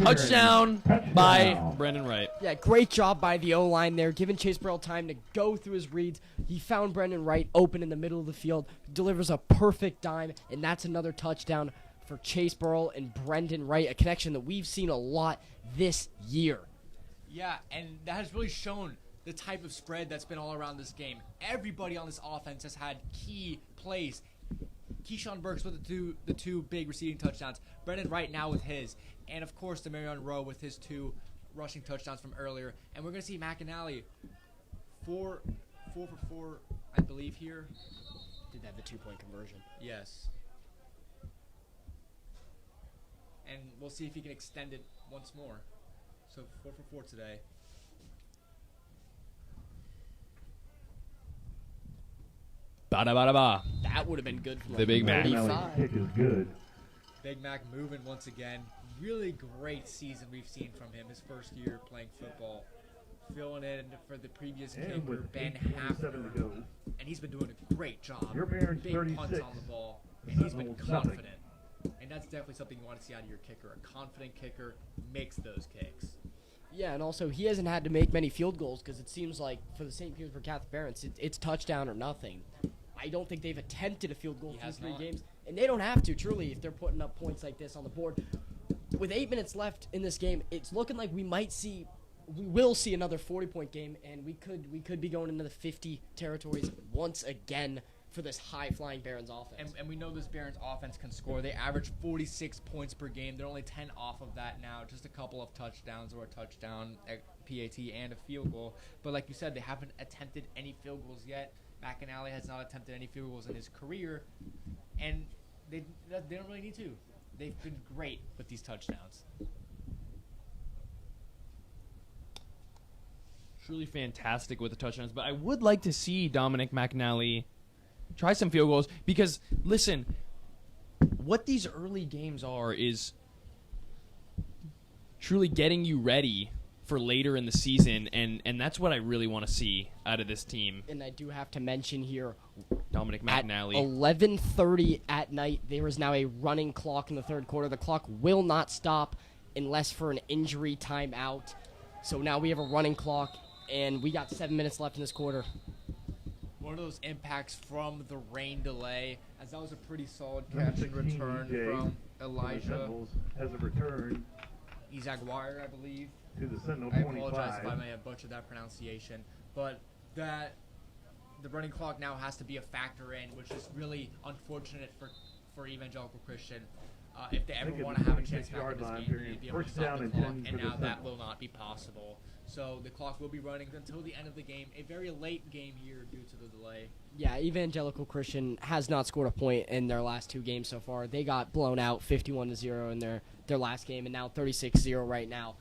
touchdown by Brendan Wright. Yeah, great job by the O-line there, giving Chase Burrell time to go through his reads. He found Brendan Wright open in the middle of the field, delivers a perfect dime, and that's another touchdown for Chase Burrell and Brendan Wright, a connection that we've seen a lot this year. Yeah, and that has really shown the type of spread that's been all around this game. Everybody on this offense has had key plays. Keyshawn Burks with the two big receiving touchdowns. Brendan Wright now with his. And, of course, Demarion Rowe with his 2 rushing touchdowns from earlier. And we're going to see McAnally 4 for 4, I believe, here. Did have the 2-point conversion. Yes. And we'll see if he can extend it once more. So 4 for 4 today. Ba-da-ba-da-ba. That would have been good for The Big Mac. McAnally's kick is good. Big Mac moving once again. Really great season we've seen from him his first year playing football. Filling in for the previous And kicker, with Ben 8:27 to Hafner. go. And he's been doing a great job. Your Barons Big 36. punts on the ball. And he's been Sentinels nothing. confident. And that's definitely something you want to see out of your kicker. A confident kicker makes those kicks. Yeah, and also he hasn't had to make many field goals because it seems like for the St. Petersburg Catholic Barons, it's touchdown or nothing. I don't think they've attempted a field goal He through has 3 not. games, and they don't have to, truly, if they're putting up points like this on the board. With 8 minutes left in this game, it's looking like we will see another 40-point game, and we could be going into the 50 territories once again for this high-flying Barons offense. And we know this Barons offense can score. They average 46 points per game. They're only 10 off of that now. Just a couple of touchdowns or a touchdown PAT and a field goal. But like you said, they haven't attempted any field goals yet. McAnally has not attempted any field goals in his career, and they don't really need to. They've been great with these touchdowns. Truly fantastic with the touchdowns, but I would like to see Dominic McAnally try some field goals because, listen, what these early games are is truly getting you ready for later in the season, and that's what I really want to see out of this team. And I do have to mention here, Dominic McAnally. At 11:30 at night, there is now a running clock in the third quarter. The clock will not stop unless for an injury timeout. So now we have a running clock, and we got 7 minutes left in this quarter. One of those impacts from the rain delay, as that was a pretty solid catch and return from Elijah. Sentinels has a return Izaguirre, I believe. to the Sentinel I 25. apologize if I may have butchered that pronunciation, but that the running clock now has to be a factor in, which is really unfortunate for Evangelical Christian. If they ever think want it's to have a 26 chance back yard in this line game, period. they'd be able to First stop down the and clock, 10 and for the now that Sentinels. will not be possible. So the clock will be running until the end of the game. A very late game here due to the delay. Yeah, Evangelical Christian has not scored a point in their last two games so far. They got blown out 51-0 in their last game, and now 36-0 right now.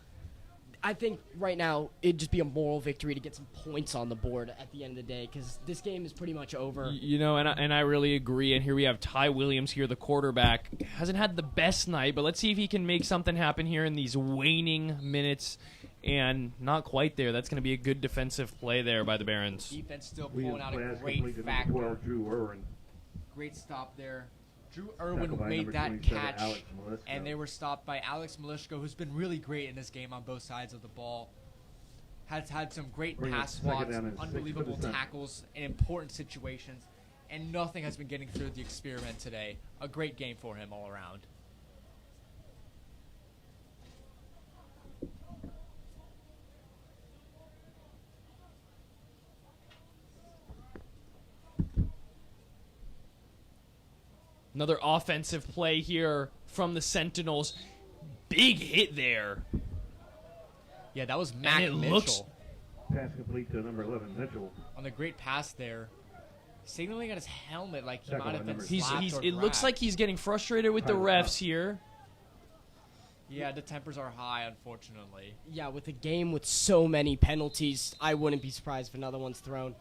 I think right now it'd just be a moral victory to get some points on the board at the end of the day because this game is pretty much over. You know, and I really agree. And here we have Ty Williams here, the quarterback. Hasn't had the best night, but let's see if he can make something happen here in these waning minutes. And not quite there. That's going to be a good defensive play there by the Barons. Defense still Williams pulling out a pass great completed to factor. 12, Drew Irwin. Great stop there. Drew Tackled Irwin by made number that 27, catch, Alex Malisco. and they were stopped by Alex Malisco, who's been really great in this game on both sides of the ball. Has had some great Bring it pass second spots, down and 6 unbelievable for the Sentinels. tackles in important situations, and nothing has been getting through the experiment today. A great game for him all around. Another offensive play here from the Sentinels. Big hit there. Yeah, that was Matt it Mitchell looks- Pass complete to number 11, Mitchell. on the great pass there. Signaling at his helmet like he Tackled might by have been number slapped or It looks grabbed. like he's getting frustrated with the Tyler refs Ross. here. Yeah, the tempers are high, unfortunately. Yeah, with a game with so many penalties, I wouldn't be surprised if another one's thrown.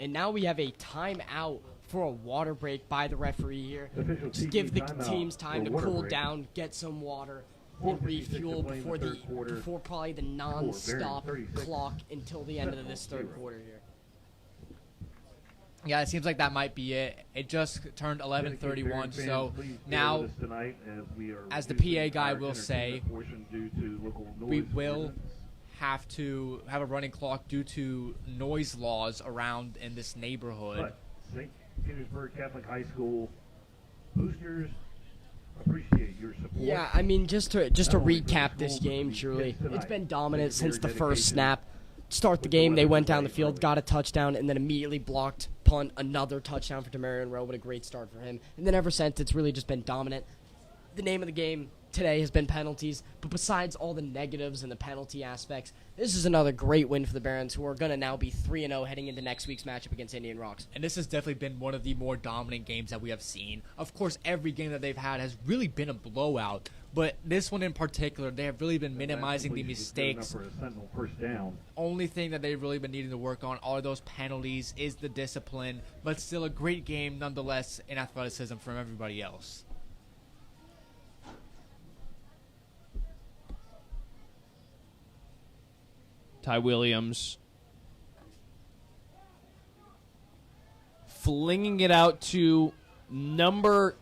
And now we have a timeout for a water break by the referee here. Official Just TD give the timeout teams time for to water cool break. down, get some water, and 4:56 to refuel play in the before third quarter. before probably the Barons non-stop 36, clock until the end of this third Sentinels 0. quarter here. Yeah, it seems like that might be it. It just turned 11:31, so now as the PA guy will say, we will have to have a running clock due to noise laws around in this neighborhood. But St. Petersburg Catholic High School boosters appreciate your support. Yeah, I mean, just to Not only for the recap this school, but game, the truly, kids tonight. it's been dominant Thank you for since your the first dedication snap. Start the with game, they weather went down the today, field, early. got a touchdown, and then immediately blocked punt, another touchdown for Demarion Rowe. What a great start for him. And then ever since, it's really just been dominant. The name of the game today has been penalties, but besides all the negatives and the penalty aspects, this is another great win for the Barons, who are going to now be 3-0 heading into next week's matchup against Indian Rocks. And this has definitely been one of the more dominant games that we have seen. Of course, every game that they've had has really been a blowout, but this one in particular, they have really been minimizing the mistakes. For a Sentinel first down. Only thing that they've really been needing to work on are those penalties, is the discipline, but still a great game nonetheless in athleticism from everybody else. Ty Williams flinging it out to number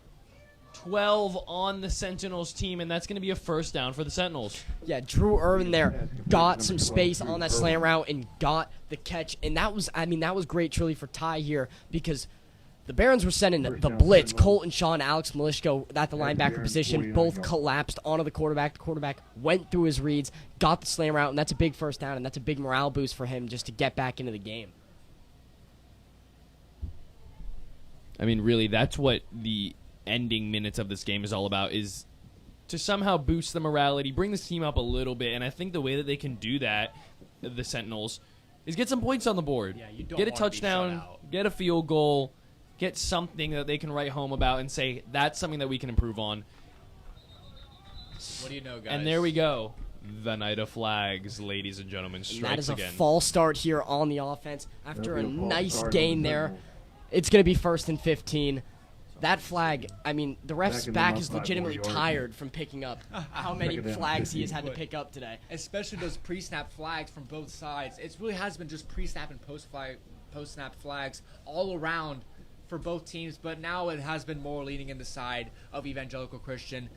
12 on the Sentinels team, and that's going to be a first down for the Sentinels. Yeah, Drew Irvin there got some space on that slant route and got the catch. And that was, that was great truly for Ty here because the Barons were sending the blitz. Colton Shaw and Alex Malishko at the linebacker position both collapsed onto the quarterback. The quarterback went through his reads, got the slant route, and that's a big first down, and that's a big morale boost for him just to get back into the game. I mean, really, that's what the ending minutes of this game is all about, is to somehow boost the morality, bring this team up a little bit. And I think the way that they can do that, the Sentinels, is get some points on the board. Yeah, you don't get a wanna be shut touchdown, out. get a field goal, get something that they can write home about and say, that's something that we can improve on. What do you know, guys? And there we go. The night of flags, ladies and gentlemen, And strikes that is a again. false start here on the offense after a That'll be a false nice start on gain the there. Sentinels. It's going to be 1st and 15. That flag, I mean, the ref's Back in back the is mud, 5 legitimately more yards. tired from picking up how many Second down, flags he has 15. had to pick up today. Especially those pre-snap flags from both sides. It really has been just pre-snap and post-snap flags all around for both teams, but now it has been more leaning in the side of Evangelical Christian.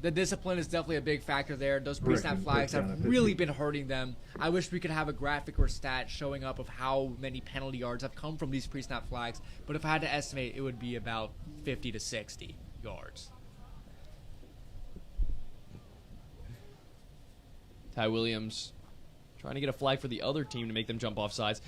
The discipline is definitely a big factor there. Those pre-snap Correct. flags Down have at really 15. been hurting them. I wish we could have a graphic or stat showing up of how many penalty yards have come from these pre-snap flags, but if I had to estimate, it would be about 50 to 60 yards. Ty Williams trying to get a flag for the other team to make them jump off sides.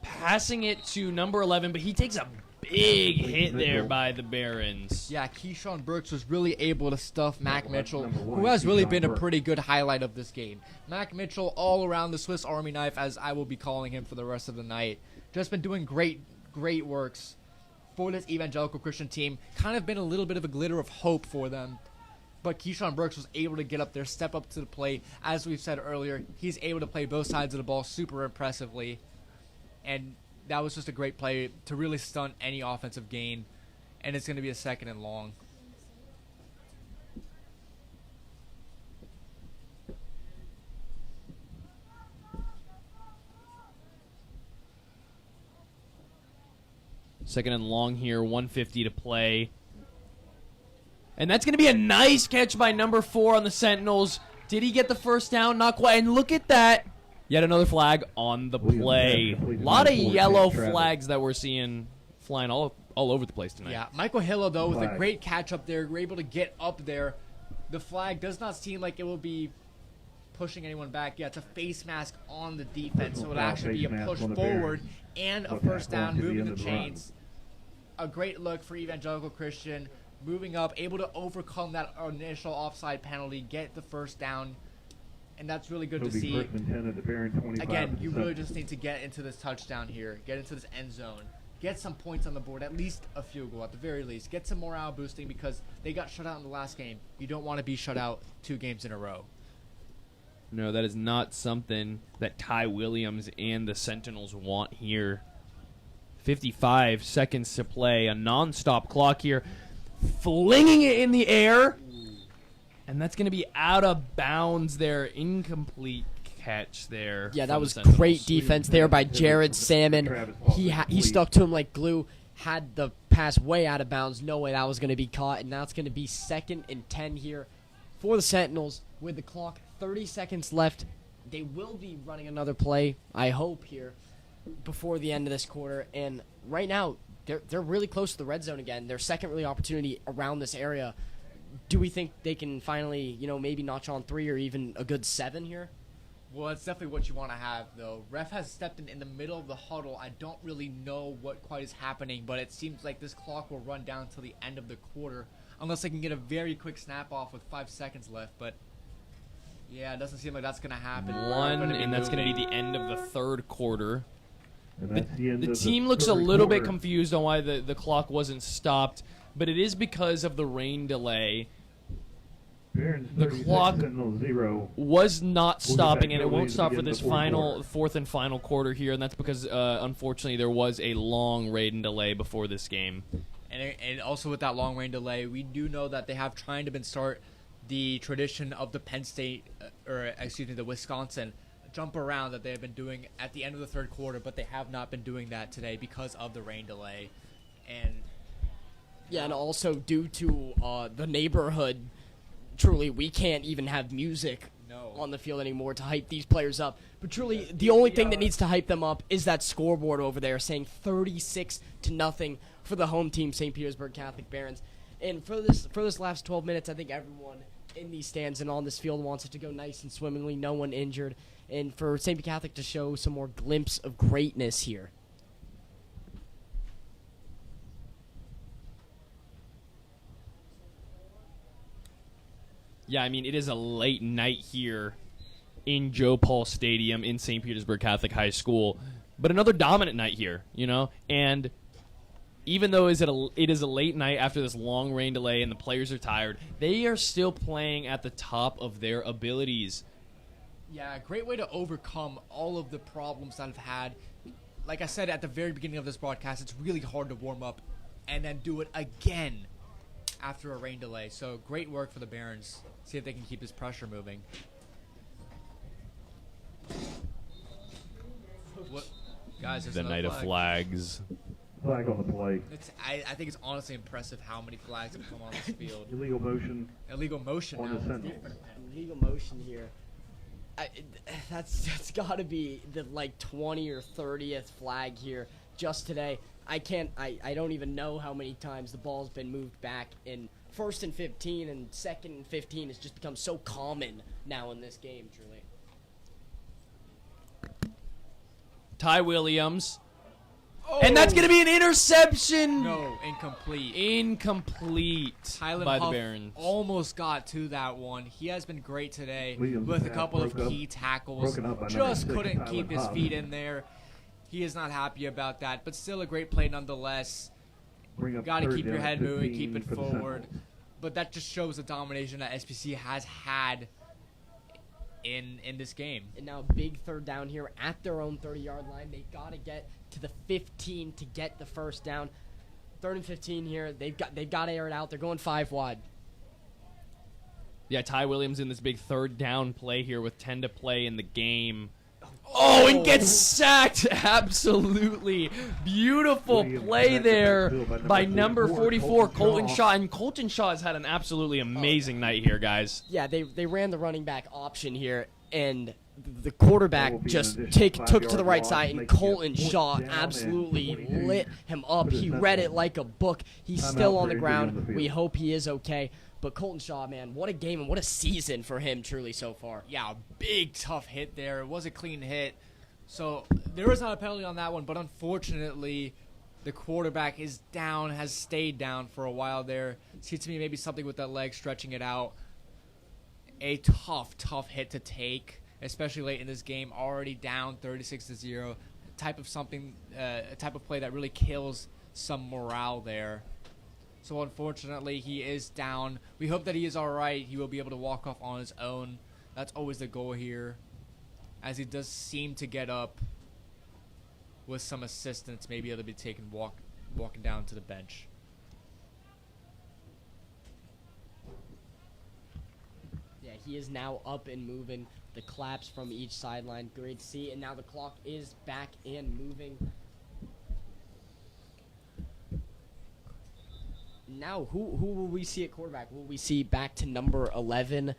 Passing it to number 11, but he takes a big hit there by the Barons. Yeah, Keyshawn Brooks was really able to stuff Mac Mitchell, number one, who has really Keyshawn been a Brooks. pretty good highlight of this game. Mac Mitchell all around the Swiss Army knife, as I will be calling him for the rest of the night. Just been doing great works for this Evangelical Christian team. Kind of been a little bit of a glitter of hope for them. But Keyshawn Brooks was able to get up there, step up to the plate. As we've said earlier, he's able to play both sides of the ball super impressively. And that was just a great play to really stunt any offensive gain. And it's going to be a 2nd and long. Second and long here, 1:50 to play. And that's going to be a nice catch by number 4 on the Sentinels. Did he get the first down? Not quite. And look at that. Yet another flag on the Williams play. had completed A lot of number 4, yellow Travis. flags that we're seeing flying all over the place tonight. Yeah, Michael Hillo, though, with a Flag. great catch up there, we're able to get up there. The flag does not seem like it will be pushing anyone back. Yeah, it's a face mask on the defense, so it'll Foul actually be a face mask push on the forward Barons. and a Go first tackle down, to the moving end the of the run. chains. A great look for Evangelical Christian, moving up, able to overcome that initial offside penalty, get the first down, and that's really good to Toby see. Crickman 10 at the Baron 25. Again, at you the really Sentinels. just need to get into this touchdown here, get into this end zone, get some points on the board, at least a field goal at the very least. Get some morale boosting because they got shut out in the last game. You don't want to be shut out 2 games in a row. No, that is not something that Ty Williams and the Sentinels want here. 55 seconds to play, a non-stop clock here. Flinging it in the air. And that's going to be out of bounds there. Incomplete catch there. Yeah, that from was the Sentinels. great defense there by Jared Salmon. Travis Paul He complete. stuck to him like glue, had the pass way out of bounds. No way that was going to be caught, and now it's going to be 2nd and 10 here for the Sentinels with the clock 30 seconds left. They will be running another play, I hope, here before the end of this quarter. And right now, they're really close to the red zone again. Their second really opportunity around this area. Do we think they can finally, maybe notch on 3 or even a good 7 here? Well, that's definitely what you want to have, though. Ref has stepped in the middle of the huddle. I don't really know what quite is happening, but it seems like this clock will run down till the end of the quarter, unless they can get a very quick snap off with 5 seconds left. But yeah, it doesn't seem like that's going to happen. And that's going to be the end of the third quarter. And that's the end The of team looks a third little bit quarter. confused on why the clock wasn't stopped, but it is because of the rain delay. Barons The 36, clock Sentinels 0. Was not We'll get stopping, back and it early won't to stop for begin this the fourth quarter. fourth and final quarter here, and that's because, unfortunately, there was a long rain delay before this game. And also with that long rain delay, we do know that they have trying to start the tradition of the Penn State, the Wisconsin jump around that they have been doing at the end of the third quarter, but they have not been doing that today because of the rain delay. And Yeah, and also due to the neighborhood, truly, we can't even have music on the field anymore to hype these players up. But truly, the only thing that needs to hype them up is that scoreboard over there saying 36-0 for the home team, St. Petersburg Catholic Barons. And for this last 12 minutes, I think everyone in these stands and on this field wants it to go nice and swimmingly, no one injured, and for St. Pete Catholic to show some more glimpse of greatness here. Yeah, I mean, it is a late night here in Joe Paul Stadium in St. Petersburg Catholic High School, but another dominant night here, and even though it is a late night after this long rain delay and the players are tired, they are still playing at the top of their abilities. Yeah, great way to overcome all of the problems that I've had. Like I said at the very beginning of this broadcast, it's really hard to warm up and then do it again after a rain delay. So great work for the Barons. See if they can keep this pressure moving. What, guys? The night of flags. Flag on the play. I think it's honestly impressive how many flags have come on this field. Illegal motion. Illegal motion on now. the Sentinels. Illegal motion here. That's got to be the 20 or 30th flag here just today. I don't even know how many times the ball's been moved back in 1st and 15 and 2nd and 15 has just become so common now in this game, truly. Ty Williams. And that's going to be an interception. No, incomplete. Incomplete Tylen by the Huff Barons. almost got to that one. He has been great today Williams with a couple of key tackles. Just couldn't keep his feet in there. He is not happy about that, but still a great play nonetheless. Got to keep your head moving, keep it forward. But that just shows the domination that SPC has had in this game. And now a big third down here at their own 30-yard line. They got to get to the 15 to get the first down. 3rd and 15 here. They've got to air it out. They're going 5 wide. Yeah, Ty Williams in this big third down play here with 10 to play in the game. Oh, and gets sacked. Absolutely beautiful play there by number 44, Colton Shaw. And Colton Shaw has had an absolutely amazing night here, guys. Yeah, they ran the running back option here, and the quarterback just took to the right side, and Colton Shaw absolutely lit him up. He read it like a book. He's still on the ground. We hope he is okay. But Colton Shaw, man, what a game and what a season for him truly so far. Yeah, a big, tough hit there. It was a clean hit. So there was not a penalty on that one, but unfortunately, the quarterback is down, has stayed down for a while there. Seems to me maybe something with that leg, stretching it out. A tough hit to take, especially late in this game. Already down 36-0. Type of play that really kills some morale there. So unfortunately, he is down. We hope that he is all right. He will be able to walk off on his own. That's always the goal here, as he does seem to get up with some assistance. Maybe he'll be taken walking down to the bench. Yeah, he is now up and moving. The claps from each sideline, great to see. And now the clock is back and moving. Now, who will we see at quarterback? Will we see back to number 11,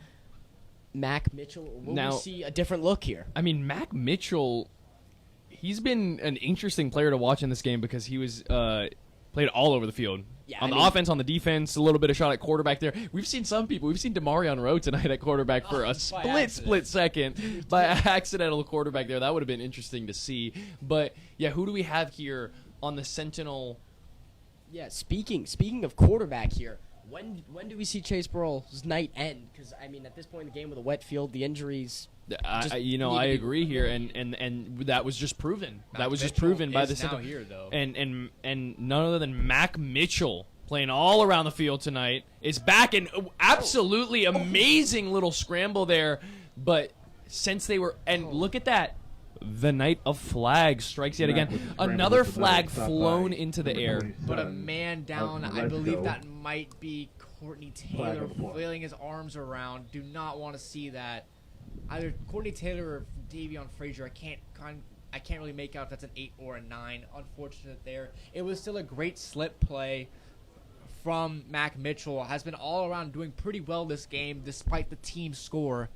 Mac Mitchell? Or will we see a different look here? I mean, Mac Mitchell, he's been an interesting player to watch in this game because he was played all over the field. Yeah, on the offense, on the defense, a little bit of shot at quarterback there. We've seen some people. We've seen DeMarion Rowe tonight at quarterback for a split second by accidental quarterback there. That would have been interesting to see. But, yeah, who do we have here on the Sentinel? Yeah, speaking of quarterback here, when do we see Chase Burrell's night end? Because, I mean, at this point in the game with a wet field, the injuries... I agree here, and that was just proven. That was just proven by the Sentinel here, though. And none other than Mac Mitchell, playing all around the field tonight, is back, and absolutely amazing little scramble there. But since they were... And look at that. The night of flags strikes yet again. Another flag flown into the air. But a man down. I believe that might be Courtney Taylor flailing his arms around. Do not want to see that. Either Courtney Taylor or Davion Frazier. I can't really make out if that's an 8 or a 9. Unfortunate there. It was still a great slip play from Mac Mitchell. Has been all around doing pretty well this game despite the team score.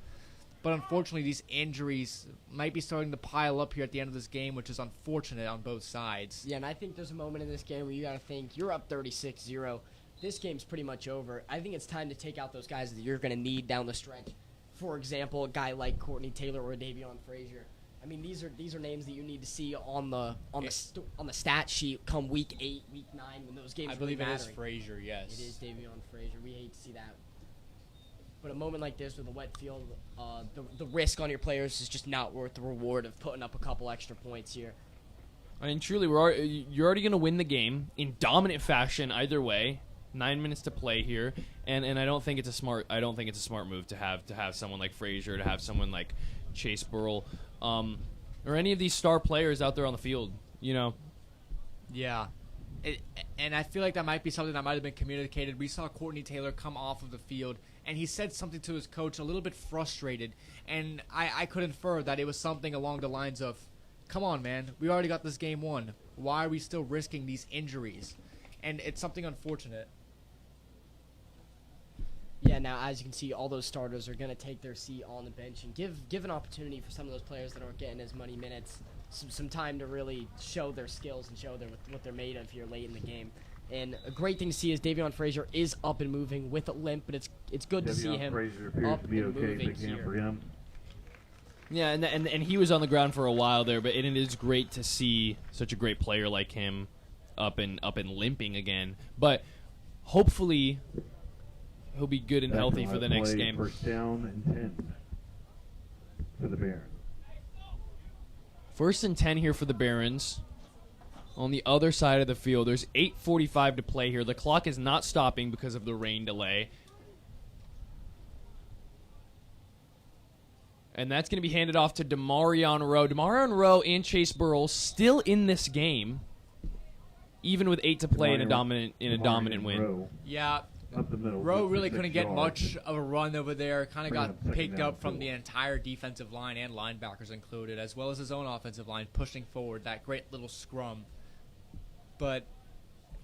But unfortunately, these injuries might be starting to pile up here at the end of this game, which is unfortunate on both sides. Yeah, and I think there's a moment in this game where you got to think, you're up 36-0. This game's pretty much over. I think it's time to take out those guys that you're going to need down the stretch. For example, a guy like Courtney Taylor or Davion Frazier. I mean, these are names that you need to see on the stat sheet come week 8, week 9 when those games really matter. I believe it is Frazier, yes. It is Davion Frazier. We hate to see that. But a moment like this with a wet field, the risk on your players is just not worth the reward of putting up a couple extra points here. I mean, truly, you're already going to win the game in dominant fashion either way. 9 minutes to play here, and I don't think it's a smart move to have someone like Frazier, to have someone like Chase Burrell, or any of these star players out there on the field. Yeah. And I feel like that might be something that might have been communicated. We saw Courtney Taylor come off of the field, and he said something to his coach, a little bit frustrated, and I could infer that it was something along the lines of, come on, man, we already got this game won. Why are we still risking these injuries? And it's something unfortunate. Yeah, now as you can see, all those starters are going to take their seat on the bench and give an opportunity for some of those players that aren't getting as many minutes some time to really show their skills and show what they're made of here late in the game. And a great thing to see is Davion Frazier is up and moving with a limp, but it's good to see him Frazier appears up to be and okay moving again for here. him. Yeah, and he was on the ground for a while there, but it is great to see such a great player like him up and limping again. But hopefully he'll be good and healthy for the next game. First down and 10 for the Barons. 1st and 10 here for the Barons. On the other side of the field, there's 8:45 to play here. The clock is not stopping because of the rain delay. And that's going to be handed off to Demarion Rowe. Demarion Rowe and Chase Burrell still in this game, even with 8 to play in a dominant win. Rowe, Yeah. up the middle. Rowe really 56 couldn't get yards. much of a run over there. Kind of Bring got up second picked down up from field. the entire defensive line and linebackers included, as well as his own offensive line pushing forward. That great little scrum. But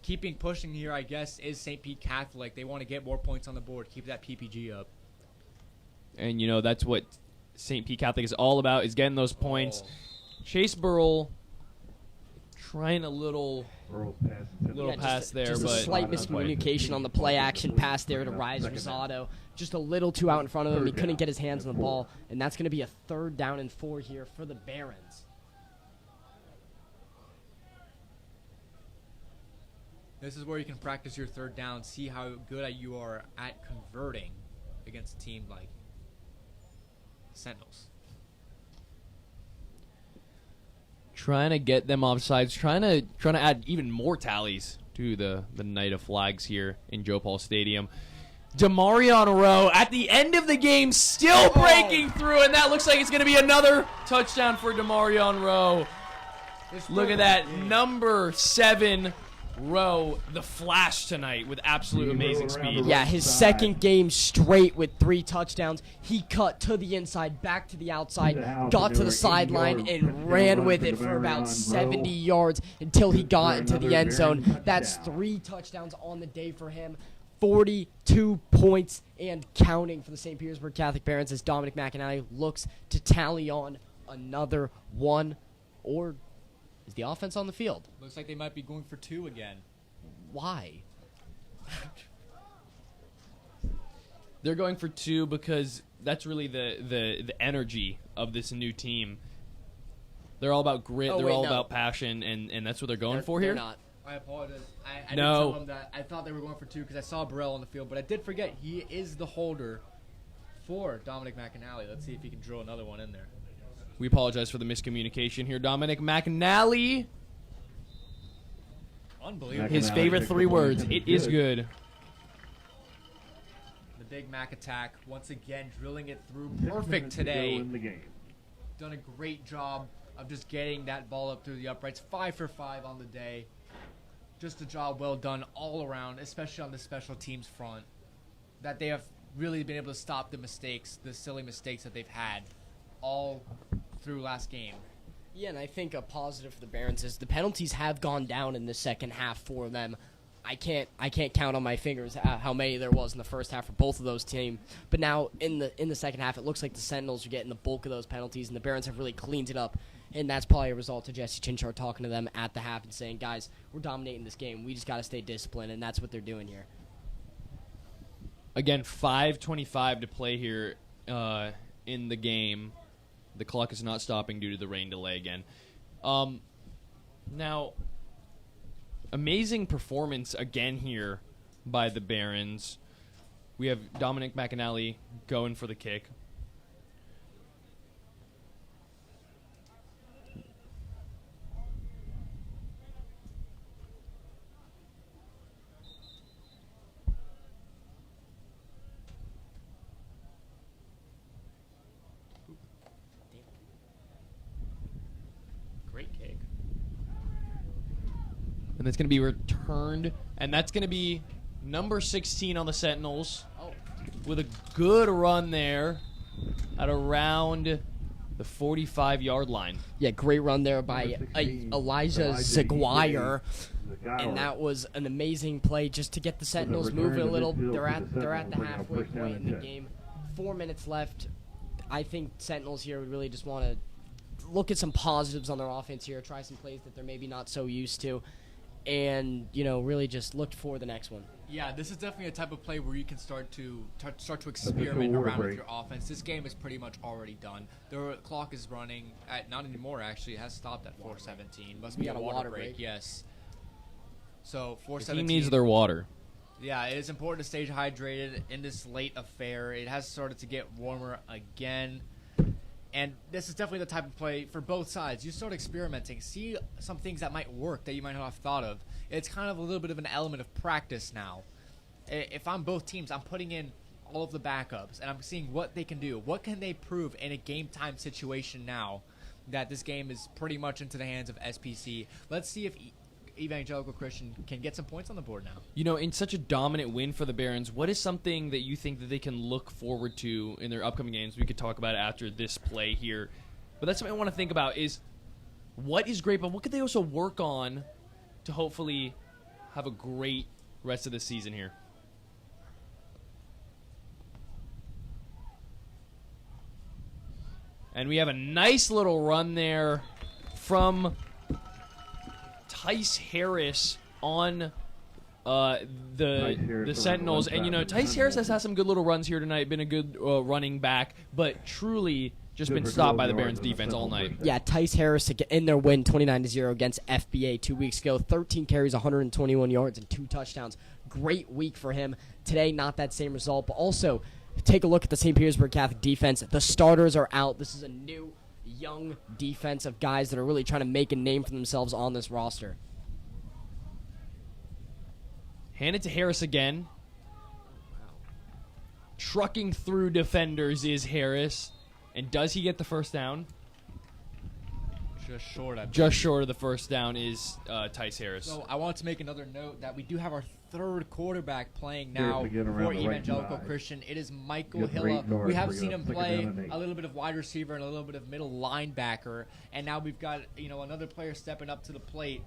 keeping pushing here, I guess, is St. Pete Catholic. They want to get more points on the board, keep that PPG up. And, that's what St. Pete Catholic is all about, is getting those points. Chase Burrell trying a little Burrow's pass to the- pass there, just but a slight not quite. miscommunication on the play action pass there to Rise Rosado. Just a little too out in front of him. He Third couldn't down get his hands on and the 4. ball, and that's going to be a 3rd down and 4 here for the Barons. This is where you can practice your 3rd down, see how good you are at converting against a team like Sentinels. Trying to get them offsides, trying to add even more tallies to the night of flags here in Joe Paul Stadium. Demarion Rowe at the end of the game still breaking through, and that looks like it's going to be another touchdown for Demarion Rowe. Look at that, number 7 Rowe, the flash tonight with absolute amazing speed. Yeah, his second game straight with 3 touchdowns. He cut to the inside, back to the outside, got to the sideline, and ran with it for about 70 yards until he got into the end zone. That's 3 touchdowns on the day for him. 42 points and counting for the St. Petersburg Catholic Barons as Dominic McAnally looks to tally on another one. Or is the offense on the field? Looks like they might be going for 2 again. Why? They're going for 2 because that's really the energy of this new team. They're all about grit. Oh, they're wait, all no. about passion, and that's what they're going for They're here. not. I apologize. I No. did tell him that I thought they were going for 2 because I saw Burrell on the field, but I did forget he is the holder for Dominic McAnally. Let's see if he can drill another one in there. We apologize for the miscommunication here. Dominic McAnally, Unbelievable. his McAnally favorite takes 3 the point words. and It it's is good. good. The Big Mac attack, once again, drilling it through. 6 Perfect minutes to go today. in the game. Done a great job of just getting that ball up through the uprights. 5 for 5 on the day. Just a job well done all around, especially on the special teams front. That they have really been able to stop the mistakes, the silly mistakes that they've had all through last game. Yeah, and I think a positive for the Barons is the penalties have gone down in the second half for them. I can't count on my fingers how many there was in the first half for both of those teams. But now in the second half, it looks like the Sentinels are getting the bulk of those penalties, and the Barons have really cleaned it up. And that's probably a result of Jesse Chinchard talking to them at the half and saying, guys, we're dominating this game. We just got to stay disciplined, and that's what they're doing here. Again, 5:25 to play here in the game. The clock is not stopping due to the rain delay again. Now, amazing performance again here by the Barons. We have Dominic McAnally going for the kick. Great kick. And it's going to be returned, and that's going to be number 16 on the Sentinels with a good run there at around the 45-yard line. Yeah, great run there by Elijah Zaguire. And that was an amazing play just to get the Sentinels moving a little. They're at the halfway point in the game. 4 minutes left. I think Sentinels here would really just want to look at some positives on their offense here, try some plays that they're maybe not so used to, and really just look for the next one. Yeah, this is definitely a type of play where you can start to experiment around with your offense. This game is pretty much already done. The clock is running at not anymore. Actually, it has stopped at 4:17. Must be We a got a water water break. break. Yes. So The 4:17. team needs their water. Yeah, it is important to stay hydrated in this late affair. It has started to get warmer again. And this is definitely the type of play for both sides. You start experimenting, see some things that might work that you might not have thought of. It's kind of a little bit of an element of practice now. If I'm both teams, I'm putting in all of the backups, and I'm seeing what they can do. What can they prove in a game-time situation now that this game is pretty much into the hands of SPC? Let's see if Evangelical Christian can get some points on the board now. In such a dominant win for the Barons, what is something that you think that they can look forward to in their upcoming games? We could talk about it after this play here. But that's something I want to think about is what is great, but what could they also work on to hopefully have a great rest of the season here? And we have a nice little run there from Tice Harris on the Sentinels. And, Tice Harris has had some good little runs here tonight, been a good running back, but truly just been stopped by the Barons defense all night. Yeah, Tice Harris in their win 29-0 against FBA 2 weeks ago. 13 carries, 121 yards, and 2 touchdowns. Great week for him. Today, not that same result, but also take a look at the St. Petersburg Catholic defense. The starters are out. This is a new, young defense of guys that are really trying to make a name for themselves on this roster. Hand it to Harris again. Trucking through defenders is Harris. And does he get the first down? Just short, I believe. Just short of the first down is Tice Harris. So I want to make another note that we do have our third quarterback playing now for Evangelical Christian. It is Michael Hilla. We have seen him play a little bit of wide receiver and a little bit of middle linebacker, and now we've got another player stepping up to the plate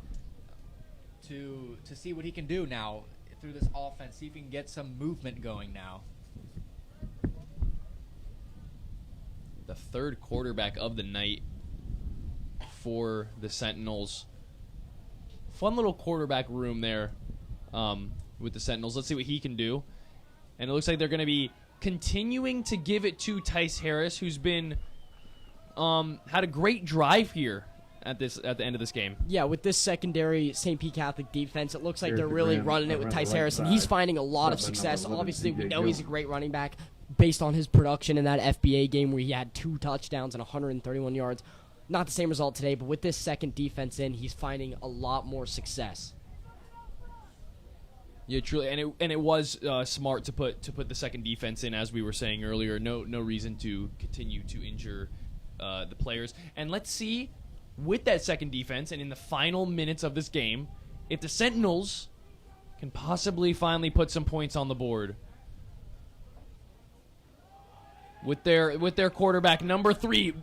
to see what he can do now through this offense. See if he can get some movement going now. The third quarterback of the night for the Sentinels. Fun little quarterback room there with the Sentinels. Let's see what he can do. And it looks like they're going to be continuing to give it to Tice Harris, who's been had a great drive here at the end of this game. Yeah, with this secondary St. Pete Catholic defense, it looks like they're really running it with Tice Harris, and he's finding a lot of success. Obviously, we know he's a great running back based on his production in that FBA game where he had 2 touchdowns and 131 yards. Not the same result today, but with this second defense in, he's finding a lot more success. Yeah, truly, and it was smart to put the second defense in, as we were saying earlier. No reason to continue to injure the players. And let's see, with that second defense, and in the final minutes of this game, if the Sentinels can possibly finally put some points on the board. With their quarterback, number 3,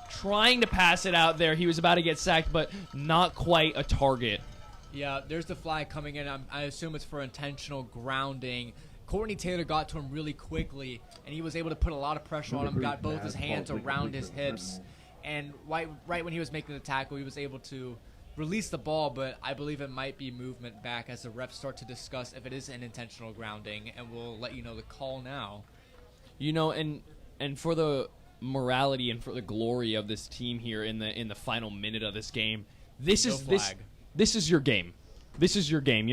trying to pass it out there. He was about to get sacked, but not quite a target. Yeah, there's the flag coming in. I assume it's for intentional grounding. Courtney Taylor got to him really quickly, and he was able to put a lot of pressure on him, got both his hands around his hips, and right when he was making the tackle, he was able to release the ball, but I believe it might be movement back as the refs start to discuss if it is an intentional grounding, and we'll let you know the call now. And for the morality and for the glory of this team here in the final minute of this game, this is your game. This is your game.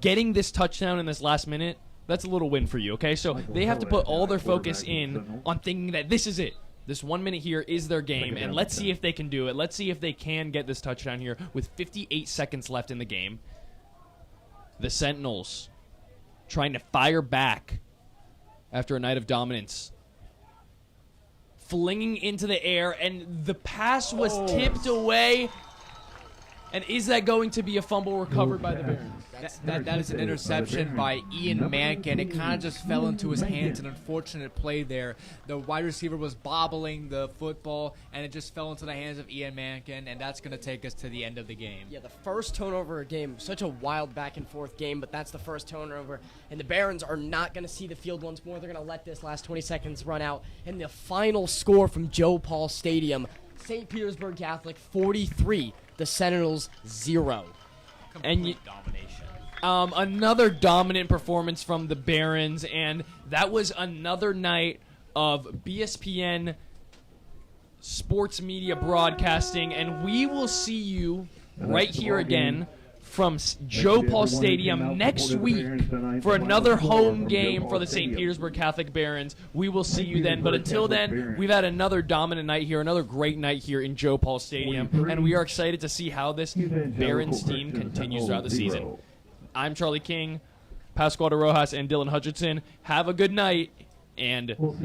Getting this touchdown in this last minute That's a little win for you, okay? So they have to put all their focus in on thinking that this is it. This 1 minute here is their game, and let's see if they can do it. Let's see if they can get this touchdown here with 58 seconds left in the game. The Sentinels trying to fire back after a night of dominance. Flinging into the air, and the pass was tipped away. And is that going to be a fumble recovered by the Barons? That is an interception by Ian Mankin. It kind of just fell into his hands. An unfortunate play there. The wide receiver was bobbling the football, and it just fell into the hands of Ian Mankin, and that's going to take us to the end of the game. Yeah, the first turnover game, such a wild back-and-forth game, but that's the first turnover. And the Barons are not going to see the field once more. They're going to let this last 20 seconds run out. And the final score from Joe Paul Stadium, St. Petersburg Catholic 43, the Sentinels 0. And another dominant performance from the Barons, and that was another night of BSPN sports media broadcasting, and we will see you right here again from Joe Paul Stadium next week for another home game for the St. Petersburg Catholic Barons. We will see you then, but until then, we've had another dominant night here, another great night here in Joe Paul Stadium, and we are excited to see how this Barons team continues throughout the season. I'm Charlie King, Pascual de Rojas, and Dylan Hutchinson. Have a good night, and let's